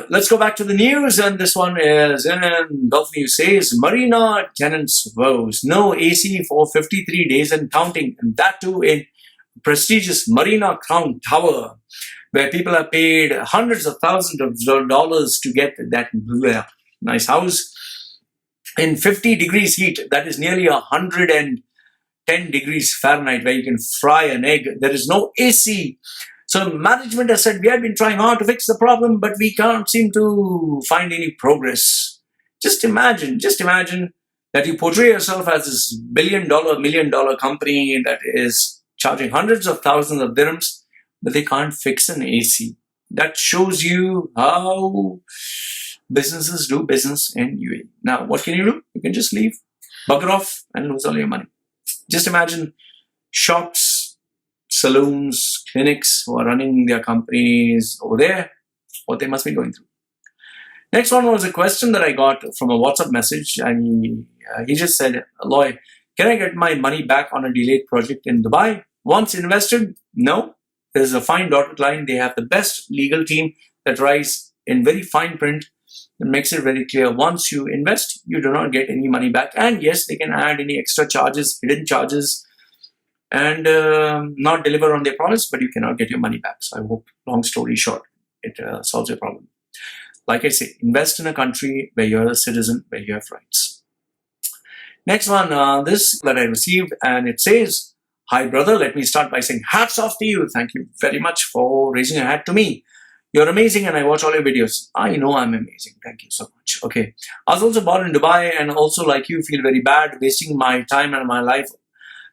Let's go back to the news, and this one is in Gulf News says, Marina tenants woes, no AC for 53 days and counting, and that too in prestigious Marina Crown Tower, where people have paid hundreds of thousands of dollars to get that nice house. In 50 degrees heat, that is nearly 110 degrees Fahrenheit, where you can fry an egg. There is no AC. So management has said, we have been trying hard to fix the problem, but we can't seem to find any progress. Just imagine that you portray yourself as this million dollar company that is charging hundreds of thousands of dirhams, but they can't fix an AC. That shows you how businesses do business in UAE. Now, what can you do? You can just leave, bugger off, and lose all your money. Just imagine shops, saloons, clinics who are running their companies over there, what they must be going through. Next one was a question that I got from a WhatsApp message, and he just said, Loy, can I get my money back on a delayed project in Dubai? Once invested? No. There's a fine dotted line. They have the best legal team that writes in very fine print. It makes it very clear. Once you invest, you do not get any money back. And yes, they can add any extra charges, hidden charges, and not deliver on their promise, but you cannot get your money back. So I hope, long story short, it solves your problem. Like I say, invest in a country where you're a citizen, where you have rights. Next one, this that I received, and it says, hi brother, let me start by saying hats off to you. Thank you very much for raising your hat to me. You're amazing and I watch all your videos. I know I'm amazing. Thank you so much. Okay. I was also born in Dubai and also like you feel very bad wasting my time and my life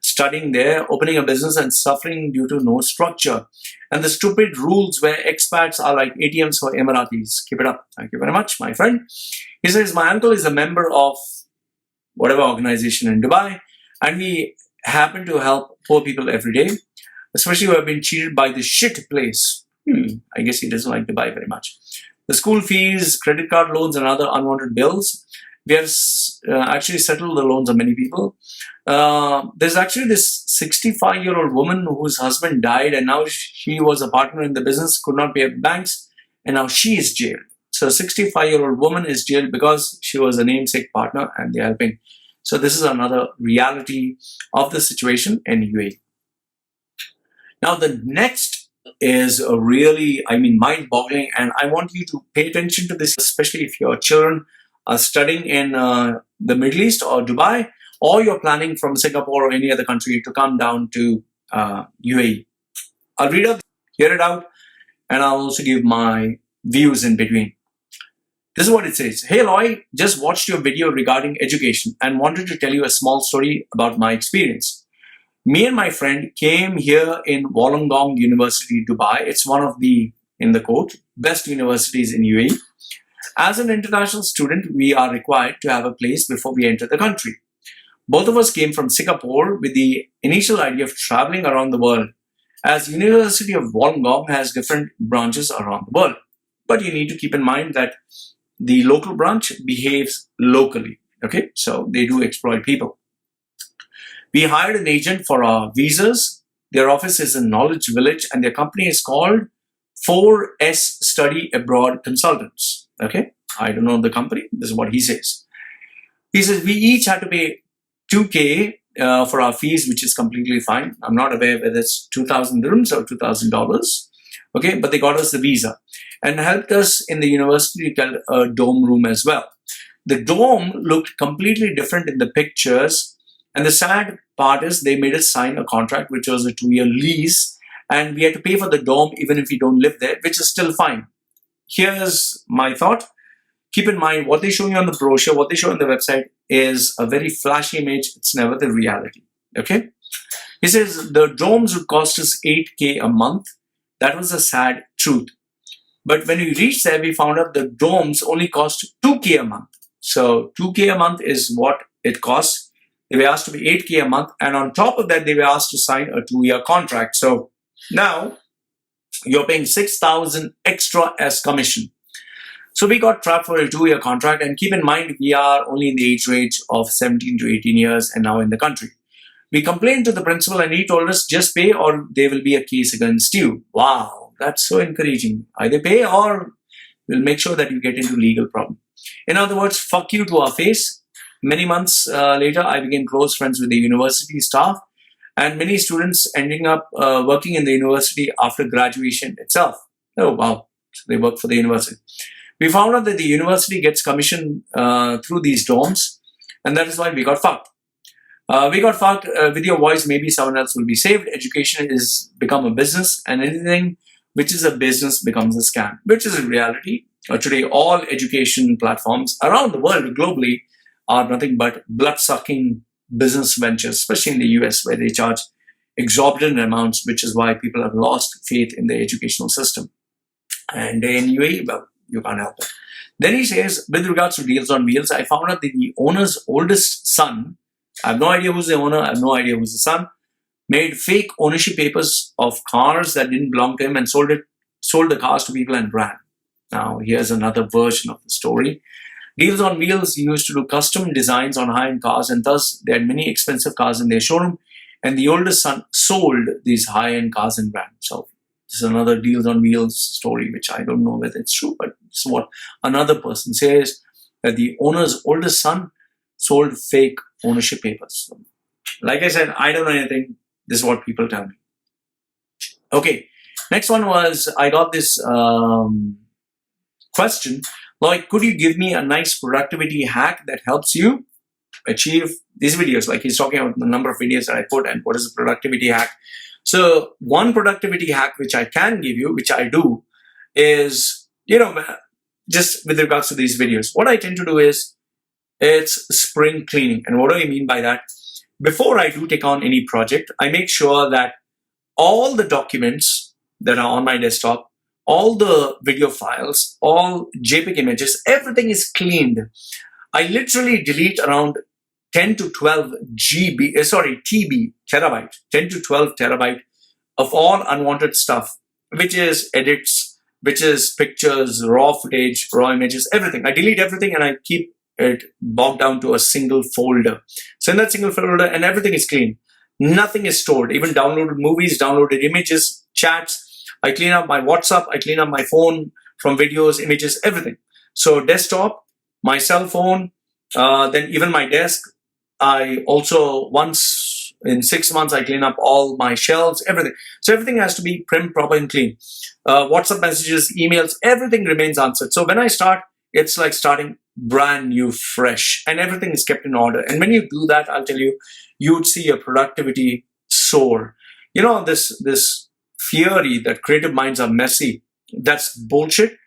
studying there, opening a business and suffering due to no structure. And the stupid rules where expats are like ATMs for Emiratis. Keep it up. Thank you very much, my friend. He says, my uncle is a member of whatever organization in Dubai and we happen to help poor people every day, especially who have been cheated by this shit place. I guess he doesn't like Dubai very much. The school fees, credit card loans, and other unwanted bills. We have actually settled the loans of many people. There's actually this 65-year-old woman whose husband died, and now she was a partner in the business, could not pay the banks, and now she is jailed. So a 65-year-old woman is jailed because she was a namesake partner, and they're helping. So this is another reality of the situation in UAE. Now the next is a really, mind-boggling, and I want you to pay attention to this, especially if your children are studying in the Middle East or Dubai, or you're planning from Singapore or any other country to come down to UAE. I'll read out, hear it out, and I'll also give my views in between. This is what it says. Hey Loy, just watched your video regarding education and wanted to tell you a small story about my experience. Me and my friend came here in Wollongong University, Dubai. It's one of the, in the quote, best universities in UAE. As an international student, we are required to have a place before we enter the country. Both of us came from Singapore with the initial idea of traveling around the world, as University of Wollongong has different branches around the world. But you need to keep in mind that the local branch behaves locally. Okay, so they do exploit people. We hired an agent for our visas. Their office is in Knowledge Village, and their company is called 4S Study Abroad Consultants. Okay, I don't know the company. This is what he says. He says we each had to pay 2K for our fees, which is completely fine. I'm not aware whether it's 2,000 dirhams or $2,000. Okay, but they got us the visa and helped us in the university to get a dorm room as well. The dorm looked completely different in the pictures, and the sad part is they made us sign a contract which was a 2-year lease, and we had to pay for the dorm even if we don't live there, which is still fine. Here's my thought. Keep in mind what they show you on the brochure, what they show on the website is a very flashy image. It's never the reality. Okay. He says the dorms would cost us 8K a month. That was the sad truth. But when we reached there, we found out the dorms only cost 2K a month. So 2K a month is what it costs. They were asked to be 8K a month. And on top of that, they were asked to sign a 2-year contract. So now you're paying 6,000 extra as commission. So we got trapped for a 2-year contract. And keep in mind, we are only in the age range of 17 to 18 years and now in the country. We complained to the principal and he told us, just pay or there will be a case against you. Wow, that's so encouraging. Either pay or we'll make sure that you get into legal problem. In other words, fuck you to our face. Many months later, I became close friends with the university staff and many students ending up working in the university after graduation itself. Oh, wow. So they work for the university. We found out that the university gets commission through these dorms, and that is why we got fucked. We got fucked with your voice. Maybe someone else will be saved. Education is become a business, and anything which is a business becomes a scam, which is a reality. Today, all education platforms around the world, globally, are nothing but blood-sucking business ventures, especially in the US, where they charge exorbitant amounts, which is why people have lost faith in the educational system. And in UAE, well, you can't help it. Then he says, with regards to Deals on Wheels, I found out that the owner's oldest son, I have no idea who's the owner, I have no idea who's the son, made fake ownership papers of cars that didn't belong to him and sold the cars to people and ran. Now, here's another version of the story. Deals on Wheels used to do custom designs on high-end cars, and thus they had many expensive cars in their showroom, and the oldest son sold these high-end cars and ran. So this is another Deals on Wheels story, which I don't know whether it's true, but it's what another person says, that the owner's oldest son sold fake ownership papers. So, like I said, I don't know anything. This is what people tell me. Okay, next one was, I got this question. Like, could you give me a nice productivity hack that helps you achieve these videos? Like he's talking about the number of videos that I put and what is a productivity hack. So one productivity hack which I can give you, which I do, is, just with regards to these videos, what I tend to do is, it's spring cleaning. And what do I mean by that? Before I do take on any project, I make sure that all the documents that are on my desktop, all the video files, all JPEG images, everything is cleaned. I literally delete around 10 to 12 terabyte, 10 to 12 terabyte of all unwanted stuff, which is edits, which is pictures, raw footage, raw images, everything. I delete everything and I keep it bogged down to a single folder. So in that single folder, and everything is clean. Nothing is stored, even downloaded movies, downloaded images, chats. I clean up my WhatsApp, I clean up my phone from videos, images, everything. So desktop, my cell phone, then even my desk. I also, once in 6 months, I clean up all my shelves, everything. So everything has to be prim, proper, and clean. WhatsApp messages, emails, everything remains answered. So when I start, it's like starting brand new, fresh, and everything is kept in order. And when you do that, I'll tell you, you would see your productivity soar. This theory that creative minds are messy, that's bullshit.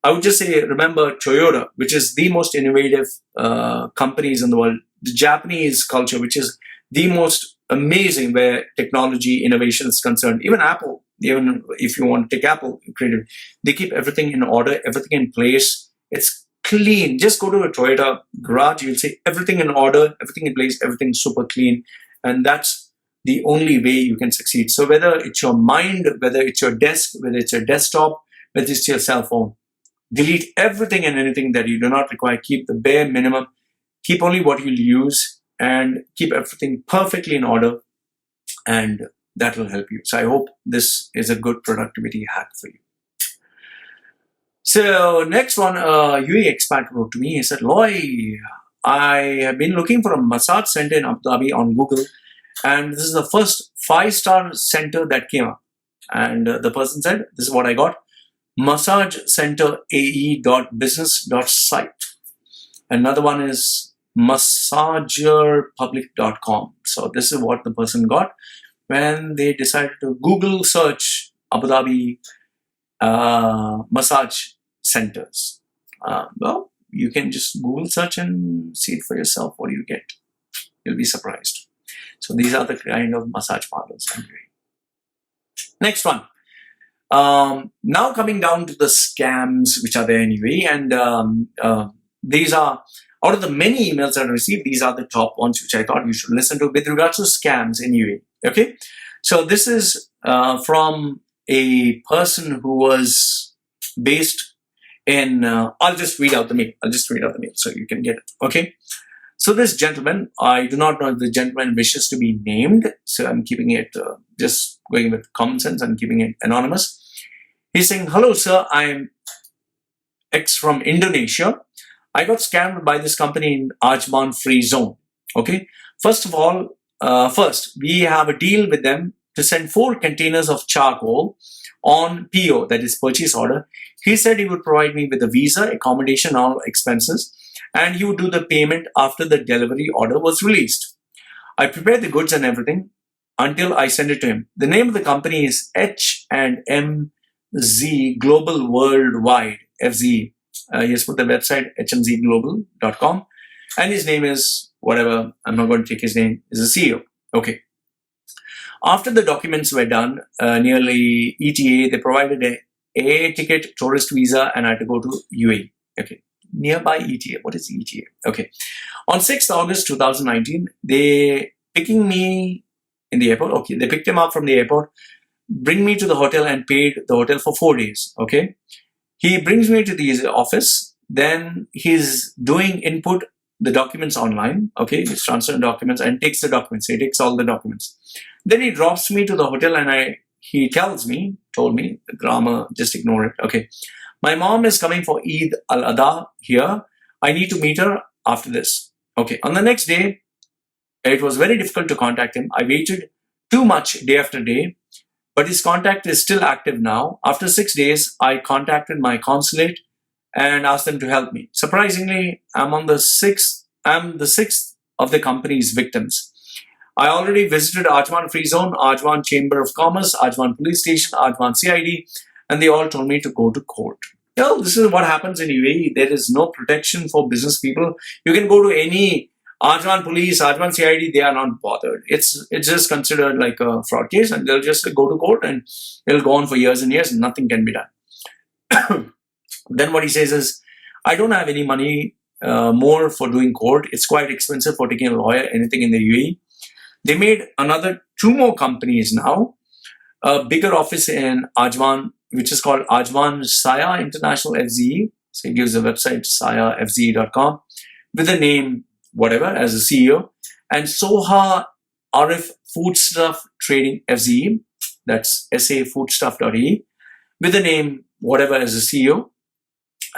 I would just say, remember Toyota, which is the most innovative companies in the world, the Japanese culture, which is the most amazing where technology innovation is concerned. Even Apple, even if you want to take Apple creative, they keep everything in order, everything in place. It's clean. Just go to a Toyota garage, you'll see everything in order, everything in place, everything super clean. And that's the only way you can succeed. So whether it's your mind, whether it's your desk, whether it's your desktop, whether it's your cell phone, delete everything and anything that you do not require. Keep the bare minimum. Keep only what you'll use and keep everything perfectly in order. And that will help you. So I hope this is a good productivity hack for you. So next one, UAE Expat wrote to me. He said, Loy, I have been looking for a massage center in Abu Dhabi on Google, and this is the first 5-star center that came up. And the person said, this is what I got: massagecenterae.business.site. Another one is massagerpublic.com. So this is what the person got when they decided to Google search Abu Dhabi massage centers. Well, you can just Google search and see it for yourself. What do you get? You'll be surprised. So these are the kind of massage parlors I'm doing. Next one. Now coming down to the scams which are there in UAE, and these are, out of the many emails that I received, these are the top ones which I thought you should listen to with regards to scams in UAE. Okay, so this is from a person who was based in, I'll just read out the mail. So you can get it. Okay. So this gentleman, I do not know if the gentleman wishes to be named. So I'm keeping it, just going with common sense and keeping it anonymous. He's saying, hello, sir. I'm X from Indonesia. I got scammed by this company in Ajman Free Zone. Okay. First of all, we have a deal with them to send 4 containers of charcoal on PO, that is purchase order. He said he would provide me with a visa, accommodation, all expenses, and he would do the payment after the delivery order was released. I prepared the goods and everything until I sent it to him. The name of the company is H&M Global Worldwide, FZE. He has put the website hmzglobal.com, and his name is whatever, I'm not going to take his name, is the CEO. Okay. After the documents were done, nearly ETA, they provided a air ticket, tourist visa, and I had to go to UAE. Okay. Nearby ETA. What is ETA? Okay. On 6th August 2019, they picking me in the airport. Okay. They picked him up from the airport, bring me to the hotel and paid the hotel for 4 days. Okay. He brings me to the office. Then he's doing input the documents online. Okay. He's transferring documents and takes the documents. He takes all the documents. Then he drops me to the hotel and he told me, the grammar, just ignore it. Okay. My mom is coming for Eid al-Adha here. I need to meet her after this. Okay. On the next day, it was very difficult to contact him. I waited too much day after day, but his contact is still active now. After 6 days, I contacted my consulate and asked them to help me. Surprisingly, I'm the sixth of the company's victims. I already visited Ajman Free Zone, Ajman Chamber of Commerce, Ajman Police Station, Ajman CID, and they all told me to go to court. Well, this is what happens in UAE. There is no protection for business people. You can go to any Ajman Police, Ajman CID, they are not bothered. It's just considered like a fraud case, and they'll just go to court and it'll go on for years and years and nothing can be done. Then what he says is, I don't have any money more for doing court. It's quite expensive for taking a lawyer, anything in the UAE. They made 2 more companies now, a bigger office in Ajman, which is called Ajman Saya International FZE. So he gives the website sayafze.com with the name whatever as the CEO, and Soha Arif Foodstuff Trading FZE, that's safoodstuff.e, with the name whatever as the CEO,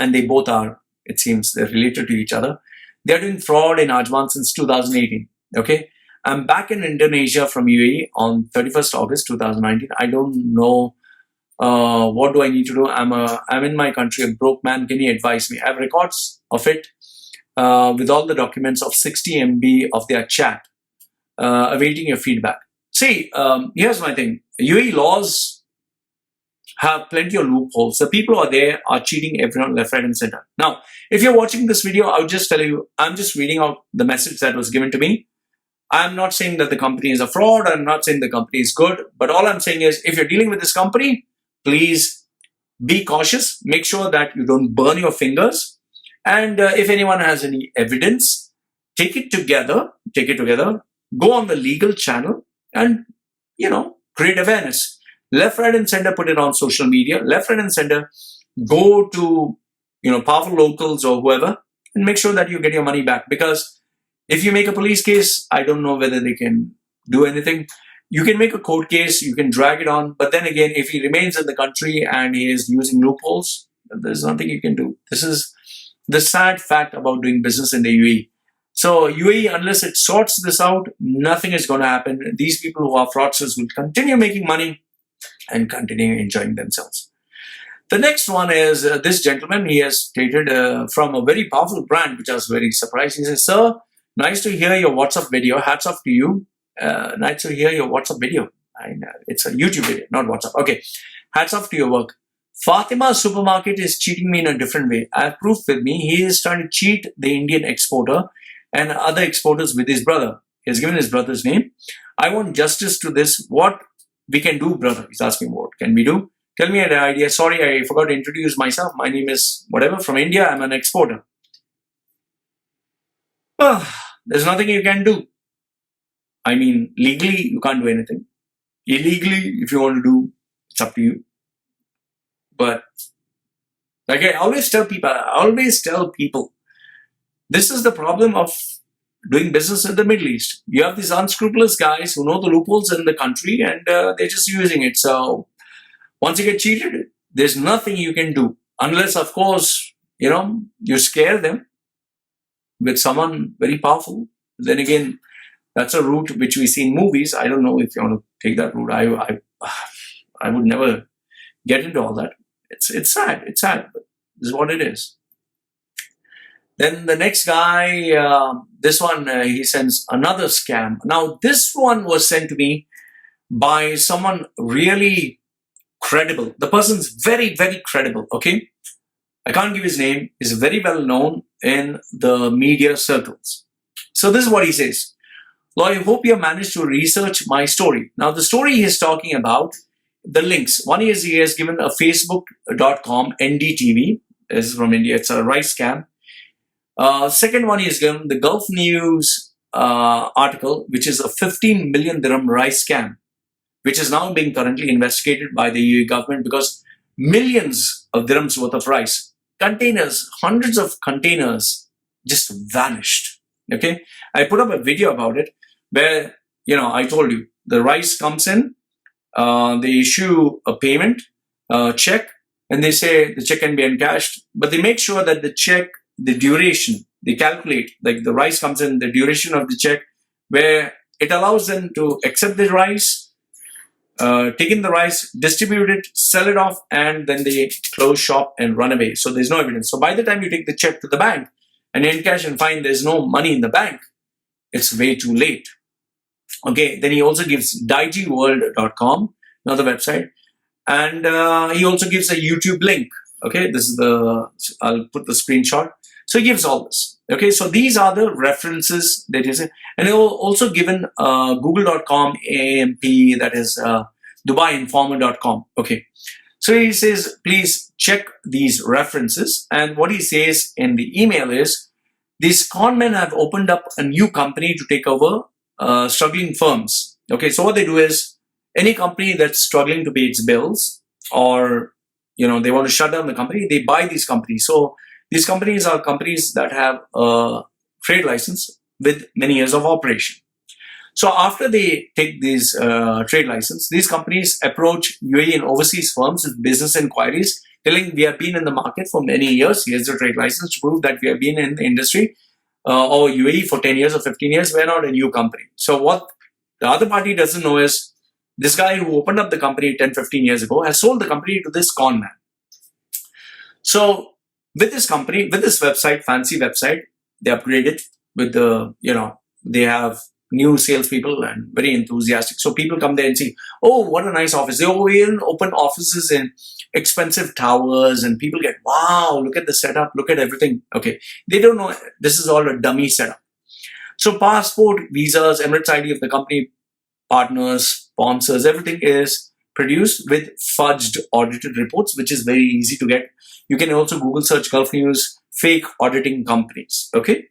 and they both are, it seems, they're related to each other. They're doing fraud in Ajman since 2018. Okay. I'm back in Indonesia from UAE on 31st August 2019. I don't know what do I need to do. I'm in my country, a broke man. Can you advise me? I have records of it with all the documents of 60 MB of their chat, awaiting your feedback. See, here's my thing. UAE laws have plenty of loopholes. The people who are there are cheating everyone left, right, and center. Now, if you're watching this video, I would just tell you, I'm just reading out the message that was given to me. I'm not saying that the company is a fraud. I'm not saying the company is good. But all I'm saying is, if you're dealing with this company, please be cautious. Make sure that you don't burn your fingers. And if anyone has any evidence, take it together, go on the legal channel and, create awareness. Left, right, and center, put it on social media. Left, right, and center, go to, powerful locals or whoever and make sure that you get your money back. Because if you make a police case, I don't know whether they can do anything. You can make a court case, you can drag it on. But then again, if he remains in the country and he is using loopholes, there's nothing you can do. This is the sad fact about doing business in the UAE. So UAE, unless it sorts this out, nothing is going to happen. These people who are fraudsters will continue making money and continue enjoying themselves. The next one is this gentleman. He has stated from a very powerful brand, which I was very surprised. He says, "Sir, nice to hear your WhatsApp video. Hats off to you. Nice to hear your WhatsApp video." It's a YouTube video, not WhatsApp. Okay. Hats off to your work. Fatima supermarket is cheating me in a different way. I have proof with me. He is trying to cheat the Indian exporter and other exporters with his brother. He has given his brother's name. I want justice to this. What we can do, brother? He's asking what can we do? Tell me an idea. Sorry, I forgot to introduce myself. My name is whatever from India. I'm an exporter. There's nothing you can do. I mean, legally, you can't do anything. Illegally, if you want to do, it's up to you. But like I always tell people, this is the problem of doing business in the Middle East. You have these unscrupulous guys who know the loopholes in the country and they're just using it. So once you get cheated, there's nothing you can do. Unless, of course, you scare them with someone very powerful. Then again, that's a route which we see in movies. I don't know if you want to take that route. I would never get into all that. It's sad, but this is what it is. Then the next guy, this one, he sends another scam. Now, this one was sent to me by someone really credible. The person's very, very credible, okay? I can't give his name. He's very well known in the media circles. So this is what he says. Loy, I hope you have managed to research my story. Now, the story he is talking about, the links. One is he has given a facebook.com NDTV. This is from India. It's a rice scam. Second one is given the Gulf News article, which is a 15 million dirham rice scam, which is now being currently investigated by the UAE government because millions of dirhams worth of rice, containers, hundreds of containers just vanished. Okay, I put up a video about it where, I told you the rice comes in, they issue a payment, check, and they say the check can be encashed, but they make sure that the check, the duration, they calculate, like the rice comes in, the duration of the check, where it allows them to accept the rice, take in the rice, distribute it, sell it off, and then they close shop and run away. So there's no evidence. So by the time you take the check to the bank and encash and find there's no money in the bank, it's way too late. Okay, then he also gives digworld.com, another website, and he also gives a YouTube link. Okay, this is I'll put the screenshot. So he gives all this. Okay, so these are the references that is, and he also given google.com AMP, that is dubaiinformer.com. Okay, so he says, please check these references. And what he says in the email is, these conmen have opened up a new company to take over struggling firms. Okay, so what they do is, any company that's struggling to pay its bills, or they want to shut down the company, they buy these companies. So these companies are companies that have a trade license with many years of operation. So after they take these trade license, these companies approach UAE and overseas firms with business inquiries, telling we have been in the market for many years. Here's the trade license to prove that we have been in the industry or UAE for 10 years or 15 years. We're not a new company. So what the other party doesn't know is, this guy who opened up the company 10, 15 years ago has sold the company to this con man. So with this company, with this website, fancy website, they upgrade it with they have new salespeople and very enthusiastic. So people come there and see, oh, what a nice office. They even open offices in expensive towers and people get, wow, look at the setup, look at everything. Okay, they don't know this is all a dummy setup. So passport, visas, Emirates ID of the company, partners, sponsors, everything is produced with fudged audited reports, which is very easy to get. You can also Google search Gulf News fake auditing companies. Okay.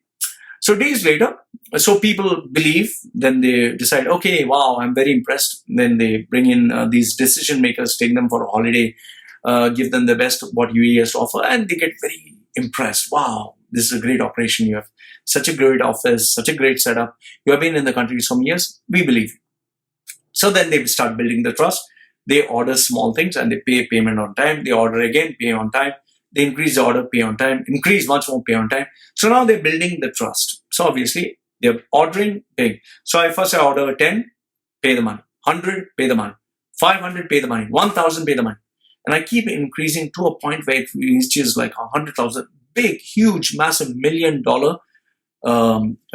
So days later, so people believe, then they decide, okay, wow, I'm very impressed. Then they bring in these decision makers, take them for a holiday, give them the best of what UAE has to offer, and they get very impressed. Wow, this is a great operation. You have such a great office, such a great setup. You have been in the country so many years. We believe you. So then they start building the trust. They order small things and they pay payment on time. They order again, pay on time. They increase the order, pay on time, increase much more, pay on time. So now they're building the trust. So obviously they're ordering, paying. So I order 10, pay the money. 100, pay the money. 500, pay the money. 1,000, pay the money. And I keep increasing to a point where it reaches like 100,000. Big, huge, massive $1 million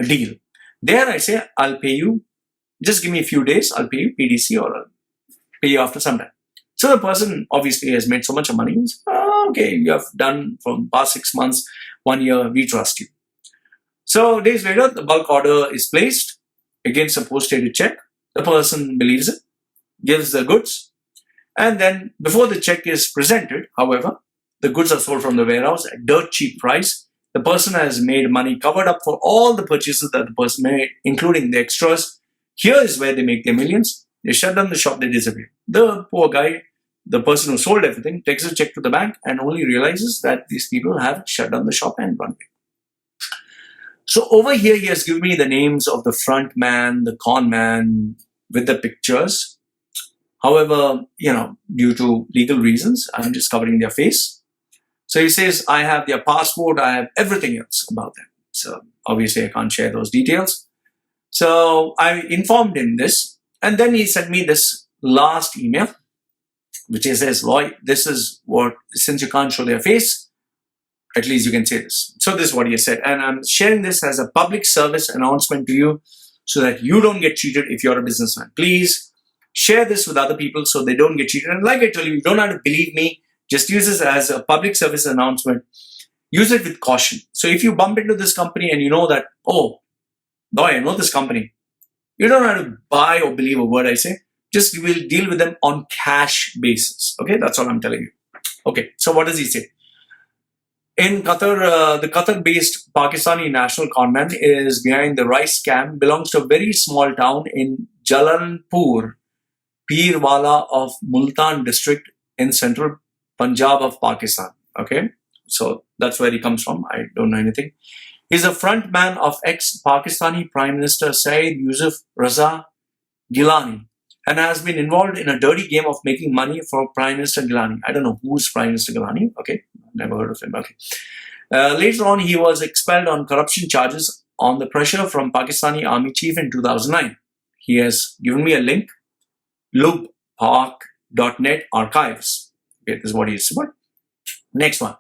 deal. There I say, I'll pay you. Just give me a few days. I'll pay you PDC or I'll pay you after some time. So the person obviously has made so much of money. Says, oh, okay, you have done from past 6 months, 1 year, we trust you. So days later, the bulk order is placed against a post-dated check. The person believes it, gives the goods, and then before the check is presented, however, the goods are sold from the warehouse at dirt cheap price. The person has made money covered up for all the purchases that the person made, including the extras. Here is where they make their millions. They shut down the shop, they disappear. The poor guy, the person who sold everything, takes a check to the bank and only realizes that these people have shut down the shop and run away. So over here, he has given me the names of the front man, the con man with the pictures. However, due to legal reasons, I'm just covering their face. So he says, I have their passport, I have everything else about them. So obviously I can't share those details. So I informed him this, and then he sent me this last email, which he says, Loy, this is what, since you can't show their face, at least you can say this. So this is what he said. And I'm sharing this as a public service announcement to you so that you don't get cheated if you're a businessman. Please share this with other people so they don't get cheated. And like I told you, you don't have to believe me. Just use this as a public service announcement. Use it with caution. So if you bump into this company and you know that, oh, Loy, I know this company. You don't have to buy or believe a word I say. Just you will deal with them on cash basis. Okay, that's all I'm telling you. Okay, so what does he say? In Qatar, the Qatar-based Pakistani national conman is behind the rice scam, belongs to a very small town in Jalalpur, Pirwala of Multan district in central Punjab of Pakistan. Okay, so that's where he comes from. I don't know anything. He's a front man of ex-Pakistani Prime Minister Syed Yusuf Raza Gilani and has been involved in a dirty game of making money for Prime Minister Gilani. I don't know who's Prime Minister Gilani. Okay, never heard of him. Okay. Later on, he was expelled on corruption charges on the pressure from Pakistani Army Chief in 2009. He has given me a link, looppark.net archives. Okay, this is what he is about. Next one.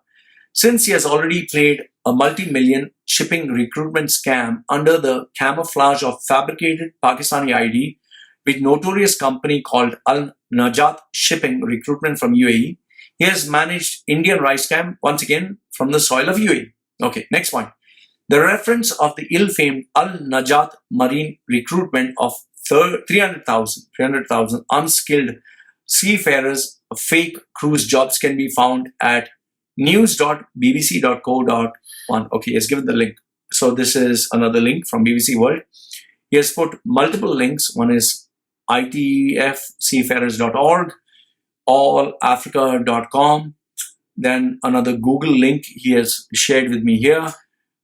Since he has already played a multi-million shipping recruitment scam under the camouflage of fabricated Pakistani ID with notorious company called Al Najat Shipping Recruitment from UAE, he has managed Indian rice scam once again from the soil of UAE. Okay, next point. The reference of the ill-famed Al Najat Marine recruitment of 300,000 unskilled seafarers fake cruise jobs can be found at news.bbc.co.1. Okay, he has given the link. So this is another link from BBC World. He has put multiple links. One is itfseafarers.org, allafrica.com. Then another Google link he has shared with me here,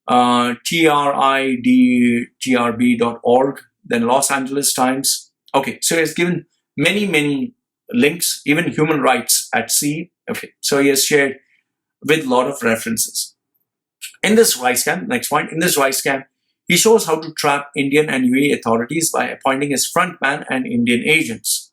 tridgrb.org, then Los Angeles Times. Okay, so he has given many links, even human rights at sea. Okay, so he has shared with a lot of references. In this rice scam, next point, in this rice scam, he shows how to trap Indian and UAE authorities by appointing his front man and Indian agents.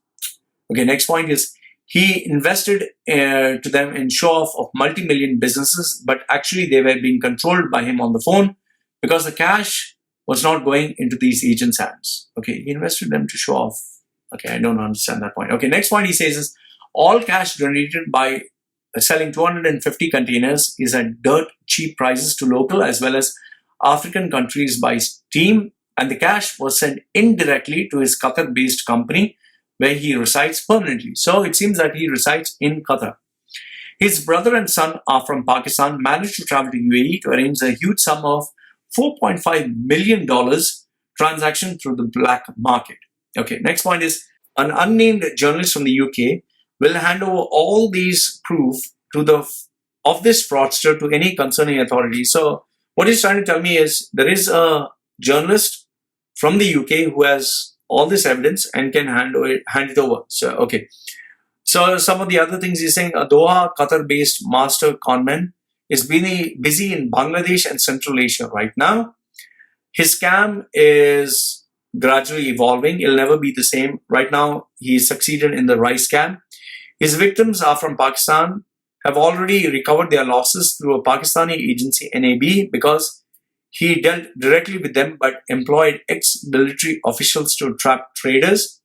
Okay, next point is he invested to them in show-off of multi-million businesses, but actually they were being controlled by him on the phone because the cash was not going into these agents' hands. Okay, he invested them to show off. Okay, I don't understand that point. Okay, next point he says is all cash generated by selling 250 containers is at dirt cheap prices to local as well as African countries by steam, and the cash was sent indirectly to his Qatar-based company where he resides permanently. So it seems that he resides in Qatar. His brother and son are from Pakistan, managed to travel to UAE to arrange a huge sum of $4.5 million transaction through the black market. Okay, next point is an unnamed journalist from the UK will hand over all these proof to of this fraudster to any concerning authority. So what he's trying to tell me is there is a journalist from the UK who has all this evidence and can hand it over. So okay. So some of the other things he's saying, a Doha, Qatar-based master conman is busy in Bangladesh and Central Asia right now. His scam is gradually evolving. It'll never be the same. Right now, he succeeded in the rice scam. His victims are from Pakistan, have already recovered their losses through a Pakistani agency, NAB, because he dealt directly with them but employed ex-military officials to trap traders.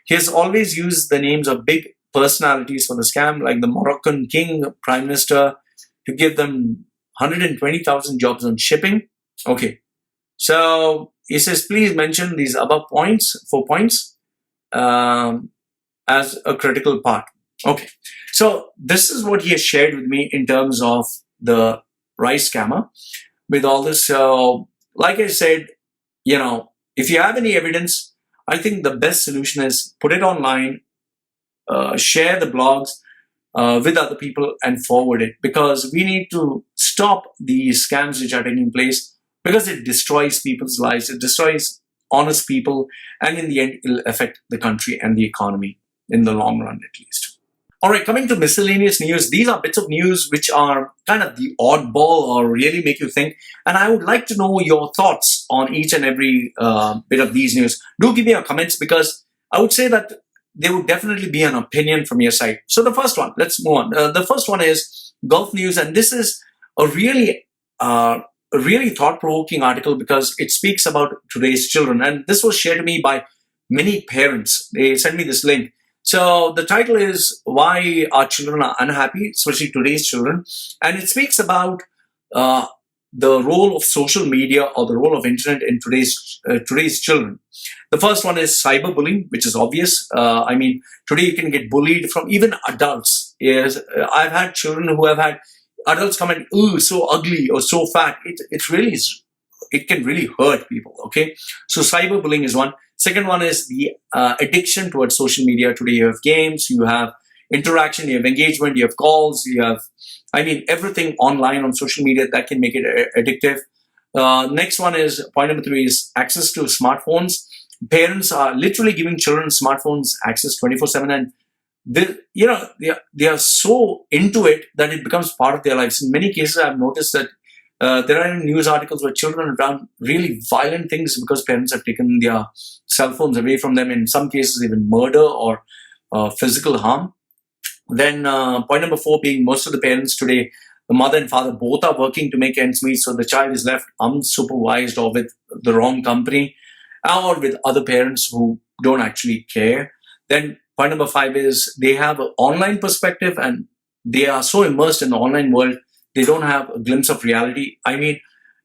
He has always used the names of big personalities for the scam, like the Moroccan king, prime minister, to give them 120,000 jobs on shipping. Okay. So he says, please mention these above points, 4 points, as a critical part. Okay. So this is what he has shared with me in terms of the rice scammer with all this. So like I said, if you have any evidence, I think the best solution is put it online, share the blogs with other people and forward it, because we need to stop these scams which are taking place, because it destroys people's lives, it destroys honest people, and in the end, it will affect the country and the economy in the long run at least. All right, coming to miscellaneous news, these are bits of news which are kind of the oddball or really make you think. And I would like to know your thoughts on each and every bit of these news. Do give me your comments, because I would say that there would definitely be an opinion from your side. So the first one, let's move on. The first one is Gulf News, and this is a really thought-provoking article because it speaks about today's children. And this was shared to me by many parents. They sent me this link. So the title is Why Our Children Are Unhappy, especially today's children. And it speaks about the role of social media or the role of internet in today's children. The first one is cyberbullying, which is obvious. Today you can get bullied from even adults. Yes, I've had children who have had adults come and, ooh, so ugly or so fat. It really is. It can really hurt people. Okay, so cyberbullying is one. Second one is the addiction towards social media. Today you have games, you have interaction, you have engagement, you have calls, you have, everything online on social media that can make it addictive. Next one is, point number 3 is access to smartphones. Parents are literally giving children smartphones access 24/7, and they are so into it that it becomes part of their lives. In many cases, I've noticed that there are news articles where children have done really violent things because parents have taken their cell phones away from them, in some cases even murder or physical harm. Then point number 4 being, most of the parents today, the mother and father both are working to make ends meet, so the child is left unsupervised or with the wrong company or with other parents who don't actually care. Then point number 5 is they have an online perspective and they are so immersed in the online world, they don't have a glimpse of reality.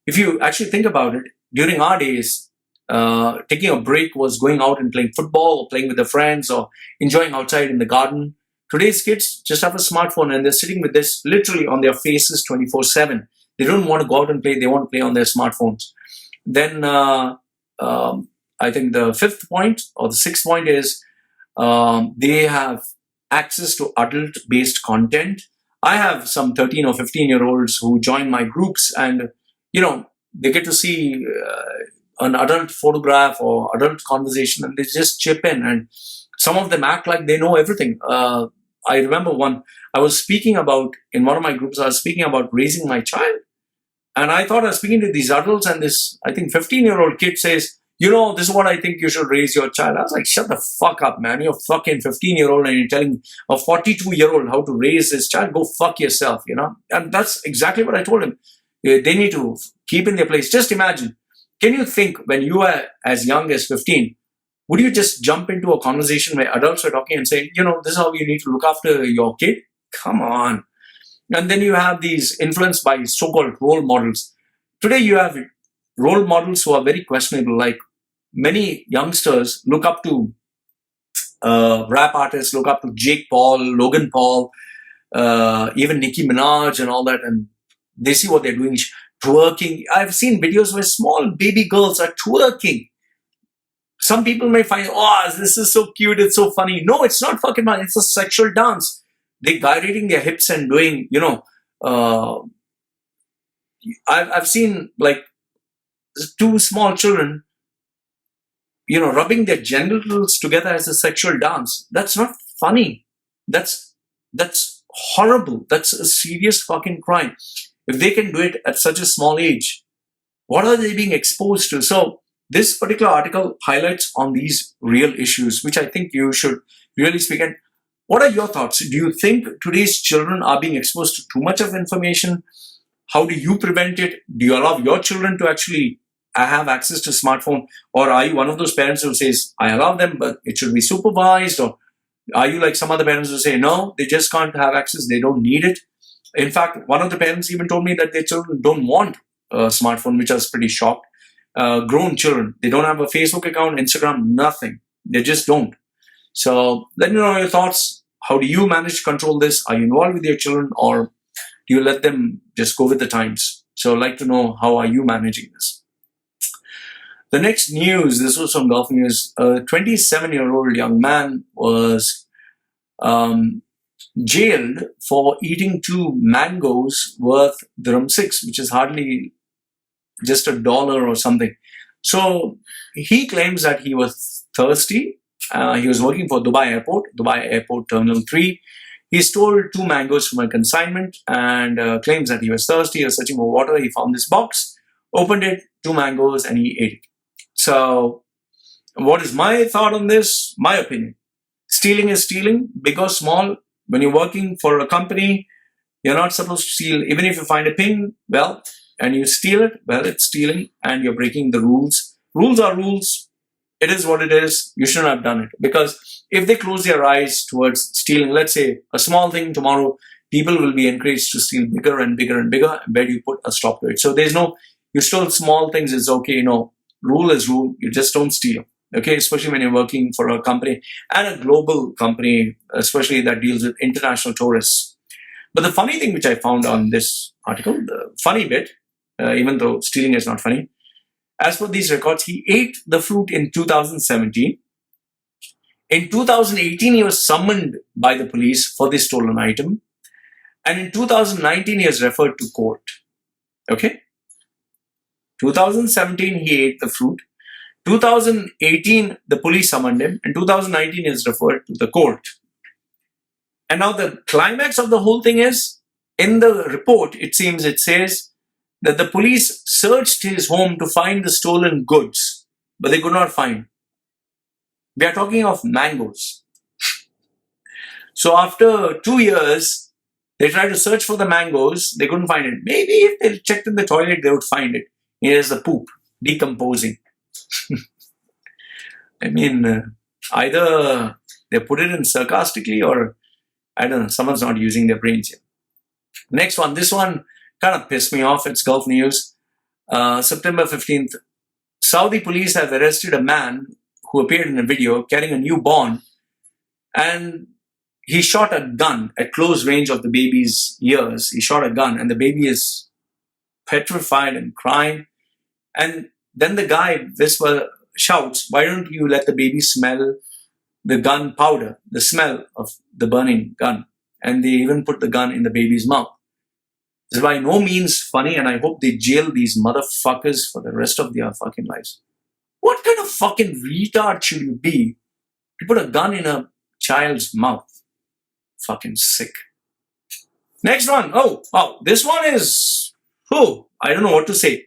If you actually think about it, during our days, taking a break was going out and playing football or playing with their friends or enjoying outside in the garden. Today's kids just have a smartphone and they're sitting with this literally on their faces 24/7. They don't want to go out and play. They want to play on their smartphones. Then I think the 5th point or the 6th point is they have access to adult-based content. I have some 13 or 15-year-olds who join my groups, and they get to see an adult photograph or adult conversation, and they just chip in, and some of them act like they know everything. I remember I was speaking about, in one of my groups, I was speaking about raising my child, and I thought I was speaking to these adults, and this, I think, 15-year-old kid says, this is what I think you should raise your child. I was like, shut the fuck up, man. You're fucking 15-year-old and you're telling a 42-year-old how to raise his child. Go fuck yourself, And that's exactly what I told him. They need to keep in their place. Just imagine, can you think when you were as young as 15, would you just jump into a conversation where adults are talking and saying, this is how you need to look after your kid? Come on. And then you have these influenced by so-called role models. Today you have role models who are very questionable, like many youngsters look up to rap artists, look up to Jake Paul, Logan Paul, even Nicki Minaj and all that, and they see what they're doing, twerking. I've seen videos where small baby girls are twerking. Some people may find, oh, this is so cute, it's so funny. No, it's not fucking fun. It's a sexual dance. They're gyrating their hips and doing, I've seen like two small children, rubbing their genitals together as a sexual dance. That's not funny. That's horrible. That's a serious fucking crime. If they can do it at such a small age, what are they being exposed to? So this particular article highlights on these real issues, which I think you should really speak. And what are your thoughts? Do you think today's children are being exposed to too much of information? How do you prevent it? Do you allow your children to actually have access to smartphone? Or are you one of those parents who says, I allow them, but it should be supervised? Or are you like some other parents who say, no, they just can't have access, they don't need it? In fact, one of the parents even told me that their children don't want a smartphone, which I was pretty shocked. Grown children, they don't have a Facebook account, Instagram, nothing. They just don't. So let me know your thoughts. How do you manage to control this? Are you involved with your children, or do you let them just go with the times? So I'd like to know, how are you managing this? The next news, this was from Gulf News. A 27-year-old young man was jailed for eating 2 mangoes worth dirham 6, which is hardly just $1 or something. So he claims that he was thirsty. He was working for Dubai Airport Terminal 3. He stole 2 mangoes from a consignment and claims that he was thirsty. He was searching for water. He found this box, opened it, 2 mangoes, and he ate it. So what is my thought on this? My opinion. Stealing is stealing, big or small. When you're working for a company, you're not supposed to steal. Even if you find a pin, well, and you steal it, well, it's stealing and you're breaking the rules. Rules are rules. It is what it is. You shouldn't have done it. Because if they close their eyes towards stealing, let's say a small thing tomorrow, people will be encouraged to steal bigger and bigger and bigger. Where do you put a stop to it? So there's no, you stole small things, it's okay. Rule is rule. You just don't steal. Okay, especially when you're working for a company and a global company, especially that deals with international tourists. But the funny thing which I found on this article, the funny bit, even though stealing is not funny, as per these records, he ate the fruit in 2017. In 2018, he was summoned by the police for the stolen item. And in 2019, he was referred to court. Okay? 2017, he ate the fruit. 2018, the police summoned him. In 2019, he is referred to the court. And now the climax of the whole thing is, in the report, it says that the police searched his home to find the stolen goods, but they could not find. We are talking of mangoes. So after 2 years, they tried to search for the mangoes. They couldn't find it. Maybe if they checked in the toilet, they would find it. Here's the poop, decomposing. I mean, either they put it in sarcastically or, I don't know, someone's not using their brains here. Next one, this one kind of pissed me off. It's Gulf News. September 15th, Saudi police have arrested a man who appeared in a video carrying a newborn, and he shot a gun at close range of the baby's ears. He shot a gun and the baby is petrified and crying. And then the guy shouts, why don't you let the baby smell the gun powder, the smell of the burning gun? And they even put the gun in the baby's mouth. This is by no means funny, and I hope they jail these motherfuckers for the rest of their fucking lives. What kind of fucking retard should you be to put a gun in a child's mouth? Fucking sick. Next one. Oh, this one is, I don't know what to say.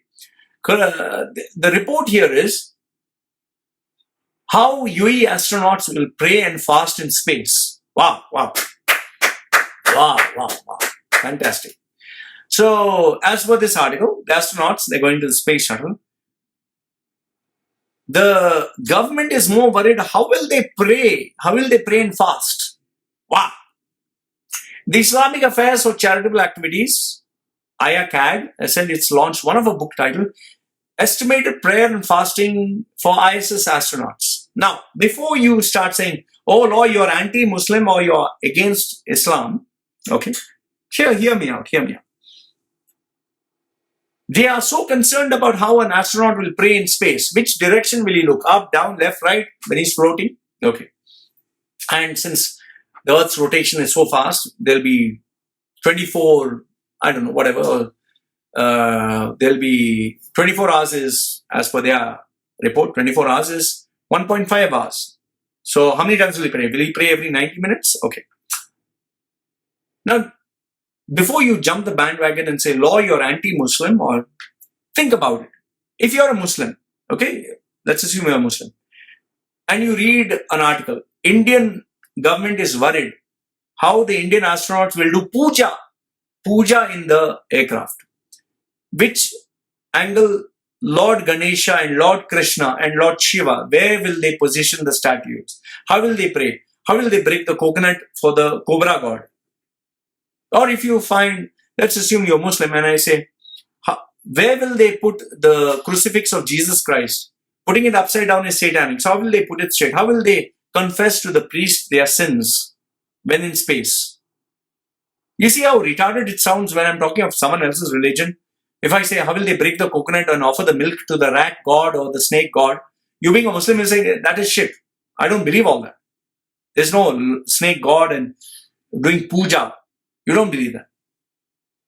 The report here is how UAE astronauts will pray and fast in space. Wow. Fantastic. So, as per this article, the astronauts, they're going to the space shuttle. The government is more worried, how will they pray? How will they pray and fast? Wow. The Islamic Affairs for Charitable Activities, IACAD, has said it's launched one of a book titled Estimated Prayer and Fasting for ISS Astronauts. Now, before you start saying, oh, Loy, you're anti-Muslim or you're against Islam, Okay? Hear me out. They are so concerned about how an astronaut will pray in space. Which direction will he look? Up, down, left, right, when he's floating? Okay. And since the Earth's rotation is so fast, there'll be 24, I don't know, whatever. There'll be 24 hours is, as per their report, 24 hours is 1.5 hours. So how many times will he pray? Will he pray every 90 minutes? Okay. Now, before you jump the bandwagon and say, Loy, you're anti-Muslim, or think about it. If you're a Muslim, okay, let's assume you're a Muslim, and you read an article, Indian government is worried how the Indian astronauts will do puja in the aircraft. Which angle Lord Ganesha and Lord Krishna and Lord Shiva, where will they position the statues? How will they pray? How will they break the coconut for the cobra god? Or if you find, let's assume you're Muslim and I say, where will they put the crucifix of Jesus Christ? Putting it upside down is satanic. So how will they put it straight? How will they confess to the priest their sins when in space? You see how retarded it sounds when I'm talking of someone else's religion? If I say, how will they break the coconut and offer the milk to the rat god or the snake god? You being a Muslim will say, that is shit. I don't believe all that. There's no snake god and doing puja. You don't believe that.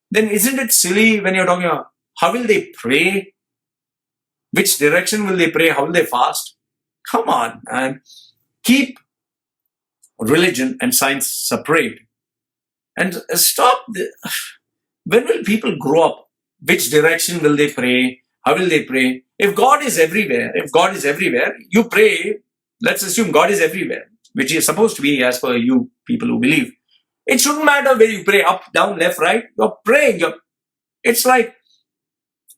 Then isn't it silly when you're talking about how will they pray? Which direction will they pray? How will they fast? Come on, man. Keep religion and science separate. And stop. When will people grow up? Which direction will they pray? How will they pray? If God is everywhere, you pray. Let's assume God is everywhere, which is supposed to be as per you people who believe. It shouldn't matter where you pray, up, down, left, right. You're praying. It's like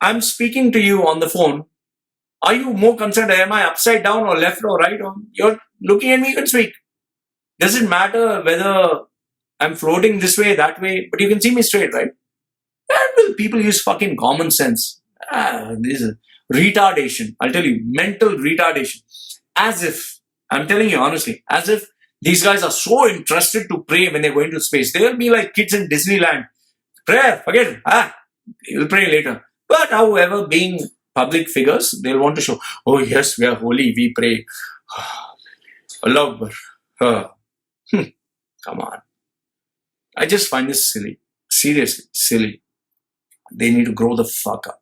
I'm speaking to you on the phone. Are you more concerned, am I upside down or left or right? Or you're looking at me, you can speak. Does it matter whether I'm floating this way, that way? But you can see me straight, right? And will people use fucking common sense? This is retardation. I'll tell you, mental retardation. As if, I'm telling you honestly, as if these guys are so interested to pray when they're going to space. They'll be like kids in Disneyland. Prayer, forget it. You'll pray later. But however, being public figures, they'll want to show, oh yes, we are holy, we pray. Allah Akbar. Come on. I just find this silly. Seriously, silly. They need to grow the fuck up.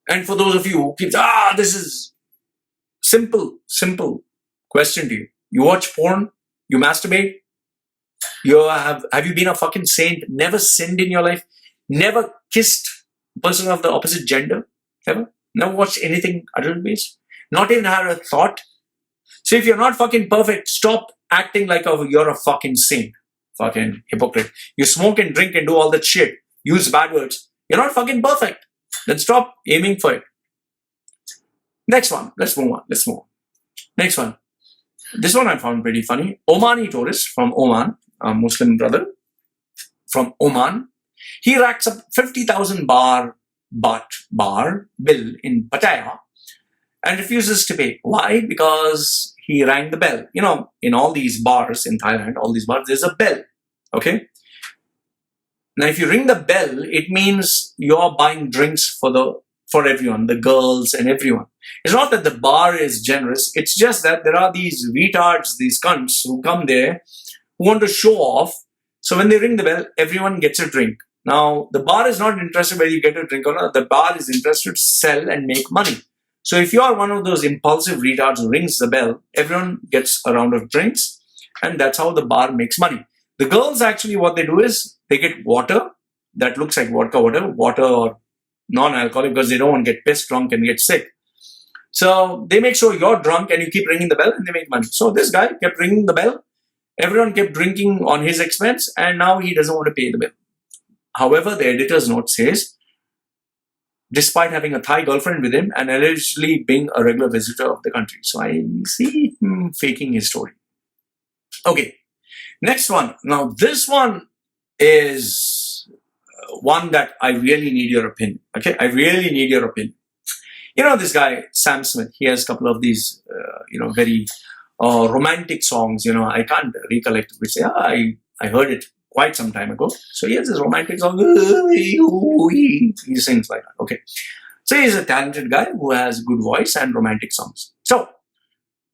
And for those of you who keep, this is simple question to you. You watch porn, you masturbate, have you been a fucking saint, never sinned in your life, never kissed a person of the opposite gender, ever? Never watched anything adult-based? Not even had a thought? So if you're not fucking perfect, stop acting like you're a fucking saint. Fucking hypocrite. You smoke and drink and do all that shit. Use bad words. You're not fucking perfect. Then stop aiming for it. Next one. Let's move on. Next one. This one I found pretty funny. Omani tourist from Oman, a Muslim brother from Oman. He racks up 50,000 baht bill in Pattaya and refuses to pay. Why? Because he rang the bell. You know, in all these bars in Thailand, there's a bell. Okay? Now, if you ring the bell, it means you're buying drinks for everyone, the girls and everyone. It's not that the bar is generous. It's just that there are these retards, these cunts who come there who want to show off. So when they ring the bell, everyone gets a drink. Now, the bar is not interested whether you get a drink or not. The bar is interested to sell and make money. So if you are one of those impulsive retards who rings the bell, everyone gets a round of drinks, and that's how the bar makes money. The girls actually, what they do is they get water that looks like vodka, water or non-alcoholic, because they don't want to get pissed drunk and get sick. So they make sure you're drunk and you keep ringing the bell and they make money. So this guy kept ringing the bell. Everyone kept drinking on his expense and now he doesn't want to pay the bill. However, the editor's note says, despite having a Thai girlfriend with him and allegedly being a regular visitor of the country. So I see him faking his story. Okay, next one. Now this one is one that I really need your opinion. Okay, I really need your opinion. You know this guy, Sam Smith, he has a couple of these, very romantic songs, I can't recollect which, I heard it quite some time ago. So he has this romantic song. He sings like that. Okay. So he's a talented guy who has good voice and romantic songs. So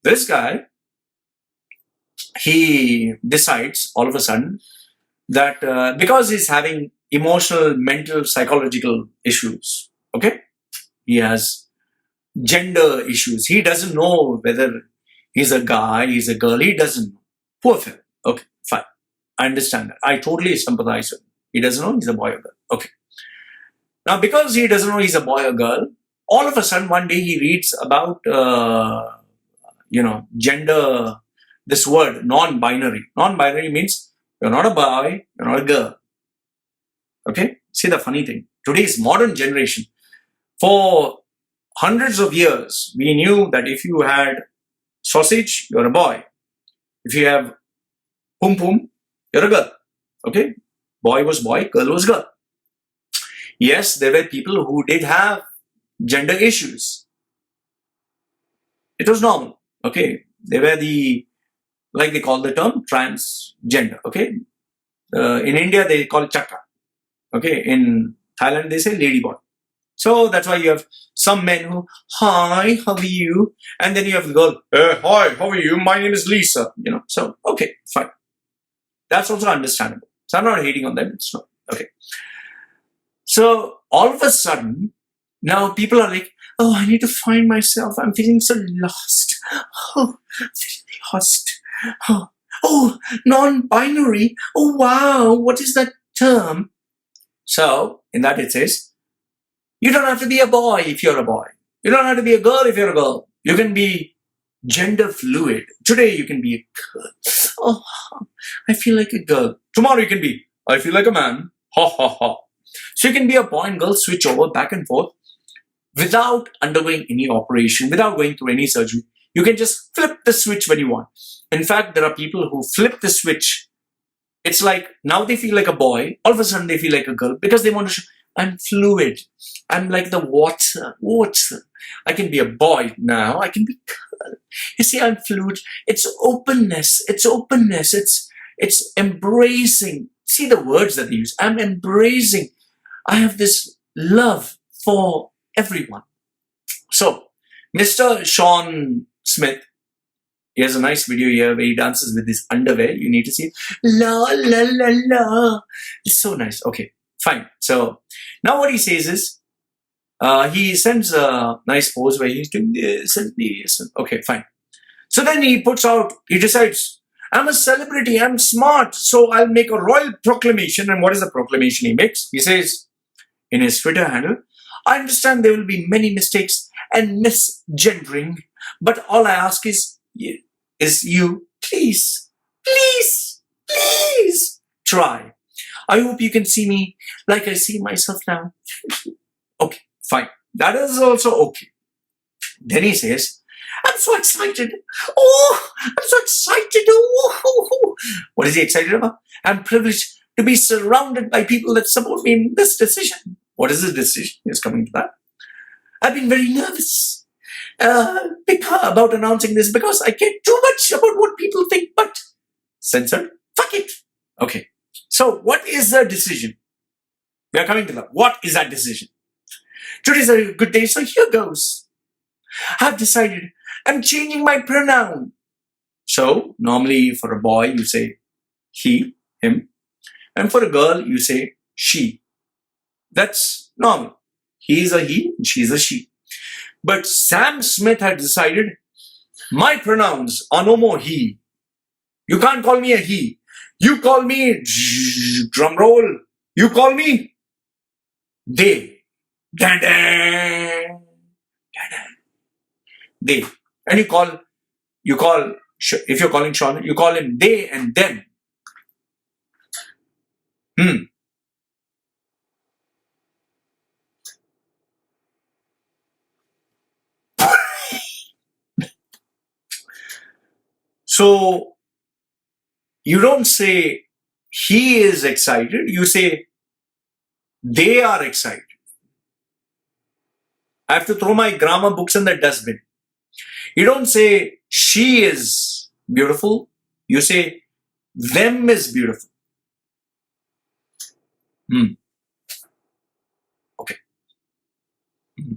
this guy, he decides all of a sudden that because he's having emotional, mental, psychological issues, okay, he has gender issues. He doesn't know whether he's a guy, he's a girl. He doesn't know. Poor fellow. Okay, fine. I understand that. I totally sympathize with him. He doesn't know he's a boy or girl. Okay. Now, because he doesn't know he's a boy or girl, all of a sudden one day he reads about, gender, this word, non-binary. Non-binary means you're not a boy, you're not a girl. Okay? See the funny thing. Today's modern generation, for hundreds of years, we knew that if you had sausage, you're a boy. If you have pum pum, you're a girl. Okay? Boy was boy, girl was girl. Yes, there were people who did have gender issues. It was normal. Okay? They were like they call the term, transgender. Okay? In India, they call it chakka. Okay? In Thailand, they say ladyboy. So that's why you have some men who, hi, how are you? And then you have the girl, hi, how are you? My name is Lisa. So, okay, fine. That's also understandable. So I'm not hating on them. It's not. Okay. So all of a sudden, now people are like, oh, I need to find myself. I'm feeling so lost. Oh, I'm feeling lost. Oh, non-binary. Oh, wow. What is that term? So in that it says, you don't have to be a boy if you're a boy. You don't have to be a girl if you're a girl. You can be gender fluid. Today you can be a girl. Oh, I feel like a girl. Tomorrow you can be, I feel like a man. Ha ha ha. So you can be a boy and girl, switch over back and forth without undergoing any operation, without going through any surgery. You can just flip the switch when you want. In fact, there are people who flip the switch. It's like now they feel like a boy. All of a sudden they feel like a girl because they want to show, I'm fluid. I'm like the water. I can be a boy now. I can be girl. You see, I'm fluid. It's openness. It's openness. It's embracing. See the words that they use. I'm embracing. I have this love for everyone. So, Mr. Sean Smith, he has a nice video here where he dances with his underwear. You need to see. La, la, la, la. It's so nice. Okay, fine. So, now what he says is, he sends a nice pose where he's doing this and this. Okay, fine. So then he decides, I'm a celebrity, I'm smart, so I'll make a royal proclamation. And what is the proclamation he makes? He says in his Twitter handle, I understand there will be many mistakes and misgendering, but all I ask is you, please try. I hope you can see me like I see myself now. Okay, fine. That is also okay. Then he says, I'm so excited. Oh, I'm so excited. Oh. What is he excited about? I'm privileged to be surrounded by people that support me in this decision. What is this decision? He's coming to that. I've been very nervous about announcing this because I care too much about what people think, but censored. Fuck it. Okay. So what is the decision? We are coming to that. What is that decision? Today's a good day, so here goes. I've decided I'm changing my pronoun. So normally for a boy, you say he, him. And for a girl, you say she. That's normal. He is a he, and she is a she. But Sam Smith had decided my pronouns are no more he. You can't call me a he. You call me, drum roll, you call me they. Da-da. They. And you call, if you're calling Sean, you call him they and them. So, you don't say he is excited, you say they are excited. I have to throw my grammar books in the dustbin. You don't say she is beautiful, you say them is beautiful. Hmm. Okay. Hmm.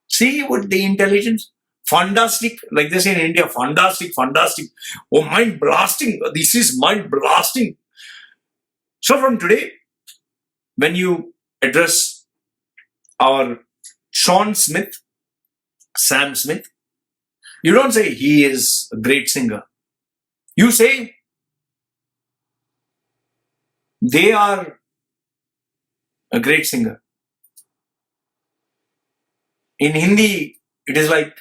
See with the intelligence, fantastic, like they say in India, fantastic, fantastic. Oh, mind blasting. This is mind blasting. So from today, when you address our Sean Smith, Sam Smith, you don't say he is a great singer. You say they are a great singer. In Hindi, it is like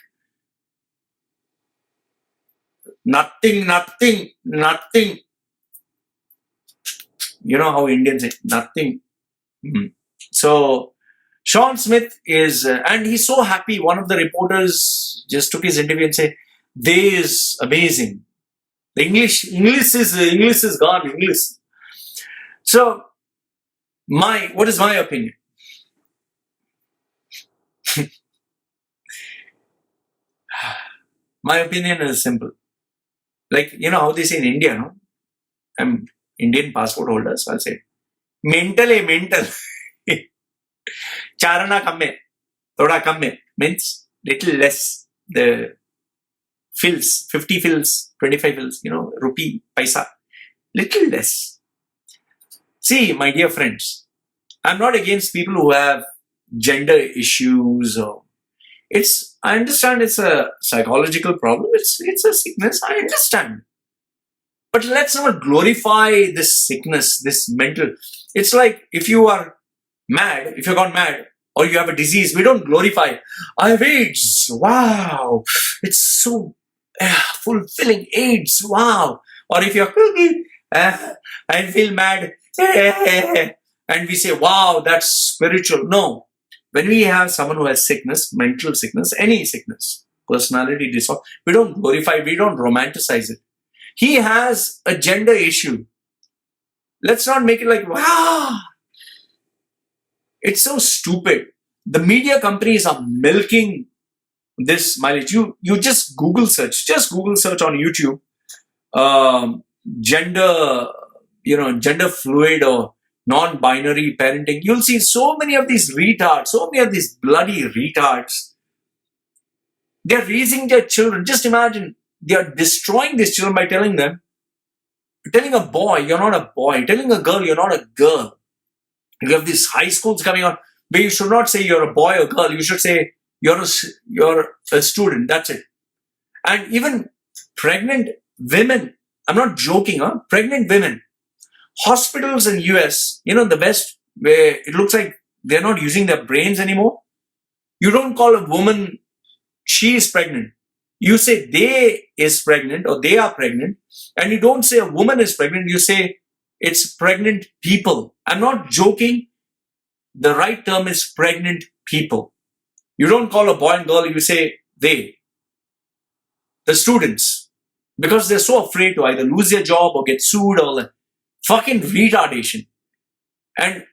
nothing, nothing, nothing. You know how Indians say nothing. So Sean Smith is, and he's so happy. One of the reporters just took his interview and said, "They is amazing. The English is gone. English." So what is my opinion? My opinion is simple. Like, you know how they say in India, no? I'm Indian passport holder, so I'll say, mental. Charana kamme, thoda kamme, means little less. The fills, 50 fills, 25 fills, rupee, paisa, little less. See, my dear friends, I'm not against people who have gender issues or I understand it's a psychological problem. It's a sickness. I understand. But let's not glorify this sickness, this mental. It's like if you are mad, if you've gone mad or you have a disease, we don't glorify. I have AIDS. Wow. It's so fulfilling. AIDS. Wow. Or if you're, I feel mad. And we say, wow, that's spiritual. No. When we have someone who has sickness, mental sickness, any sickness, personality disorder, we don't glorify, we don't romanticize it. He has a gender issue. Let's not make it like, wow. It's so stupid. The media companies are milking this mileage. You just Google search on YouTube, gender fluid or non-binary parenting. You'll see so many of these retards, so many of these bloody retards. They're raising their children. Just imagine, they are destroying these children by telling a boy, you're not a boy. Telling a girl, you're not a girl. You have these high schools coming on where you should not say you're a boy or girl. You should say you're a student. That's it. And even pregnant women, I'm not joking, pregnant women. Hospitals in US, the West, where it looks like they're not using their brains anymore. You don't call a woman, she is pregnant. You say they is pregnant or they are pregnant. And you don't say a woman is pregnant. You say it's pregnant people. I'm not joking. The right term is pregnant people. You don't call a boy and girl, you say they. The students. Because they're so afraid to either lose their job or get sued or like fucking retardation. And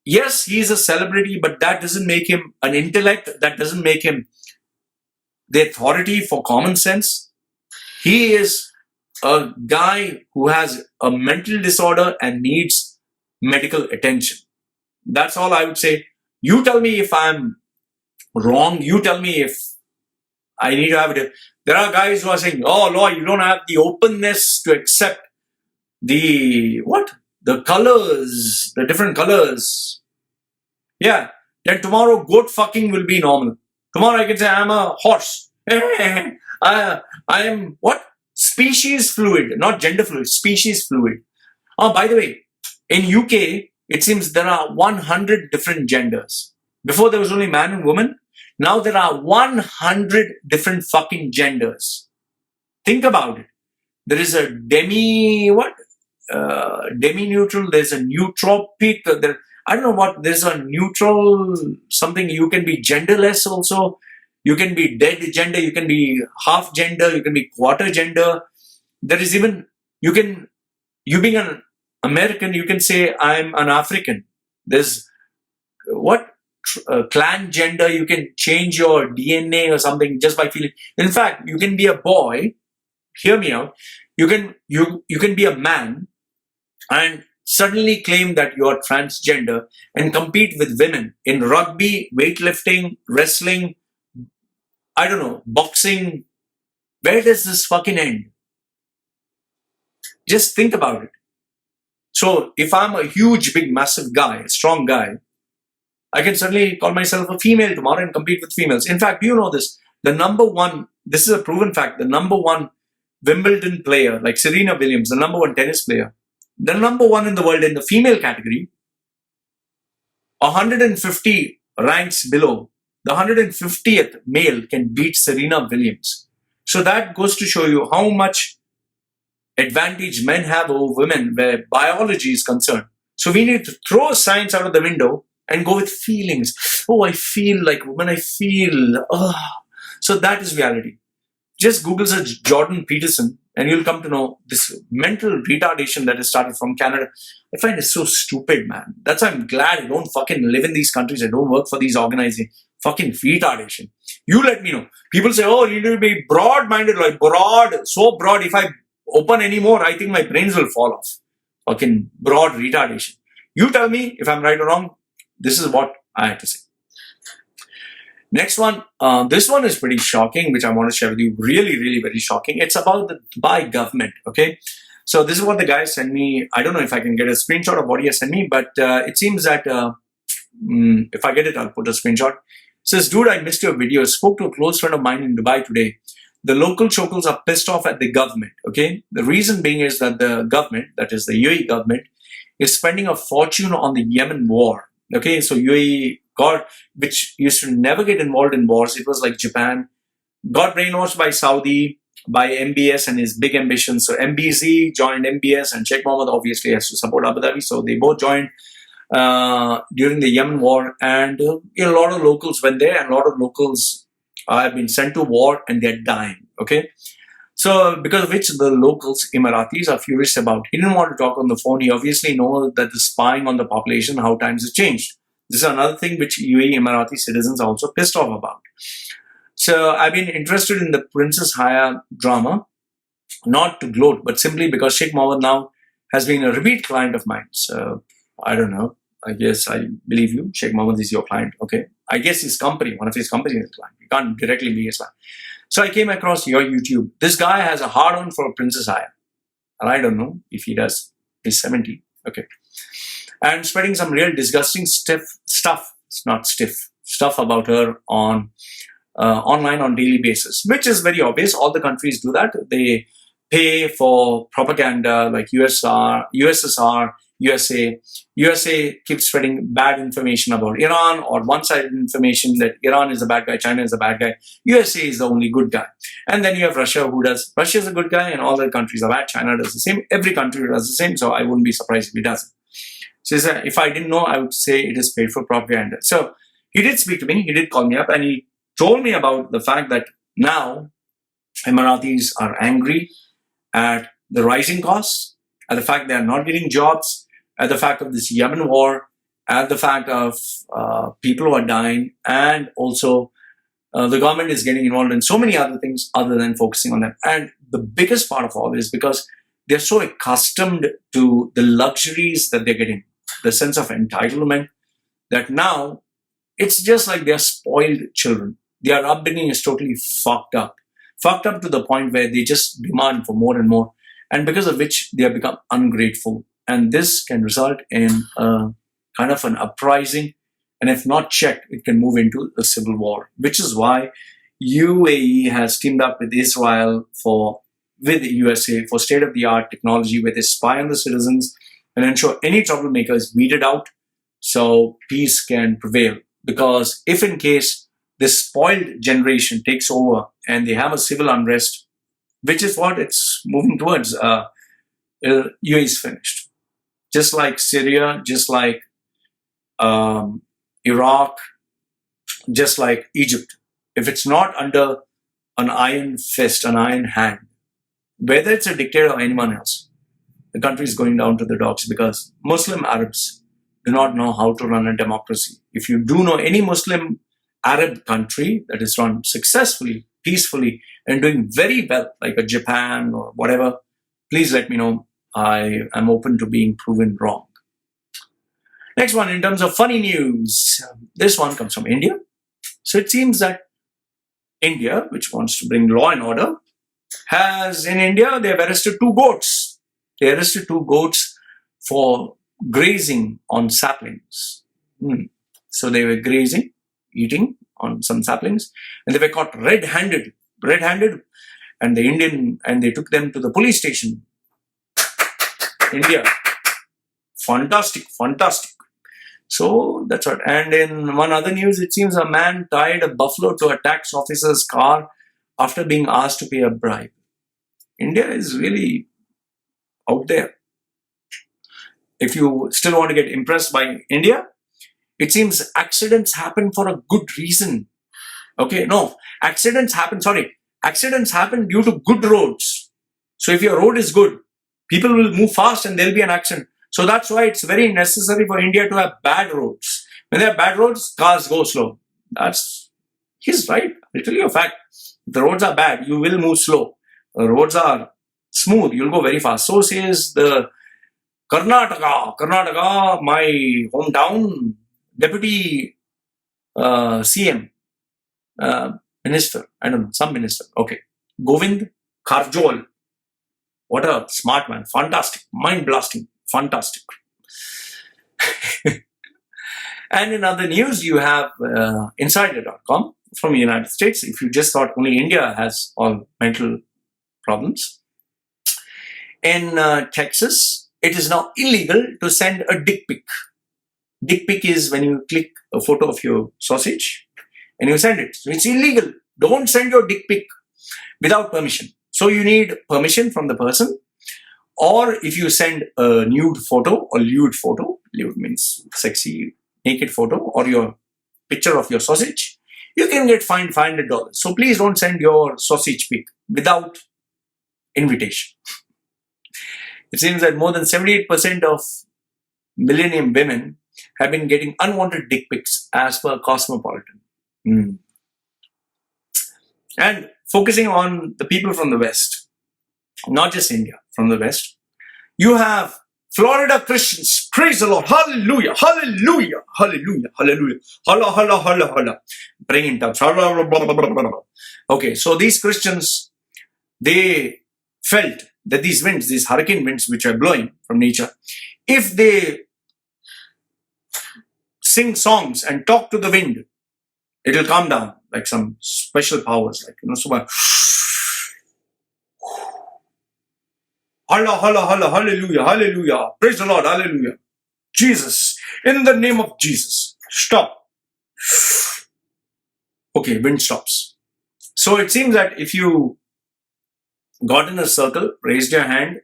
yes, he's a celebrity, but that doesn't make him an intellect. That doesn't make him the authority for common sense. He is a guy who has a mental disorder and needs medical attention. That's all I would say. You tell me if I'm wrong. You tell me if I need to have it. There are guys who are saying, oh, Loy, you don't have the openness to accept the colors, the different colors. Yeah. Then tomorrow goat fucking will be normal. Tomorrow I can say I'm a horse. I am what? Species fluid, not gender fluid, species fluid. Oh, by the way, in UK, it seems there are 100 different genders. Before there was only man and woman. Now there are 100 different fucking genders. Think about it. There is a demi-neutral, there's a nootropic, I don't know what, there's a neutral something. You can be genderless also. You can be dead gender, you can be half gender, you can be quarter gender. There is even, you being an American, you can say I'm an African. There's clan gender, you can change your DNA or something just by feeling. In fact, you can be a boy, hear me out, you can be a man and suddenly claim that you are transgender and compete with women in rugby, weightlifting, wrestling, I don't know, boxing. Where does this fucking end? Just think about it. So if I'm a huge, big, massive guy, a strong guy, I can suddenly call myself a female tomorrow and compete with females. In fact, you know this. The number one, this is a proven fact, the number one Wimbledon player, like Serena Williams, the number one tennis player, the number one in the world in the female category, 150 ranks below, the 150th male can beat Serena Williams. So that goes to show you how much advantage men have over women where biology is concerned. So we need to throw science out of the window and go with feelings. Oh, I feel like woman, I feel. Oh. So that is reality. Just Google search Jordan Peterson and you'll come to know this mental retardation that has started from Canada. I find it so stupid, man. That's why I'm glad I don't fucking live in these countries. I don't work for these organizations. Fucking retardation. You let me know. People say, oh, you need to be broad-minded, like broad, so broad. If I open anymore, I think my brains will fall off. Fucking broad retardation. You tell me if I'm right or wrong. This is what I have to say. Next one, this one is pretty shocking, which I want to share with you. Really, really very shocking. It's about the Dubai government, okay? So this is what the guy sent me. I don't know if I can get a screenshot of what he has sent me, but it seems that if I get it, I'll put a screenshot. It says, dude, I missed your video. I spoke to a close friend of mine in Dubai today. The local chocals are pissed off at the government, okay? The reason being is that the government, that is the UAE government, is spending a fortune on the Yemen war, okay? So UAE which used to never get involved in wars. It was like Japan, got brainwashed by Saudi, by MBS and his big ambitions. So MBZ joined MBS and Sheikh Mohammed obviously has to support Abu Dhabi. So they both joined during the Yemen war. And a lot of locals went there and a lot of locals have been sent to war and they're dying. Okay. So because of which the locals, Emiratis, are furious about. He didn't want to talk on the phone. He obviously knows that the spying on the population, how times have changed. This is another thing which UAE Emirati citizens are also pissed off about. So I've been interested in the Princess Haya drama, not to gloat, but simply because Sheikh Mohammed now has been a repeat client of mine. So I don't know. I guess I believe you. Sheikh Mohammed is your client. Okay. I guess his company, one of his companies is a client. You can't directly be his client. So I came across your YouTube. This guy has a hard-on for Princess Haya. And I don't know if he does. He's 70. Okay. And spreading some real disgusting stuff, it's not stiff, stuff about her on online on daily basis, which is very obvious. All the countries do that. They pay for propaganda like USSR, USA. USA keeps spreading bad information about Iran or one-sided information that Iran is the bad guy, China is the bad guy, USA is the only good guy. And then you have Russia Russia is a good guy and all the countries are bad. China does the same. Every country does the same. So I wouldn't be surprised if he doesn't. So if I didn't know, I would say it is paid for propaganda. So he did speak to me. He did call me up and he told me about the fact that now Emiratis are angry at the rising costs, at the fact they are not getting jobs, at the fact of this Yemen war, at the fact of people who are dying, and also the government is getting involved in so many other things other than focusing on them. And the biggest part of all is because they're so accustomed to the luxuries that they're getting, the sense of entitlement, that now it's just like they're spoiled children. Their upbringing is totally fucked up to the point where they just demand for more and more, and because of which they have become ungrateful. And this can result in a kind of an uprising, and if not checked, it can move into a civil war, which is why UAE has teamed up with Israel with the USA for state-of-the-art technology where they spy on the citizens and ensure any troublemaker is weeded out so peace can prevail. Because if in case this spoiled generation takes over and they have a civil unrest, which is what it's moving towards, UAE is finished. Just like Syria, just like Iraq, just like Egypt. If it's not under an iron fist, an iron hand, whether it's a dictator or anyone else, the country is going down to the dogs because Muslim Arabs do not know how to run a democracy. If you do know any Muslim Arab country that is run successfully, peacefully, and doing very well, like a Japan or whatever, please let me know. I am open to being proven wrong. Next one, in terms of funny news, this one comes from India. So it seems that India, which wants to bring law and order, in India, they have arrested 2 goats. They arrested 2 goats for grazing on saplings. So they were grazing, eating on some saplings, and they were caught red-handed, and they took them to the police station. India. Fantastic. So that's what. And in one other news, it seems a man tied a buffalo to a tax officer's car after being asked to pay a bribe. India is really out there. If you still want to get impressed by India, it seems accidents happen for a good reason. Okay, no, accidents happen due to good roads. So if your road is good, people will move fast and there'll be an accident. So that's why it's very necessary for India to have bad roads. When there are bad roads, cars go slow. He's right. I'll tell you a fact. If the roads are bad, you will move slow. The roads are smooth, you'll go very fast. So says the Karnataka, my hometown, deputy CM, minister, I don't know, some minister. Okay. Govind Karjol. What a smart man. Fantastic. Mind-blasting. Fantastic. And in other news, you have insider.com from the United States. If you just thought only India has all mental problems. In Texas, it is now illegal to send a dick pic. Dick pic is when you click a photo of your sausage and you send it. So it's illegal. Don't send your dick pic without permission. So you need permission from the person. Or if you send a nude photo or lewd photo, lewd means sexy, naked photo, or your picture of your sausage, you can get fined $500. So please don't send your sausage pic without invitation. It seems that more than 78% of millennium women have been getting unwanted dick pics as per Cosmopolitan. And focusing on the people from the West, not just India, from the West, you have Florida Christians. Praise the Lord. Hallelujah. Hallelujah. Hallelujah. Hallelujah. Halla, halla, halla, halla. Bring in tongues. Okay, so these Christians, they felt that these winds, these hurricane winds which are blowing from nature, if they sing songs and talk to the wind, it will calm down, like some special powers, like, so Allah, Allah, Allah, hallelujah, hallelujah, praise the Lord, hallelujah. Jesus, in the name of Jesus, stop. Okay, wind stops. So it seems that if you got in a circle, raised your hand,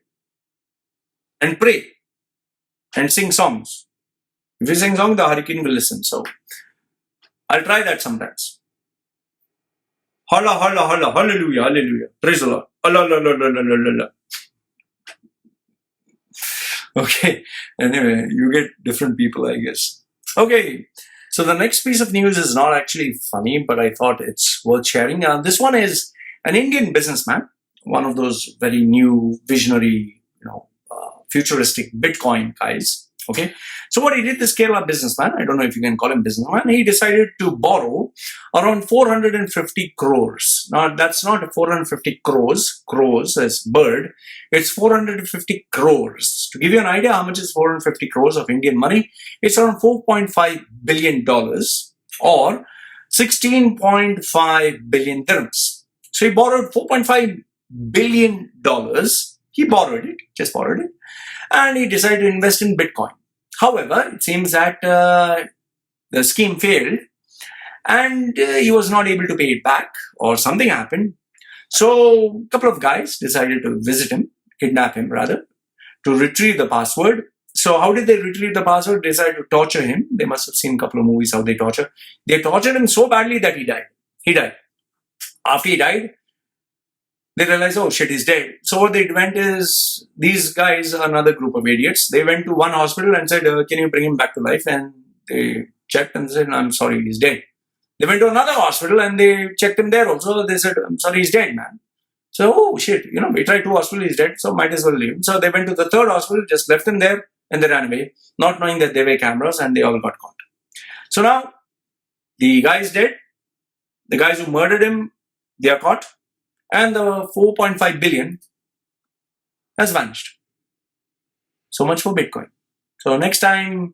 and pray, and sing songs. If you sing songs, the hurricane will listen. So I'll try that sometimes. Halla, halla, halla, hallelujah, hallelujah, praise the Lord. Allah, Allah, Allah, Allah, Allah. Okay, anyway, you get different people, I guess. Okay, so the next piece of news is not actually funny, but I thought it's worth sharing. This one is an Indian businessman, one of those very new, visionary, futuristic Bitcoin guys. Okay, so what he did, this Kerala businessman, I don't know if you can call him businessman, he decided to borrow around 450 crores. Now, that's not 450 crores as bird, it's 450 crores. To give you an idea how much is 450 crores of Indian money, it's around $4.5 billion or 16.5 billion dirhams. So he borrowed $4.5 billion. He borrowed it, just borrowed it. And he decided to invest in Bitcoin. However, it seems that the scheme failed and he was not able to pay it back, or something happened. So a couple of guys decided to visit him, kidnap him rather, to retrieve the password. So how did they retrieve the password? They decided to torture him. They must have seen a couple of movies how they torture. They tortured him so badly that he died. He died. After he died, they realized, oh shit, he's dead. So what they went is, these guys, another group of idiots, they went to one hospital and said, can you bring him back to life? And they checked and said, I'm sorry, he's dead. They went to another hospital and they checked him there also. They said, I'm sorry, he's dead, man. So, oh shit, we tried 2 hospitals, he's dead, so might as well leave him. So they went to the third hospital, just left him there, and they ran away, not knowing that there were cameras, and they all got caught. So now, the guy is dead, the guys who murdered him, they are caught, and the 4.5 billion has vanished. So much for Bitcoin. So next time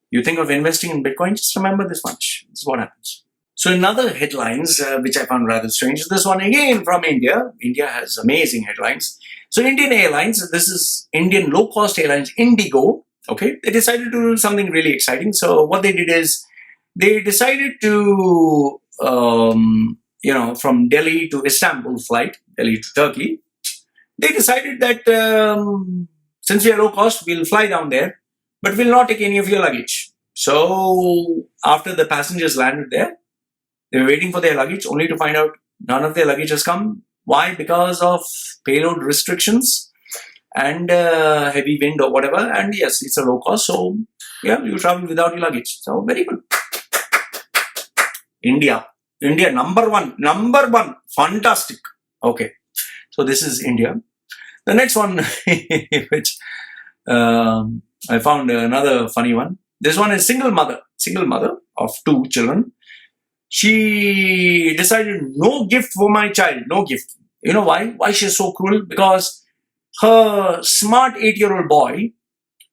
you think of investing in Bitcoin, just remember this much. This is what happens. So in other headlines, which I found rather strange, this one again from India. India has amazing headlines. So Indian Airlines, this is Indian low-cost airlines, Indigo, okay, they decided to do something really exciting. So what they did is, they decided to, from Delhi to Istanbul flight, Delhi to Turkey, they decided that since we are low cost, we'll fly down there, but we'll not take any of your luggage. So after the passengers landed there, they were waiting for their luggage, only to find out none of their luggage has come. Why? Because of payload restrictions and heavy wind or whatever. And yes, it's a low cost, so yeah, you travel without your luggage. So very good. India, number one, fantastic. Okay, so this is India. The next one, which I found another funny one. This one is single mother of 2 children. She decided no gift for my child, no gift. You know why? Why she's so cruel? Because her smart 8-year-old boy,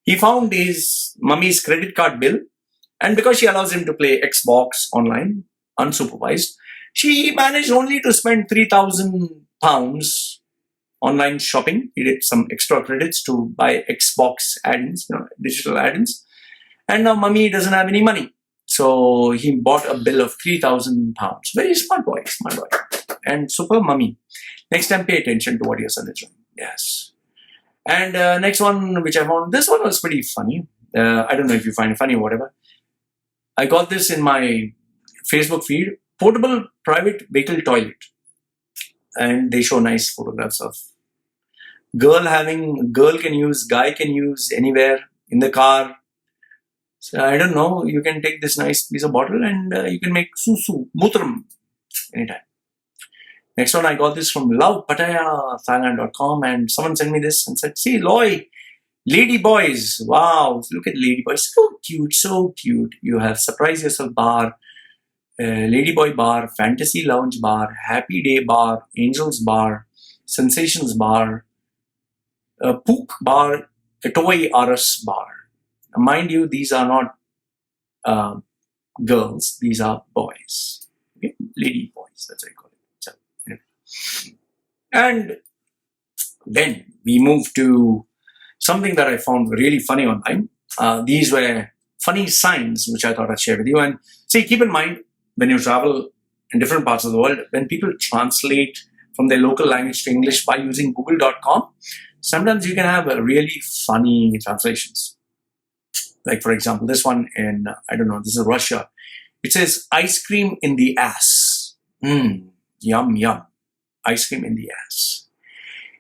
he found his mummy's credit card bill, and because she allows him to play Xbox online, unsupervised, she managed only to spend £3,000 online shopping. He did some extra credits to buy Xbox add-ins, digital add-ins, and now mummy doesn't have any money. So he bought a bill of £3,000. Very smart boy, and super mummy. Next time, pay attention to what your son is doing. Yes. And next one, which I found, this one was pretty funny. I don't know if you find it funny or whatever. I got this in my Facebook feed, portable private vehicle toilet. And they show nice photographs of girl can use, guy can use anywhere, in the car. So I don't know, you can take this nice piece of bottle and you can make susu, mutram, anytime. Next one, I got this from Pattaya, Thailand.com, and someone sent me this and said, see, Loy, lady boys, wow, look at lady boys, so cute. You have Surprise Yourself bar, Ladyboy bar, Fantasy Lounge bar, Happy Day bar, Angels bar, Sensations bar, Pook bar, Toy RS bar. Mind you, these are not girls, these are boys. Okay? Lady boys, that's what I call it. So, anyway. And then we move to something that I found really funny online. These were funny signs which I thought I'd share with you. And see, keep in mind, when you travel in different parts of the world, when people translate from their local language to English by using google.com, sometimes you can have really funny translations. Like, for example, this one in, I don't know, this is Russia. It says, ice cream in the ass. Yum, yum. Ice cream in the ass.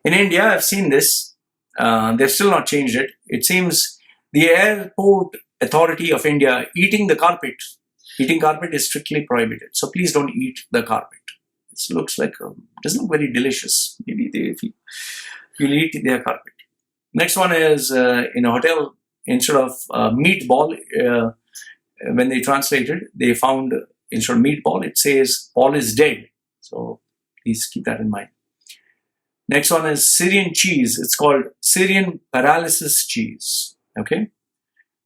In India, I've seen this. They've still not changed it. It seems the Airport Authority of India eating the carpet. Eating carpet is strictly prohibited. So please don't eat the carpet. It looks like, doesn't look very delicious. Maybe if you'll eat their carpet. Next one is in a hotel, instead of meatball, when they translated, they found instead of meatball, it says Paul is dead. So please keep that in mind. Next one is Syrian cheese. It's called Syrian paralysis cheese. Okay.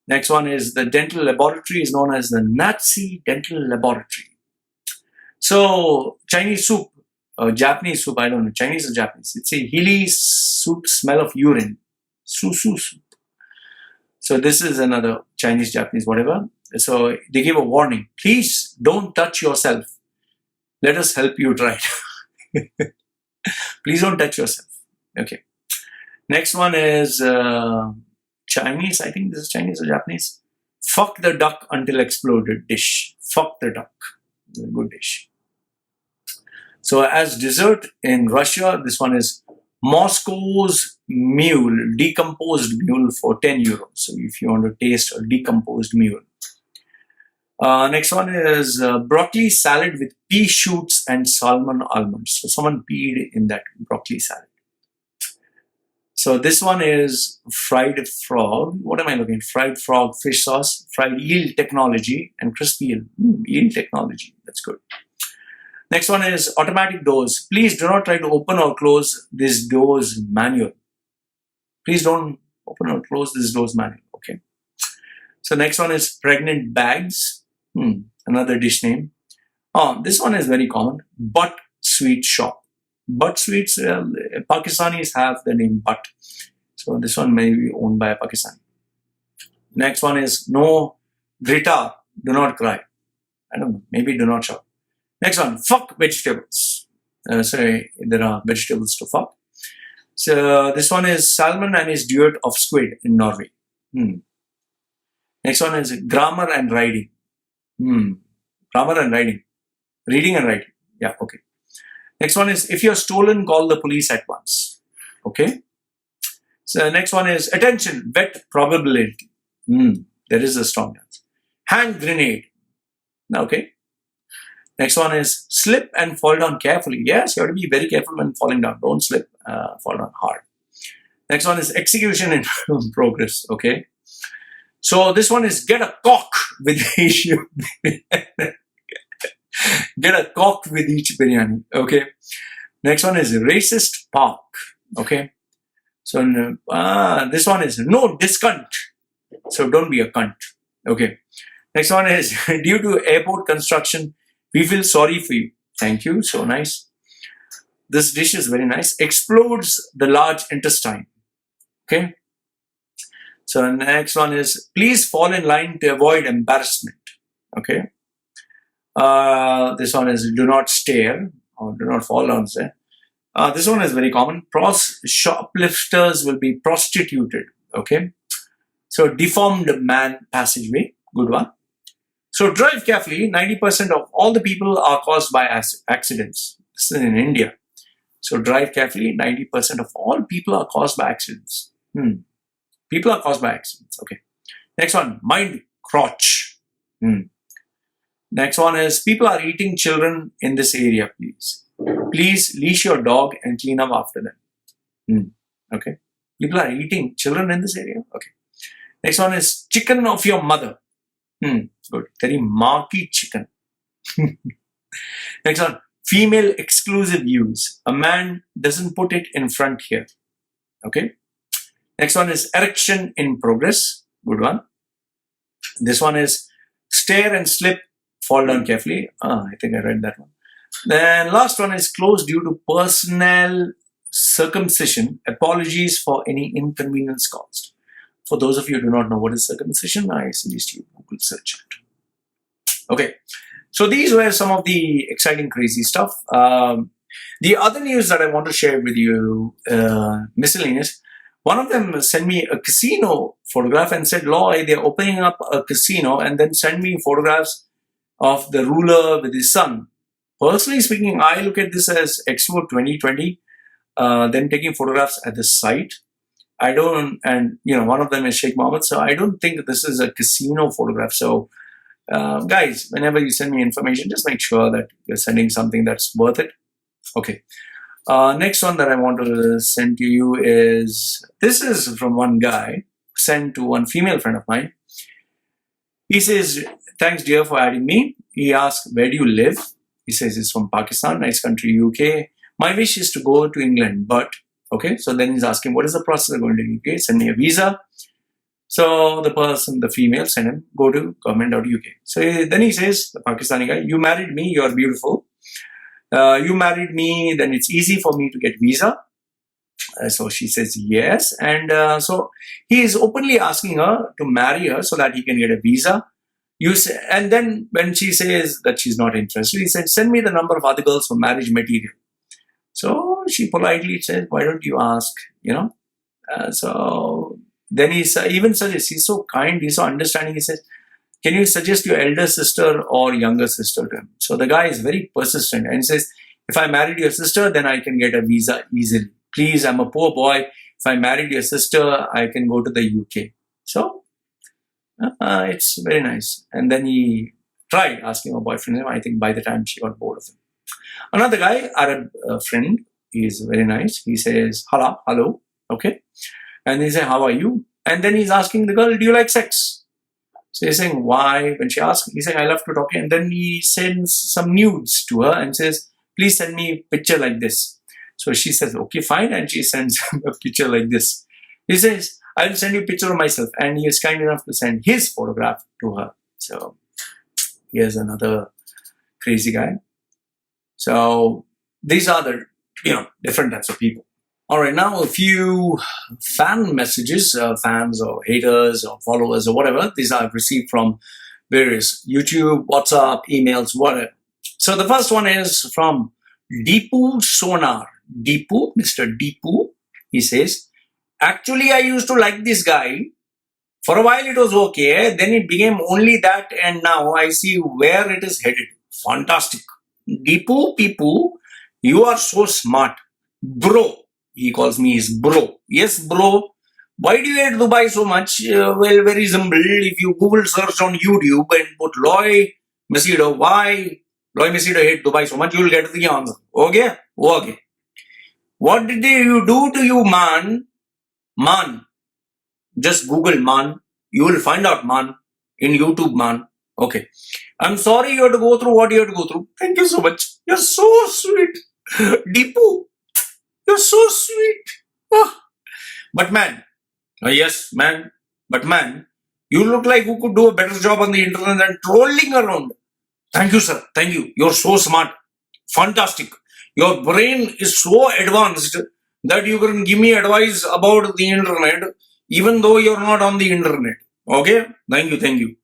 Next one is the dental laboratory is known as the Nazi dental laboratory. So Chinese soup, Japanese soup, I don't know, Chinese or Japanese. It's a hilly soup, smell of urine. Susu soup. So this is another Chinese, Japanese, whatever. So they give a warning. Please don't touch yourself. Let us help you try it. Please don't touch yourself. Okay. Next one is Chinese. I think this is Chinese or Japanese. Fuck the duck until exploded dish. Fuck the duck. Good dish. So as dessert in Russia, this one is Moscow's mule, decomposed mule for €10. So if you want to taste a decomposed mule. Next one is broccoli salad with pea shoots and salmon almonds. So someone peed in that broccoli salad. So this one is fried frog. What am I looking at? Fried frog, fish sauce, fried eel technology, and crispy eel. Eel technology. That's good. Next one is automatic doors. Please do not try to open or close this doors manual. Please don't open or close this doors manual. Okay. So next one is pregnant bags. Another dish name. This one is very common. Butt sweet shop. Butt sweets, Pakistanis have the name Butt. So this one may be owned by a Pakistani. Next one is no grita, do not cry. I don't know, maybe do not shout. Next one, fuck vegetables. So there are vegetables to fuck. So this one is salmon and his duet of squid in Norway. Next one is grammar and writing. Grammar and writing. Reading and writing. Yeah, okay. Next one is, if you're stolen, call the police at once. Okay. So next one is, attention, wet probability. There is a strong answer. Hand grenade. Okay. Next one is, slip and fall down carefully. Yes, you have to be very careful when falling down. Don't slip, fall down hard. Next one is execution in progress. Okay. So this one is, get a cock with each. Get a cock with each biryani. Okay. Next one is racist park. Okay. So this one is no discunt. So don't be a cunt. Okay. Next one is due to airport construction, we feel sorry for you. Thank you. So nice. This dish is very nice. Explodes the large intestine. Okay. So next one is please fall in line to avoid embarrassment. Okay. This one is do not stare or do not fall down there. This one is very common. Shoplifters will be prostituted. Okay. So deformed man passageway. Good one. So drive carefully. 90% of all the people are caused by accidents. This is in India. So drive carefully. 90% of all people are caused by accidents. People are caused by accidents. Okay. Next one. Mind crotch. Next one is people are eating children in this area, please. Please leash your dog and clean up after them. Okay. People are eating children in this area. Okay. Next one is chicken of your mother. Good. Very marquee chicken. Next one, female exclusive use. A man doesn't put it in front here. Okay. Next one is erection in progress. Good one. This one is stare and slip. Fall down carefully. I think I read that one. Then last one is closed due to personnel circumcision. Apologies for any inconvenience caused. For those of you who do not know what is circumcision, I suggest you Google search it. Okay. So these were some of the exciting, crazy stuff. The other news that I want to share with you, miscellaneous. One of them sent me a casino photograph and said, Loy, they're opening up a casino, and then send me photographs of the ruler with his son. Personally speaking, I look at this as Expo 2020, then taking photographs at the site. I don't, and one of them is Sheikh Mohammed, so I don't think this is a casino photograph. So guys, whenever you send me information, just make sure that you're sending something that's worth it. Okay. Next one that I want to send to you is, this is from one guy, sent to one female friend of mine. He says, thanks dear for adding me. He asked, where do you live? He says he's from Pakistan, nice country, UK. My wish is to go to England, but okay. So then he's asking, what is the process of going to UK? Send me a visa. So the person, the female, send him, go to government.uk. So then he says, the Pakistani guy, you married me, you're beautiful. You married me, then it's easy for me to get visa. So she says yes. And so he is openly asking her to marry her so that he can get a visa. And then when she says that she's not interested, he said, send me the number of other girls for marriage material. So she politely says, why don't you ask, so then he even suggests, he's so kind, he's so understanding, he says, can you suggest your elder sister or younger sister to him? So the guy is very persistent and says, if I married your sister, then I can get a visa easily. Please, I'm a poor boy. If I married your sister, I can go to the UK. So it's very nice. And then he tried asking her boyfriend. I think by the time she got bored of him. Another guy, Arab friend, he is very nice. He says, hello, okay. And he says, how are you? And then he's asking the girl, do you like sex? So he's saying, why? When she asks, he's saying, I love to talk to you. And then he sends some nudes to her and says, please send me a picture like this. So she says, okay, fine. And she sends him a picture like this. He says, I'll send you a picture of myself. And he is kind enough to send his photograph to her. So here's another crazy guy. So these are the, different types of people. All right, now a few fan messages, fans or haters or followers or whatever. These I've received from various YouTube, WhatsApp, emails, whatever. So the first one is from Deepu Sonar. Deepu, Mr. Deepu, he says, actually I used to like this guy. For a while it was okay, then it became only that, and now I see where it is headed. Fantastic. Deepu, Peepu, you are so smart. Bro. He calls me his bro. Yes, bro. Why do you hate Dubai so much? Well, very simple. If you Google search on YouTube and put Loy Machedo, why Loy Machedo hate Dubai so much, you will get the answer. Okay? Okay. What did you do to you, man? Man. Just Google, man. You will find out, man. In YouTube, man. Okay. I'm sorry you had to go through what you had to go through. Thank you so much. You're so sweet. Deepu. You're so sweet. Oh. But man, yes, man. But man, you look like you could do a better job on the internet than trolling around. Thank you, sir. Thank you. You're so smart. Fantastic. Your brain is so advanced that you can give me advice about the internet even though you're not on the internet. Okay? Thank you. Thank you.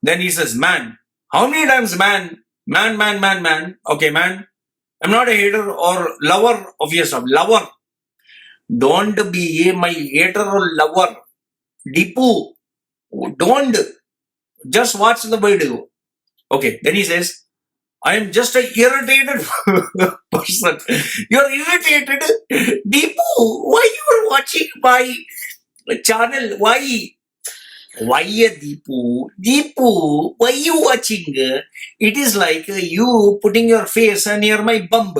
Then he says, man. How many times man? Man. Okay, man. I'm not a hater or lover of yourself. Lover. Don't be my hater or lover. Deepu. Don't. Just watch the video. Okay. Then he says, I am just an irritated person. You're irritated? Deepu, why you are watching my channel? Why? Why, Deepu? Deepu, why you watching? It is like you putting your face near my bum.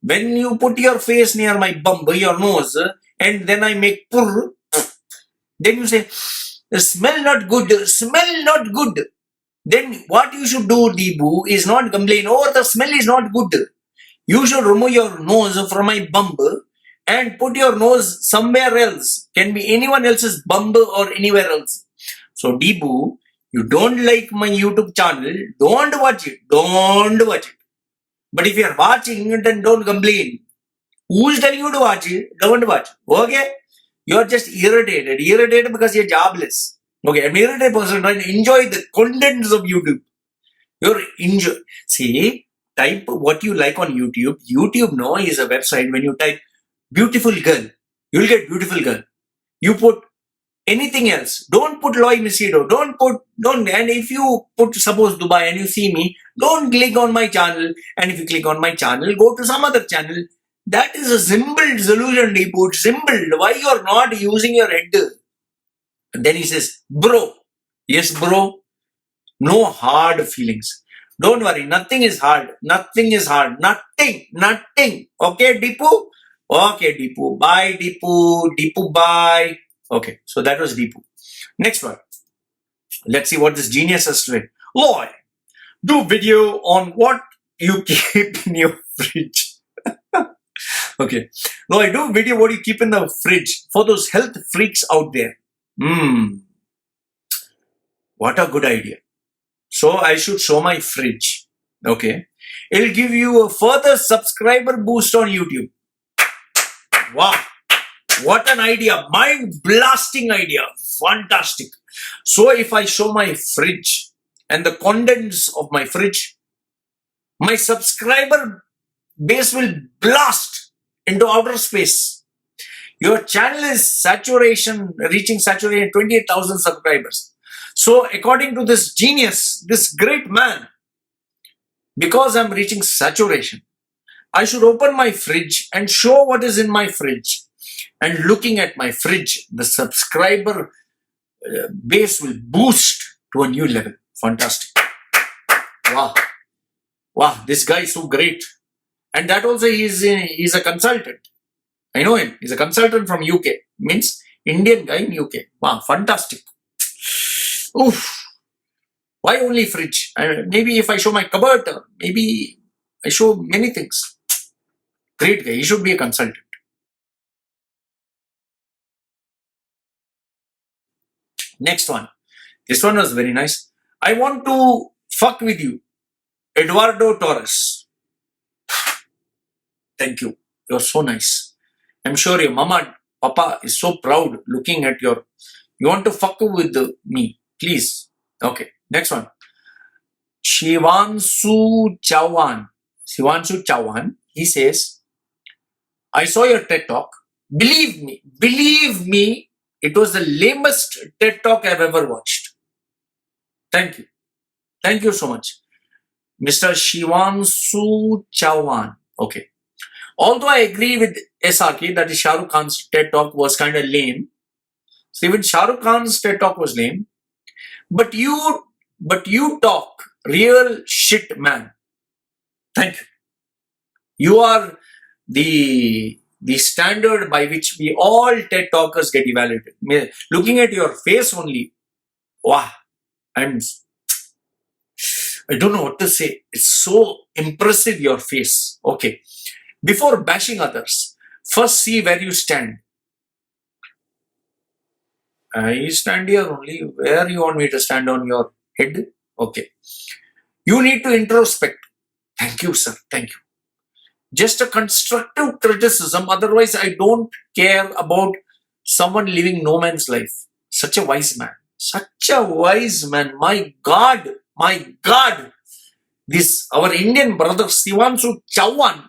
When you put your face near my bum, your nose, and then I make purr, then you say, smell not good, smell not good. Then what you should do, Deepu, is not complain, oh, the smell is not good. You should remove your nose from my bum and put your nose somewhere else. Can be anyone else's bum or anywhere else. So Deepu, you don't like my YouTube channel, don't watch it. Don't watch it. But if you are watching, then don't complain. Who is telling you to watch it? Don't watch. Okay? You are just irritated. Irritated because you are jobless. Okay, I'm an irritated person trying to enjoy the contents of YouTube. You're enjoy. See, type what you like on YouTube. YouTube, no, is a website. When you type beautiful girl, you'll get beautiful girl. You put anything else. Don't put Loy Machedo. And if you put, suppose Dubai and you see me, don't click on my channel. And if you click on my channel, go to some other channel. That is a simple solution, Deepu. It's simple. Why you're not using your head? Then he says, bro. Yes, bro. No hard feelings. Don't worry. Nothing is hard. Nothing is hard. Nothing. Okay, Deepu? Okay, Deepu. Bye, Deepu. Deepu, bye. Okay, so that was Deepu. Next one. Let's see what this genius has to say. Loy, do video on what you keep in your fridge. Okay. Loy, do video what you keep in the fridge for those health freaks out there. What a good idea. So I should show my fridge. Okay. It'll give you a further subscriber boost on YouTube. Wow. What an idea. Mind-blasting idea. Fantastic. So if I show my fridge and the contents of my fridge, my subscriber base will blast into outer space. Your channel is reaching saturation, 28,000 subscribers. So according to this genius, this great man, because I'm reaching saturation, I should open my fridge and show what is in my fridge. And looking at my fridge, the subscriber base will boost to a new level. Fantastic. Wow. Wow, this guy is so great. And that also he's a consultant. I know him. He's a consultant from UK. Means Indian guy in UK. Wow, fantastic. Oof. Why only fridge? Maybe if I show my cupboard, maybe I show many things. Great guy. He should be a consultant. Next one. This one was very nice. I want to fuck with you. Eduardo Torres. Thank you. You're so nice. I'm sure your mama, papa is so proud looking at your... You want to fuck with me. Please. Okay. Next one. Shivansu Chauhan. He says, I saw your TED talk. Believe me, it was the lamest TED talk I've ever watched. Thank you. Thank you so much. Mr. Shivansu Chauhan. Okay. Although I agree with SRK that Shah Rukh Khan's TED talk was kind of lame. So even Shah Rukh Khan's TED talk was lame. But you talk real shit, man. Thank you. You are the standard by which we all TED talkers get evaluated. Looking at your face only, wow, I don't know what to say. It's so impressive, your face. Okay. Before bashing others, first see where you stand. I stand here only. Where you want me to stand, on your head? Okay. You need to introspect. Thank you, sir. Thank you. Just a constructive criticism. Otherwise, I don't care about someone living no man's life. Such a wise man. Such a wise man. My God. My God. This, our Indian brother, Shivansu Chauhan.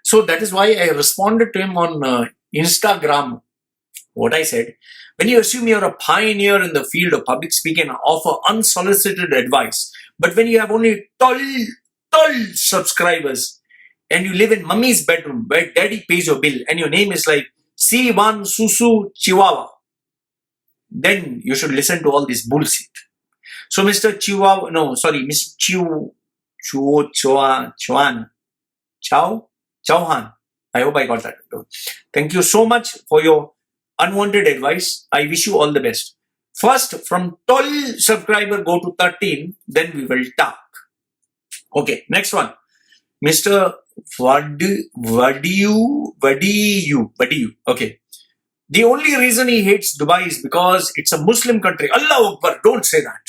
So that is why I responded to him on Instagram. What I said, when you assume you're a pioneer in the field of public speaking and offer unsolicited advice, but when you have only 12 subscribers and you live in mummy's bedroom where daddy pays your bill and your name is like C1 Susu Chihuahua, then you should listen to all this bullshit. So Mr. Chauhan. I hope I got that. Thank you so much for your unwanted advice. I wish you all the best. First, from 12 subscriber, go to 13, then we will talk. Okay, next one. Mr. Vadiyu. Okay. The only reason he hates Dubai is because it's a Muslim country. Allah Akbar, don't say that.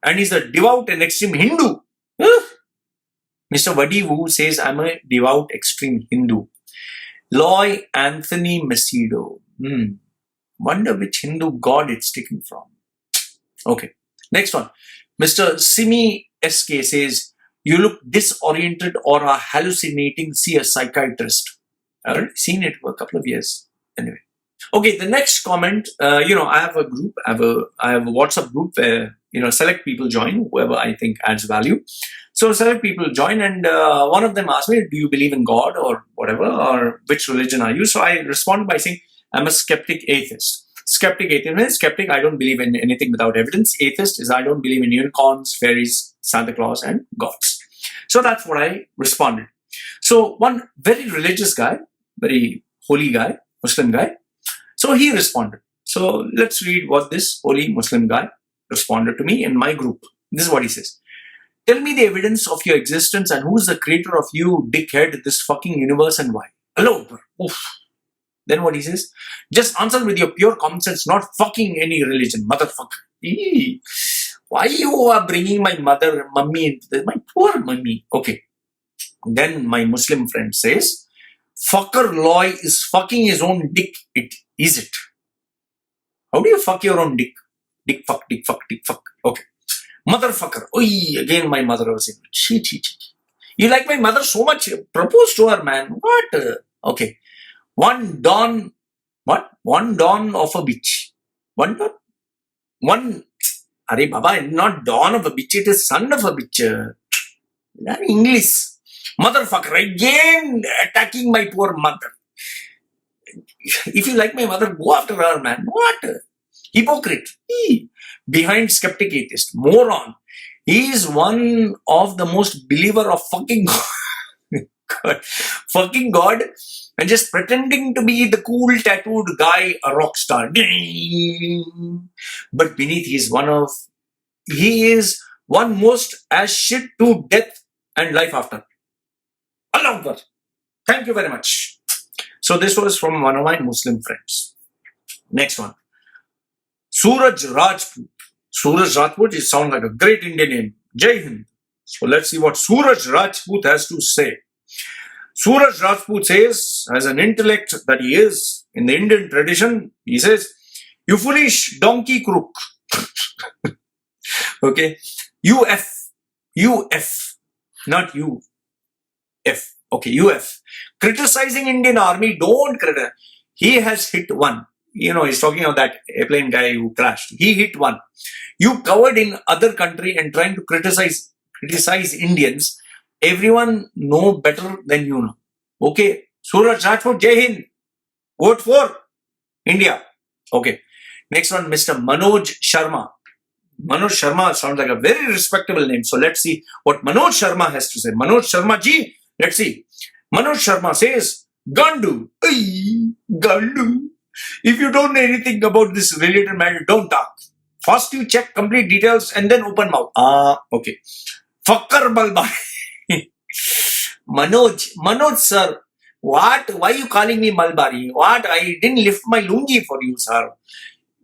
And he's a devout and extreme Hindu. Mr. Vadiwu says, I'm a devout extreme Hindu. Loy Machedo. Wonder which Hindu god it's taken from. Okay. Next one. Mr. Simi SK says, you look disoriented or are hallucinating. See a psychiatrist. I've already seen it for a couple of years. Anyway. Okay, the next comment, I have a group, I have a WhatsApp group where, select people join, whoever I think adds value. So select people join, and one of them asked me, do you believe in God or whatever, or which religion are you? So I responded by saying, I'm a skeptic atheist. Skeptic atheist means skeptic, I don't believe in anything without evidence. Atheist is I don't believe in unicorns, fairies, Santa Claus, and gods. So that's what I responded. So one very religious guy, very holy guy, Muslim guy, so he responded. So let's read what this holy Muslim guy responded to me in my group. This is what he says. Tell me the evidence of your existence and who's the creator of you, dickhead, this fucking universe, and why. Hello. Oof. Then what he says? Just answer with your pure common sense, not fucking any religion, motherfucker. Eee. Why you are bringing my mummy into this? My poor mummy. Okay. Then my Muslim friend says, fucker Loy is fucking his own dick. Is it? How do you fuck your own dick? Dick fuck. Okay. Motherfucker. Oi, again my mother was saying, chi. You like my mother so much? Propose to her, man. What? Okay. One don of a bitch. One. Arey Baba, not don of a bitch. It is son of a bitch. English. Motherfucker. Again attacking my poor mother. If you like my mother, go after her, man. What? Hypocrite. Behind skeptic atheist. Moron. He is one of the most believer of fucking God, fucking God, and just pretending to be the cool tattooed guy, a rock star. But beneath, he is one most as shit to death and life after. Allah Akbar. Thank you very much. So this was from one of my Muslim friends. Next one. Suraj Rajput. Suraj Rajput, it sounds like a great Indian name. Jai Hind. So let's see what Suraj Rajput has to say. Suraj Rajput says, as an intellect that he is, in the Indian tradition, he says, you foolish donkey crook. Okay. UF. Not you. F. Okay, UF. Criticizing Indian army, don't criticize. He has hit one. You know, he's talking of that airplane guy who crashed. He hit one. You covered in other country and trying to criticize Indians. Everyone know better than you know. Okay. Suraj Rajput, Jai Hind. Vote for India. Okay. Next one, Mr. Manoj Sharma. Manoj Sharma sounds like a very respectable name. So let's see what Manoj Sharma has to say. Manoj Sharma ji, let's see. Manoj Sharma says, Gandu. Gandu. If you don't know anything about this related matter, don't talk. First you check complete details and then open mouth. Okay. Fakkar Malbari. Manoj sir, what? Why are you calling me Malbari? What? I didn't lift my lungi for you, sir.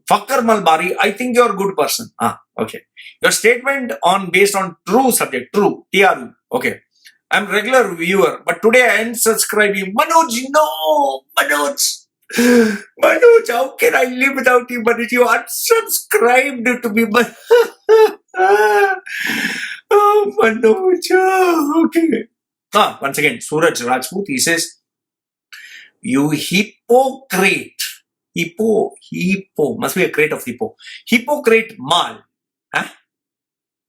Fakkar Malbari, I think you're a good person. Okay. Your statement based on true subject, true, TRU. Okay. I'm regular viewer, but today I unsubscribe you. Manoj, no! Manoj, how can I live without you? Manoj, you unsubscribed to me. Oh, Manoj. Okay. Once again, Suraj Rajput, he says, you hypocrite. Hippo, must be a crate of hippo. Hypocrite mal.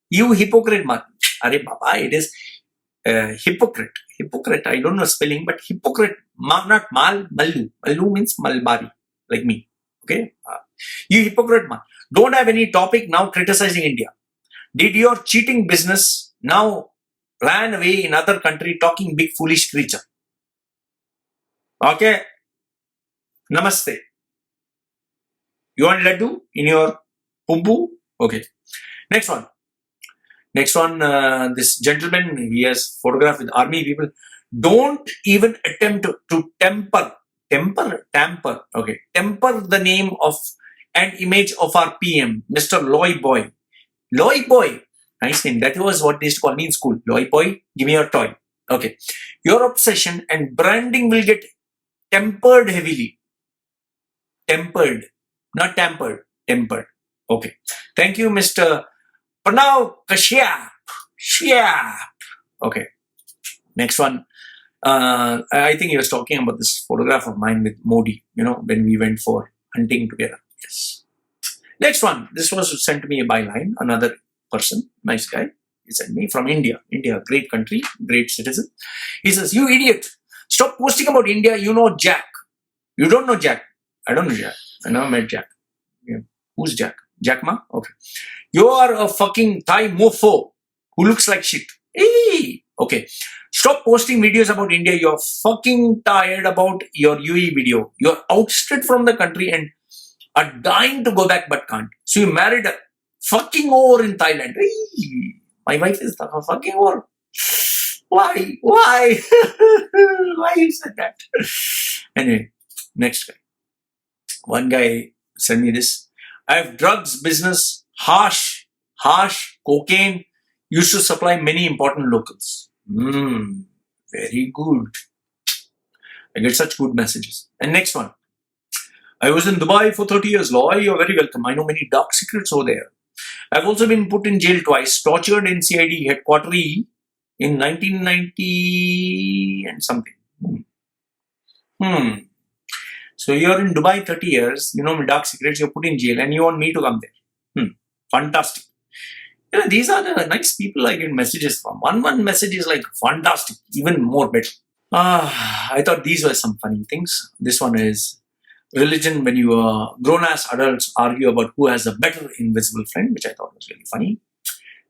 You hypocrite mal. Are Baba, it is hypocrite. Hypocrite, I don't know spelling, but hypocrite, not mal, malu. Malu means malbari, like me. Okay? You hypocrite mal. Don't have any topic, now criticizing India. Did your cheating business, now ran away in other country talking big foolish creature. Okay? Namaste. You want laddu in your pumpu? Okay. Next one. This gentleman, he has photographed with army people. Don't even attempt to tamper. Okay. Temper the name of and image of our PM, Mr. Loy Boy. Loy Boy. Nice name. That was what they used to call me in school. Loy Boy, give me your toy. Okay. Your obsession and branding will get tempered heavily. Tempered. Not tampered. Tempered. Okay. Thank you, Mr. Pranav Kashyap. Okay. Next one. I think he was talking about this photograph of mine with Modi, you know, when we went for hunting together. Yes. Next one. This was sent to me by line. Another person, nice guy. He sent me from India. India, great country, great citizen. He says, you idiot. Stop posting about India. You know Jack. You don't know Jack. I don't know Jack. I never met Jack. Yeah. Who's Jack? Jack Ma? Okay. You are a fucking Thai mofo who looks like shit. Hey! Okay. Stop posting videos about India. You're fucking tired about your UAE video. You're ousted from the country and are dying to go back but can't. So you married a fucking whore in Thailand. Hey! My wife is a fucking whore. Why? Why you said that? Anyway, next guy. One guy sent me this. I have drugs business, harsh, cocaine, used to supply many important locals. Very good. I get such good messages. And next one. I was in Dubai for 30 years. Loy, you're very welcome. I know many dark secrets over there. I've also been put in jail twice, tortured in CID headquarters in 1990 and something. So you're in Dubai 30 years, you know dark secrets, you're put in jail and you want me to come there. Fantastic. You know, these are the nice people I get messages from. One message is like fantastic, even more better. I thought these were some funny things. This one is religion when you are grown-ass adults argue about who has a better invisible friend, which I thought was really funny.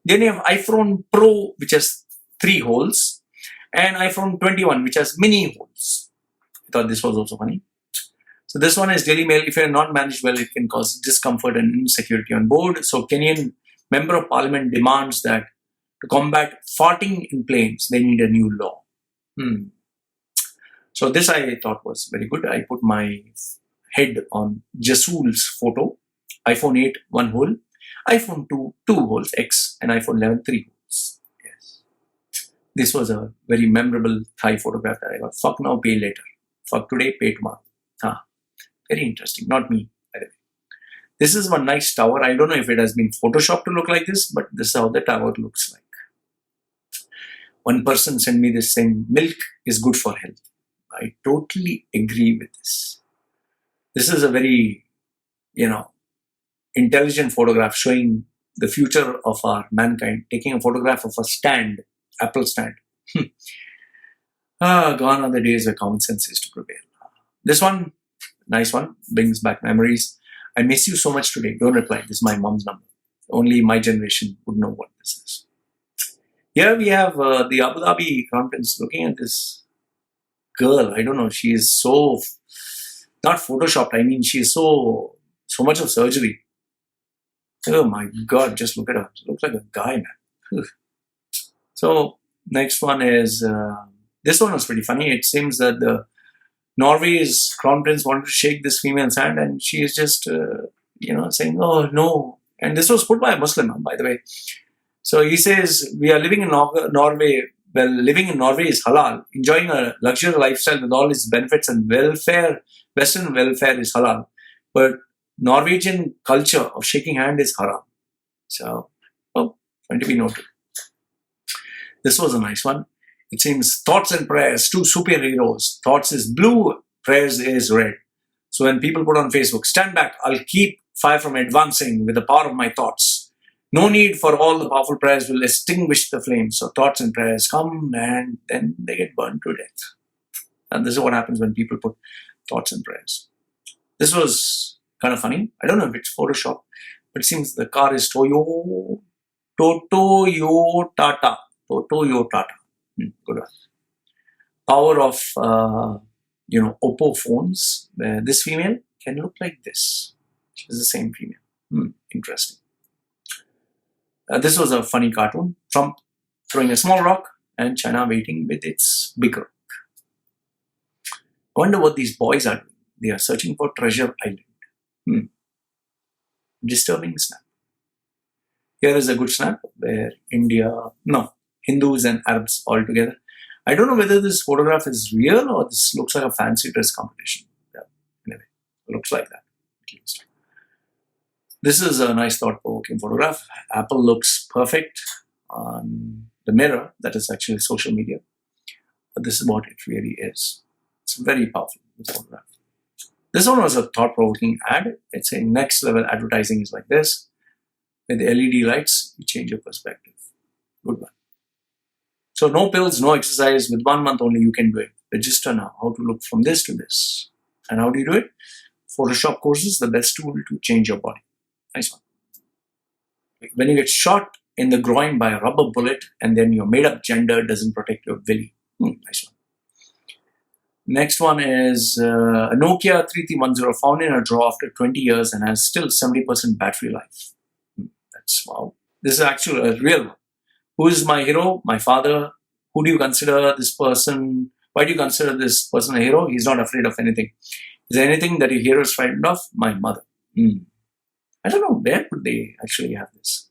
Then you have iPhone Pro, which has 3 holes, and iPhone 21, which has mini holes. I thought this was also funny. So this one is Daily Mail. If you're not managed well, it can cause discomfort and insecurity on board. So Kenyan Member of Parliament demands that to combat farting in planes, they need a new law. So this I thought was very good. I put my head on Jasul's photo. iPhone 8, 1 hole. iPhone 2, 2 holes, X. And iPhone 11, 3 holes. Yes. This was a very memorable Thai photograph that I got. Fuck now, pay later. Fuck today, pay tomorrow. Very interesting. Not me, by the way. This is one nice tower. I don't know if it has been photoshopped to look like this, but this is how the tower looks like. One person sent me this saying, milk is good for health. I totally agree with this. This is a very, intelligent photograph showing the future of our mankind, taking a photograph of a stand, Apple stand. Gone are the days where common sense is to prevail. This one, nice one, brings back memories. I miss you so much today. Don't reply. This is my mom's number. Only my generation would know what this is. Here we have the Abu Dhabi Crown Prince looking at this girl. I don't know. She is so, not photoshopped. I mean, she is so much of surgery. Oh my God, just look at her. She looks like a guy, man. So next one is, this one was pretty funny. It seems that the Norway's crown prince wanted to shake this female's hand, and she is just, saying, oh no. And this was put by a Muslim, by the way. So he says, we are living in Norway. Well, living in Norway is halal. Enjoying a luxury lifestyle with all its benefits and welfare, Western welfare is halal. But Norwegian culture of shaking hand is haram. So, going to be noted. This was a nice one. It seems thoughts and prayers, 2 superheroes. Thoughts is blue, prayers is red. So when people put on Facebook, stand back, I'll keep fire from advancing with the power of my thoughts. No need for all the powerful prayers will extinguish the flames. So thoughts and prayers come and then they get burned to death. And this is what happens when people put thoughts and prayers. This was kind of funny. I don't know if it's Photoshop, but it seems the car is Toyota. Good one. Power of, Oppo phones. This female can look like this. She's the same female. Interesting. This was a funny cartoon. Trump throwing a small rock and China waiting with its big rock. I wonder what these boys are doing. They are searching for Treasure Island. Disturbing snap. Here is a good snap where Hindus and Arabs all together. I don't know whether this photograph is real or this looks like a fancy dress competition. Yeah, anyway, it looks like that at least. This is a nice thought-provoking photograph. Apple looks perfect on the mirror. That is actually social media. But this is what it really is. It's very powerful, this photograph. This one was a thought-provoking ad. It's saying next level advertising is like this. With LED lights, you change your perspective. Good one. So no pills, no exercise. With 1 month only, you can do it. Register now. How to look from this to this. And how do you do it? Photoshop courses, the best tool to change your body. Nice one. When you get shot in the groin by a rubber bullet and then your made-up gender doesn't protect your willy. Nice one. Next one is a Nokia 3310 found in a drawer after 20 years and has still 70% battery life. That's wow. This is actually a real one. Who is my hero? My father. Who do you consider this person? Why do you consider this person a hero? He's not afraid of anything. Is there anything that your hero is frightened of? My mother. I don't know where could they actually have this.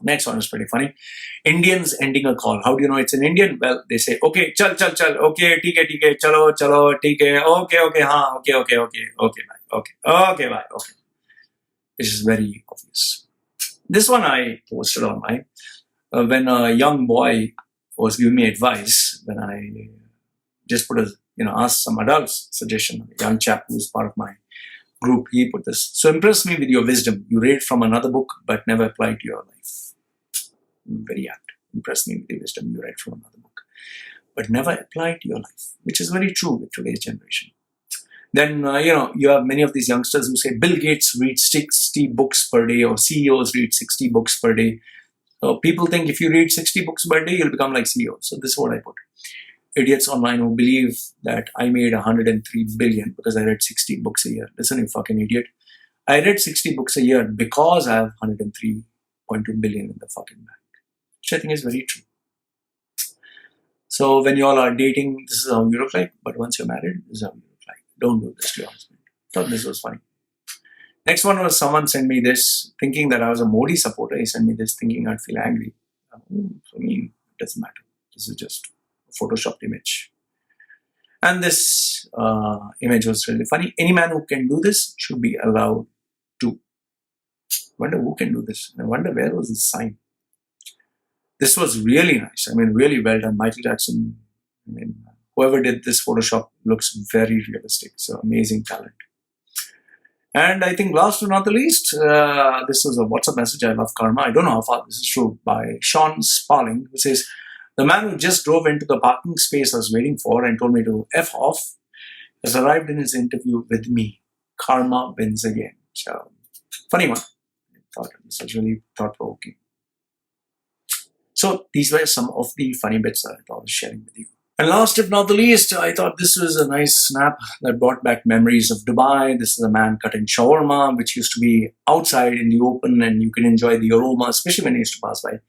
Next one is pretty funny. Indians ending a call. How do you know it's an Indian? Well, they say, okay, chal. Okay, TK, chalo, TK. Okay, haan, okay, bye, okay. Which is very obvious. This one I posted online. When a young boy was giving me advice, when I just asked some adults suggestion, a young chap who was part of my group, he put this. So impress me with your wisdom. You read from another book, but never apply to your life. Very apt. Impress me with your wisdom. You read from another book, but never apply to your life, which is very true with today's generation. Then, you have many of these youngsters who say Bill Gates reads 60 books per day or CEOs read 60 books per day. So people think if you read 60 books per day, you'll become like CEO. So this is what I put. Idiots online who believe that I made 103 billion because I read 60 books a year. Listen, you fucking idiot. I read 60 books a year because I have 103.2 billion in the fucking bank, which I think is very true. So when you all are dating, this is how you look like. But once you're married, this is how you look like. Don't do this to your husband. Thought this was funny. Next one was someone sent me this thinking that I was a Modi supporter. He sent me this thinking I'd feel angry. For me, it doesn't matter. This is just a photoshopped image. And this image was really funny. Any man who can do this should be allowed to. Wonder who can do this. I wonder where was this sign. This was really nice. I mean, really well done. Michael Jackson, I mean, whoever did this Photoshop looks very realistic. So amazing talent. And I think last but not the least, this was a WhatsApp message. I love karma. I don't know how far this is true, by Sean Sparling, who says, the man who just drove into the parking space I was waiting for and told me to F off has arrived in his interview with me. Karma wins again. So, funny one. I thought this was really thought-provoking. So, these were some of the funny bits that I thought I was sharing with you. And last but not the least, I thought this was a nice snap that brought back memories of Dubai. This is a man cutting shawarma, which used to be outside in the open and you can enjoy the aroma, especially when I used to pass by.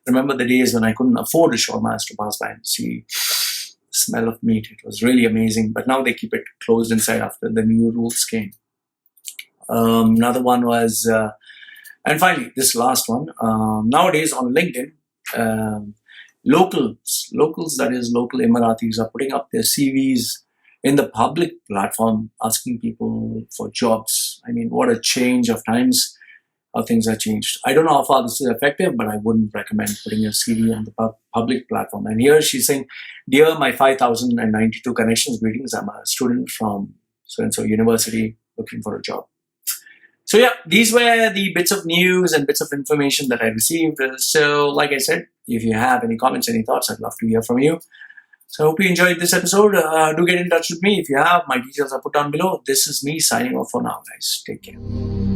Remember the days when I couldn't afford a shawarma, I used to pass by and see the smell of meat. It was really amazing. But now they keep it closed inside after the new rules came. Another one was, and finally, this last one. Nowadays on LinkedIn, locals, that is local Emiratis, are putting up their CVs in the public platform, asking people for jobs. I mean, what a change of times, how things have changed. I don't know how far this is effective, but I wouldn't recommend putting your CV on the public platform. And here she's saying, dear my 5,092 connections, greetings, I'm a student from so-and-so university looking for a job. So yeah, these were the bits of news and bits of information that I received. So like I said, if you have any comments, any thoughts, I'd love to hear from you. So I hope you enjoyed this episode. Do get in touch with me if you have. My details are put down below. This is me signing off for now, guys. Take care.